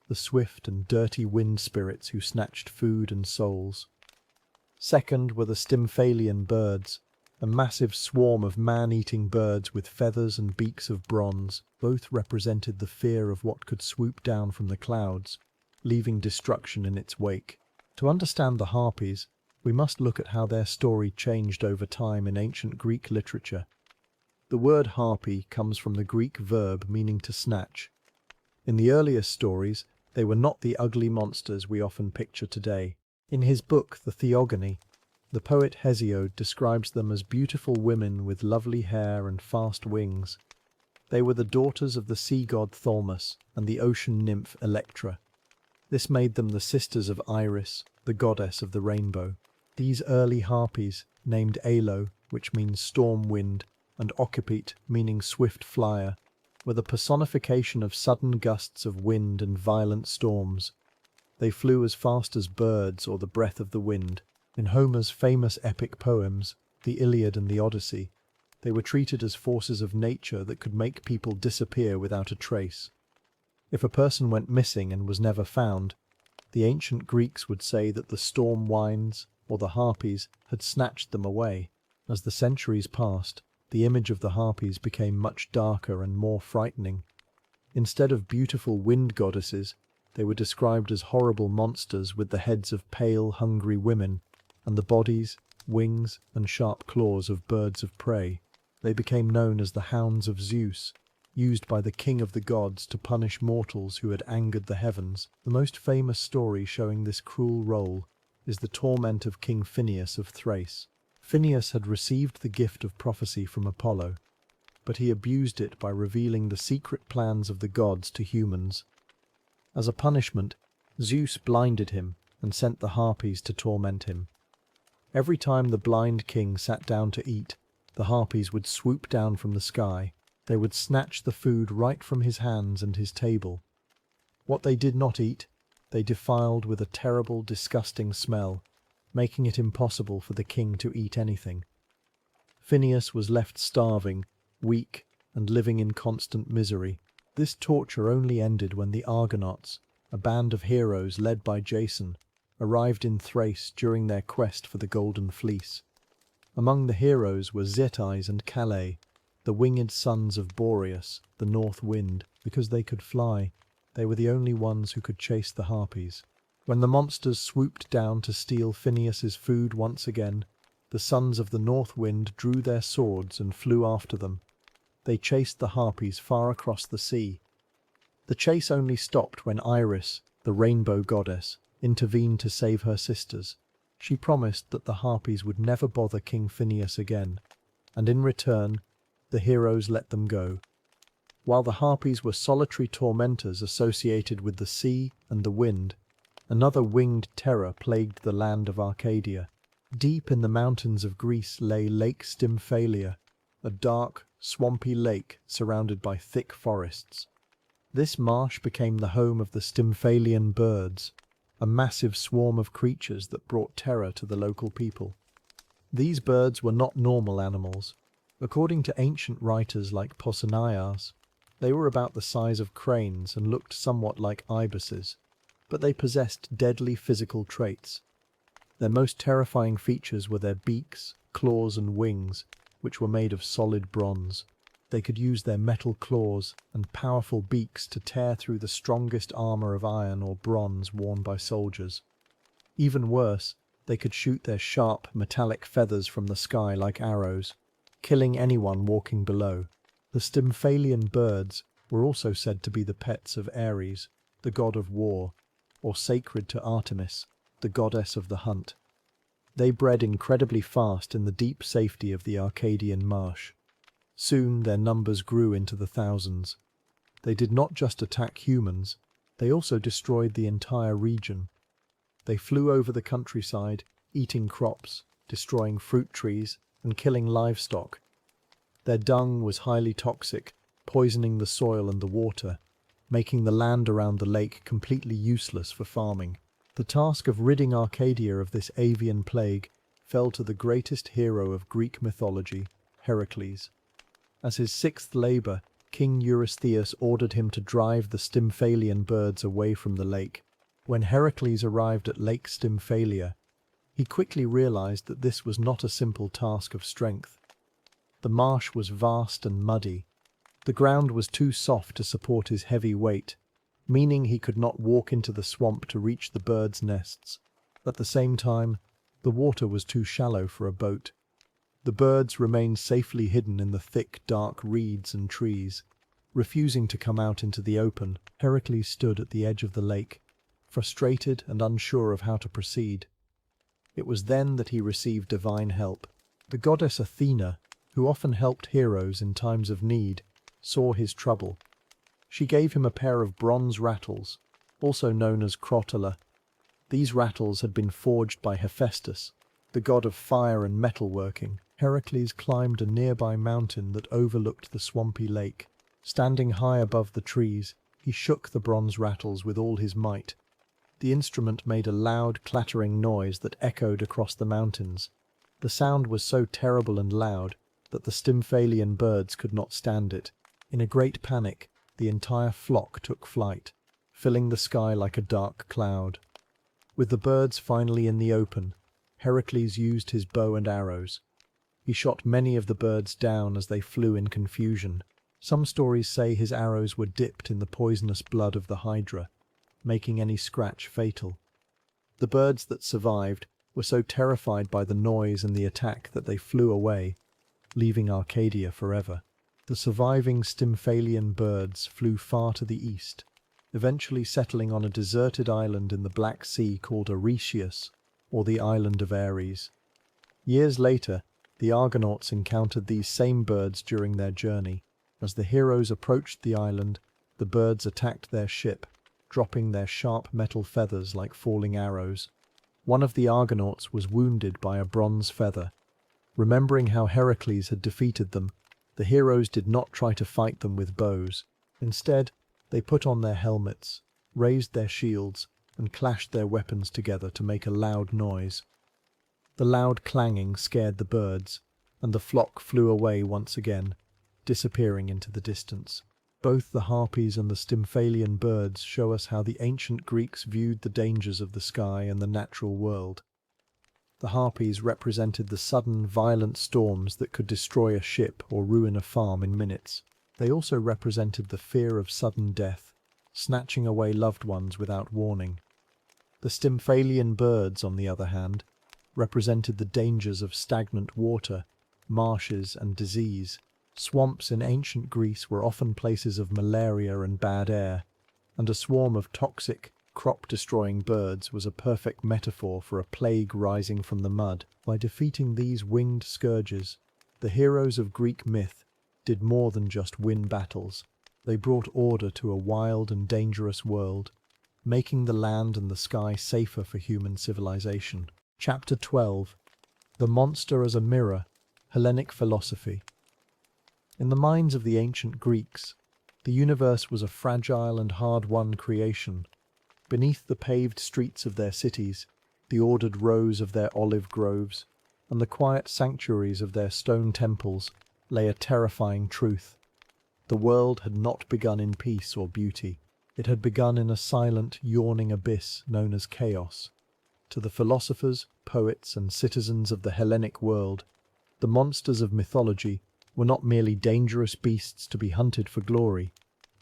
the swift and dirty wind spirits who snatched food and souls. Second were the Stymphalian birds, a massive swarm of man-eating birds with feathers and beaks of bronze. Both represented the fear of what could swoop down from the clouds, leaving destruction in its wake. To understand the Harpies, we must look at how their story changed over time in ancient Greek literature. The word harpy comes from the Greek verb meaning to snatch. In the earliest stories, they were not the ugly monsters we often picture today. In his book, The Theogony, the poet Hesiod describes them as beautiful women with lovely hair and fast wings. They were the daughters of the sea god Thaumas and the ocean nymph Electra. This made them the sisters of Iris, the goddess of the rainbow. These early harpies, named Alo, which means storm wind, and Occipete, meaning swift flyer, were the personification of sudden gusts of wind and violent storms. They flew as fast as birds or the breath of the wind. In Homer's famous epic poems, the Iliad and the Odyssey, they were treated as forces of nature that could make people disappear without a trace. If a person went missing and was never found, the ancient Greeks would say that the storm winds, or the Harpies, had snatched them away. As the centuries passed, the image of the Harpies became much darker and more frightening. Instead of beautiful wind goddesses, they were described as horrible monsters with the heads of pale, hungry women, and the bodies, wings, and sharp claws of birds of prey. They became known as the Hounds of Zeus, used by the king of the gods to punish mortals who had angered the heavens. The most famous story showing this cruel role is the torment of King Phineus of Thrace. Phineus had received the gift of prophecy from Apollo, but he abused it by revealing the secret plans of the gods to humans. As a punishment, Zeus blinded him and sent the Harpies to torment him. Every time the blind king sat down to eat, the Harpies would swoop down from the sky. They would snatch the food right from his hands and his table. What they did not eat, they defiled with a terrible, disgusting smell, making it impossible for the king to eat anything. Phineus was left starving, weak, and living in constant misery. This torture only ended when the Argonauts, a band of heroes led by Jason, arrived in Thrace during their quest for the Golden Fleece. Among the heroes were Zetais and Calais, the winged sons of Boreas, the north wind. Because they could fly, they were the only ones who could chase the Harpies. When the monsters swooped down to steal Phineus's food once again, the sons of the north wind drew their swords and flew after them. They chased the Harpies far across the sea. The chase only stopped when Iris, the rainbow goddess, intervened to save her sisters. She promised that the Harpies would never bother King Phineus again, and in return, the heroes let them go. While the Harpies were solitary tormentors associated with the sea and the wind, another winged terror plagued the land of Arcadia. Deep in the mountains of Greece lay Lake Stymphalian, a dark, swampy lake surrounded by thick forests. This marsh became the home of the Stymphalian birds, a massive swarm of creatures that brought terror to the local people. These birds were not normal animals. According to ancient writers like Pausanias, they were about the size of cranes and looked somewhat like ibises, but they possessed deadly physical traits. Their most terrifying features were their beaks, claws and wings, which were made of solid bronze. They could use their metal claws and powerful beaks to tear through the strongest armor of iron or bronze worn by soldiers. Even worse, they could shoot their sharp, metallic feathers from the sky like arrows, killing anyone walking below. The Stymphalian birds were also said to be the pets of Ares, the god of war, or sacred to Artemis, the goddess of the hunt. They bred incredibly fast in the deep safety of the Arcadian marsh. Soon their numbers grew into the thousands. They did not just attack humans, they also destroyed the entire region. They flew over the countryside, eating crops, destroying fruit trees, and killing livestock. Their dung was highly toxic, poisoning the soil and the water, making the land around the lake completely useless for farming. The task of ridding Arcadia of this avian plague fell to the greatest hero of Greek mythology, Heracles. As his sixth labor, King Eurystheus ordered him to drive the Stymphalian birds away from the lake. When Heracles arrived at Lake Stymphalian, he quickly realized that this was not a simple task of strength. The marsh was vast and muddy. The ground was too soft to support his heavy weight, meaning he could not walk into the swamp to reach the birds' nests. At the same time, the water was too shallow for a boat. The birds remained safely hidden in the thick, dark reeds and trees. Refusing to come out into the open, Heracles stood at the edge of the lake, frustrated and unsure of how to proceed. It was then that he received divine help. The goddess Athena, who often helped heroes in times of need, saw his trouble. She gave him a pair of bronze rattles, also known as crotala. These rattles had been forged by Hephaestus, the god of fire and metalworking. Heracles climbed a nearby mountain that overlooked the swampy lake. Standing high above the trees, he shook the bronze rattles with all his might. The instrument made a loud, clattering noise that echoed across the mountains. The sound was so terrible and loud that the Stymphalian birds could not stand it. In a great panic, the entire flock took flight, filling the sky like a dark cloud. With the birds finally in the open, Heracles used his bow and arrows. He shot many of the birds down as they flew in confusion. Some stories say his arrows were dipped in the poisonous blood of the Hydra, making any scratch fatal. The birds that survived were so terrified by the noise and the attack that they flew away, leaving Arcadia forever. The surviving Stymphalian birds flew far to the east, eventually settling on a deserted island in the Black Sea called Arretius, or the island of Ares. Years later, the Argonauts encountered these same birds during their journey. As the heroes approached the island, the birds attacked their ship, dropping their sharp metal feathers like falling arrows. One of the Argonauts was wounded by a bronze feather. Remembering how Heracles had defeated them, the heroes did not try to fight them with bows. Instead, they put on their helmets, raised their shields, and clashed their weapons together to make a loud noise. The loud clanging scared the birds, and the flock flew away once again, disappearing into the distance. Both the Harpies and the Stymphalian birds show us how the ancient Greeks viewed the dangers of the sky and the natural world. The Harpies represented the sudden, violent storms that could destroy a ship or ruin a farm in minutes. They also represented the fear of sudden death, snatching away loved ones without warning. The Stymphalian birds, on the other hand, represented the dangers of stagnant water, marshes, and disease. Swamps in ancient Greece were often places of malaria and bad air, and a swarm of toxic, crop-destroying birds was a perfect metaphor for a plague rising from the mud. By defeating these winged scourges, the heroes of Greek myth did more than just win battles. They brought order to a wild and dangerous world, making the land and the sky safer for human civilization. Chapter 12. The monster as a mirror, Hellenic philosophy. In the minds of the ancient Greeks, the universe was a fragile and hard-won creation. Beneath the paved streets of their cities, the ordered rows of their olive groves, and the quiet sanctuaries of their stone temples, lay a terrifying truth. The world had not begun in peace or beauty. It had begun in a silent, yawning abyss known as chaos. To the philosophers, poets, and citizens of the Hellenic world, the monsters of mythology were not merely dangerous beasts to be hunted for glory.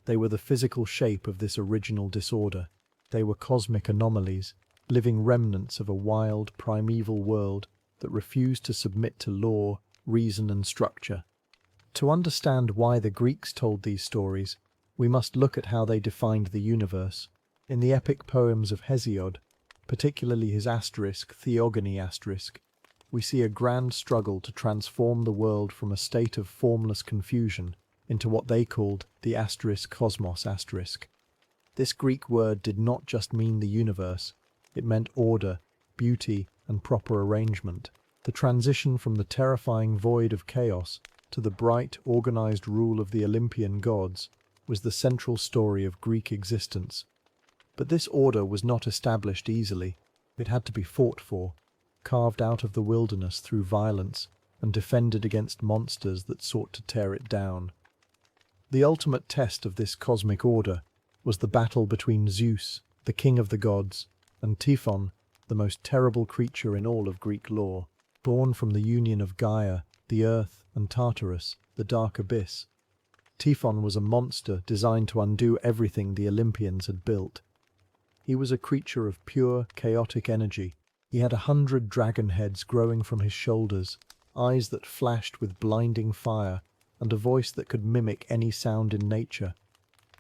They were the physical shape of this original disorder. They were cosmic anomalies, living remnants of a wild, primeval world that refused to submit to law, reason, and structure. To understand why the Greeks told these stories, we must look at how they defined the universe. In the epic poems of Hesiod, particularly his Theogony, we see a grand struggle to transform the world from a state of formless confusion into what they called the cosmos. This Greek word did not just mean the universe, it meant order, beauty, and proper arrangement. The transition from the terrifying void of chaos to the bright, organized rule of the Olympian gods was the central story of Greek existence. But this order was not established easily. It had to be fought for, carved out of the wilderness through violence, and defended against monsters that sought to tear it down. The ultimate test of this cosmic order was the battle between Zeus, the king of the gods, and Typhon, the most terrible creature in all of Greek lore. Born from the union of Gaia, the earth, and Tartarus, the dark abyss, Typhon was a monster designed to undo everything the Olympians had built. He was a creature of pure, chaotic energy. He had 100 dragon heads growing from his shoulders, eyes that flashed with blinding fire, and a voice that could mimic any sound in nature.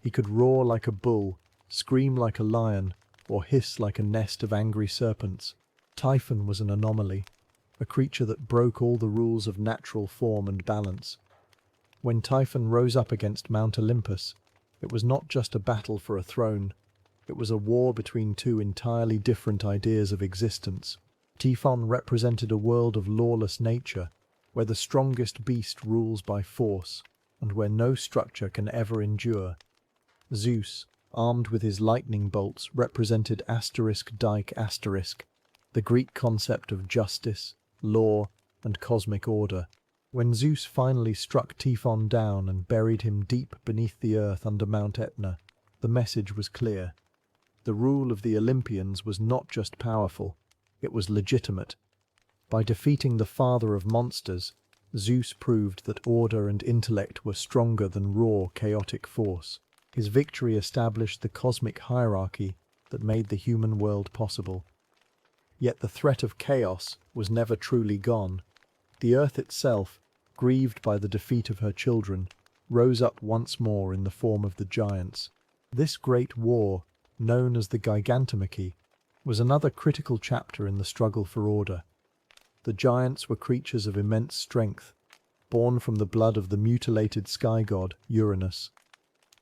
He could roar like a bull, scream like a lion, or hiss like a nest of angry serpents. Typhon was an anomaly, a creature that broke all the rules of natural form and balance. When Typhon rose up against Mount Olympus, it was not just a battle for a throne, it was a war between two entirely different ideas of existence. Typhon represented a world of lawless nature, where the strongest beast rules by force, and where no structure can ever endure. Zeus, armed with his lightning bolts, represented the Greek concept of justice, law, and cosmic order. When Zeus finally struck Typhon down and buried him deep beneath the earth under Mount Etna, the message was clear. The rule of the Olympians was not just powerful, it was legitimate. By defeating the father of monsters, Zeus proved that order and intellect were stronger than raw, chaotic force. His victory established the cosmic hierarchy that made the human world possible. Yet the threat of chaos was never truly gone. The earth itself, grieved by the defeat of her children, rose up once more in the form of the giants. This great war, known as the Gigantomachy, was another critical chapter in the struggle for order. The giants were creatures of immense strength, born from the blood of the mutilated sky god, Uranus.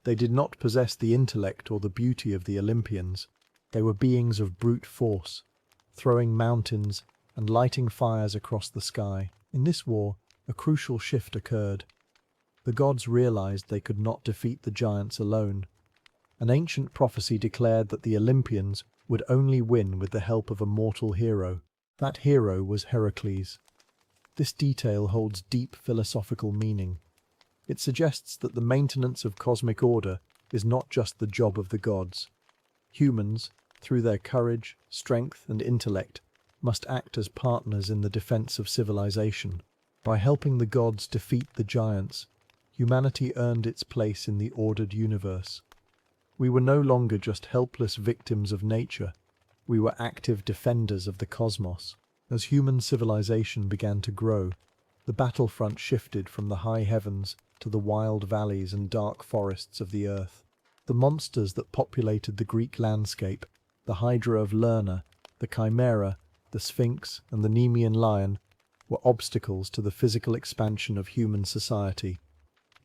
They did not possess the intellect or the beauty of the Olympians. They were beings of brute force, throwing mountains and lighting fires across the sky. In this war, a crucial shift occurred. The gods realized they could not defeat the giants alone. An ancient prophecy declared that the Olympians would only win with the help of a mortal hero. That hero was Heracles. This detail holds deep philosophical meaning. It suggests that the maintenance of cosmic order is not just the job of the gods. Humans, through their courage, strength, and intellect, must act as partners in the defense of civilization. By helping the gods defeat the giants, humanity earned its place in the ordered universe. We were no longer just helpless victims of nature, we were active defenders of the cosmos. As human civilization began to grow, the battlefront shifted from the high heavens to the wild valleys and dark forests of the earth. The monsters that populated the Greek landscape, the Hydra of Lerna, the Chimera, the Sphinx, and the Nemean lion, were obstacles to the physical expansion of human society.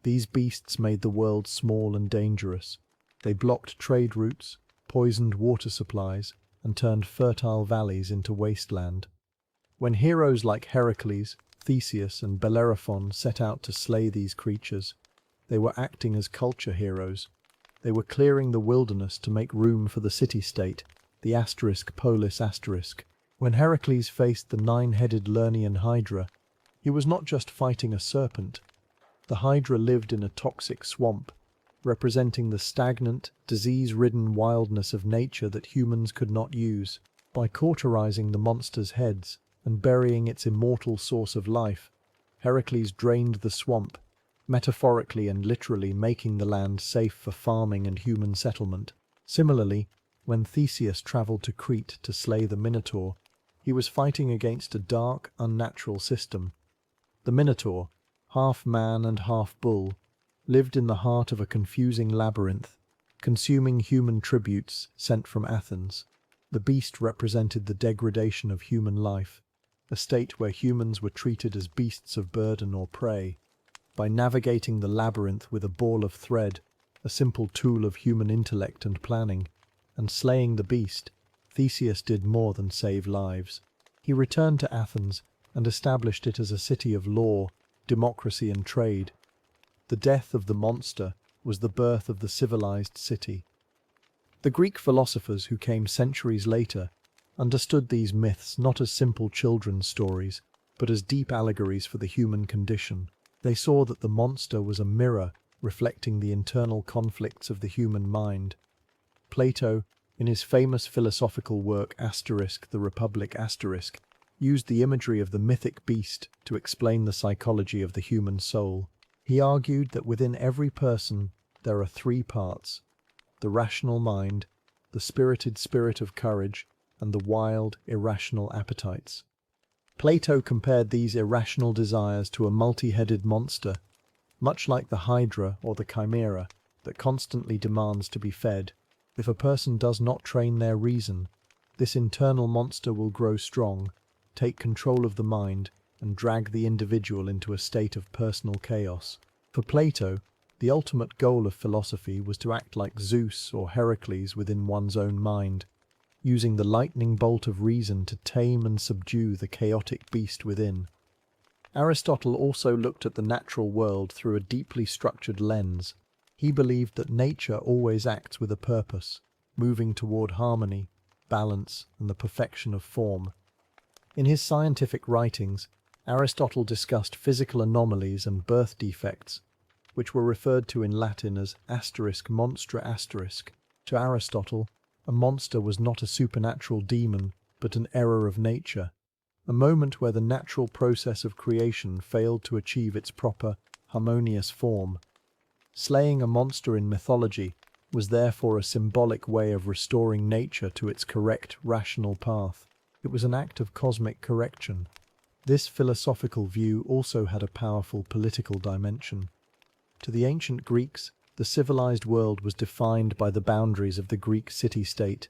These beasts made the world small and dangerous. They blocked trade routes, poisoned water supplies, and turned fertile valleys into wasteland. When heroes like Heracles, Theseus, and Bellerophon set out to slay these creatures, they were acting as culture heroes. They were clearing the wilderness to make room for the city-state, the polis asterisk. When Heracles faced the nine-headed Lernean Hydra, he was not just fighting a serpent. The Hydra lived in a toxic swamp, representing the stagnant, disease-ridden wildness of nature that humans could not use. By cauterizing the monster's heads and burying its immortal source of life, Heracles drained the swamp, metaphorically and literally making the land safe for farming and human settlement. Similarly, when Theseus traveled to Crete to slay the Minotaur, he was fighting against a dark, unnatural system. The Minotaur, half man and half bull, lived in the heart of a confusing labyrinth, consuming human tributes sent from Athens. The beast represented the degradation of human life, a state where humans were treated as beasts of burden or prey. By navigating the labyrinth with a ball of thread, a simple tool of human intellect and planning, and slaying the beast, Theseus did more than save lives. He returned to Athens and established it as a city of law, democracy, and trade. The death of the monster was the birth of the civilized city. The Greek philosophers who came centuries later understood these myths not as simple children's stories, but as deep allegories for the human condition. They saw that the monster was a mirror reflecting the internal conflicts of the human mind. Plato, in his famous philosophical work The Republic used the imagery of the mythic beast to explain the psychology of the human soul. He argued that within every person there are three parts: the rational mind, the spirited spirit of courage, and the wild, irrational appetites. Plato compared these irrational desires to a multi-headed monster, much like the Hydra or the Chimera, that constantly demands to be fed. If a person does not train their reason, this internal monster will grow strong, take control of the mind, and drag the individual into a state of personal chaos. For Plato, the ultimate goal of philosophy was to act like Zeus or Heracles within one's own mind, using the lightning bolt of reason to tame and subdue the chaotic beast within. Aristotle also looked at the natural world through a deeply structured lens. He believed that nature always acts with a purpose, moving toward harmony, balance, and the perfection of form. In his scientific writings, Aristotle discussed physical anomalies and birth defects, which were referred to in Latin as monstra*. To Aristotle, a monster was not a supernatural demon, but an error of nature, a moment where the natural process of creation failed to achieve its proper, harmonious form. Slaying a monster in mythology was therefore a symbolic way of restoring nature to its correct, rational path. It was an act of cosmic correction. This philosophical view also had a powerful political dimension. To the ancient Greeks, the civilized world was defined by the boundaries of the Greek city-state.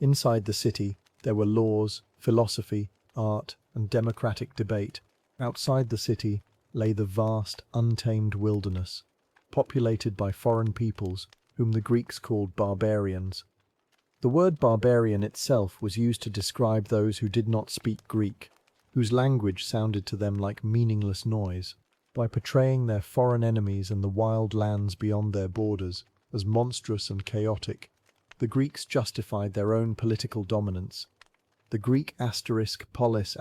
Inside the city, there were laws, philosophy, art, and democratic debate. Outside the city lay the vast, untamed wilderness, populated by foreign peoples, whom the Greeks called barbarians. The word barbarian itself was used to describe those who did not speak Greek, whose language sounded to them like meaningless noise. By portraying their foreign enemies and the wild lands beyond their borders as monstrous and chaotic, the Greeks justified their own political dominance. The Greek polis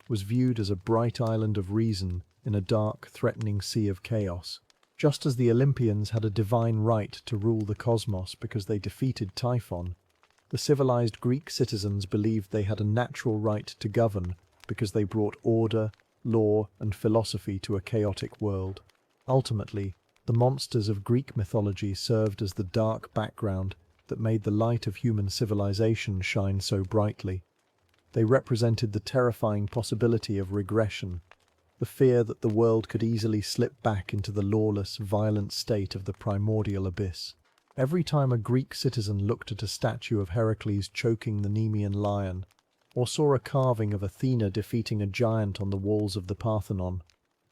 was viewed as a bright island of reason in a dark, threatening sea of chaos. Just as the Olympians had a divine right to rule the cosmos because they defeated Typhon, the civilized Greek citizens believed they had a natural right to govern because they brought order, law, and philosophy to a chaotic world. Ultimately, the monsters of Greek mythology served as the dark background that made the light of human civilization shine so brightly. They represented the terrifying possibility of regression, the fear that the world could easily slip back into the lawless, violent state of the primordial abyss. Every time a Greek citizen looked at a statue of Heracles choking the Nemean lion, or saw a carving of Athena defeating a giant on the walls of the Parthenon,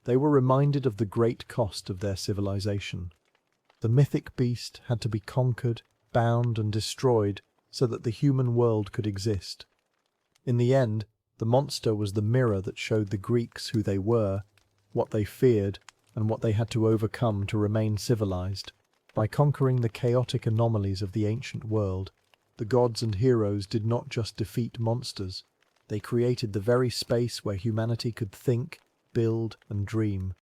they were reminded of the great cost of their civilization. The mythic beast had to be conquered, bound, and destroyed so that the human world could exist. In the end, The monster was the mirror that showed the Greeks who they were, what they feared, and what they had to overcome to remain civilized. By conquering the chaotic anomalies of the ancient world, the gods and heroes did not just defeat monsters, they created the very space where humanity could think, build, and dream.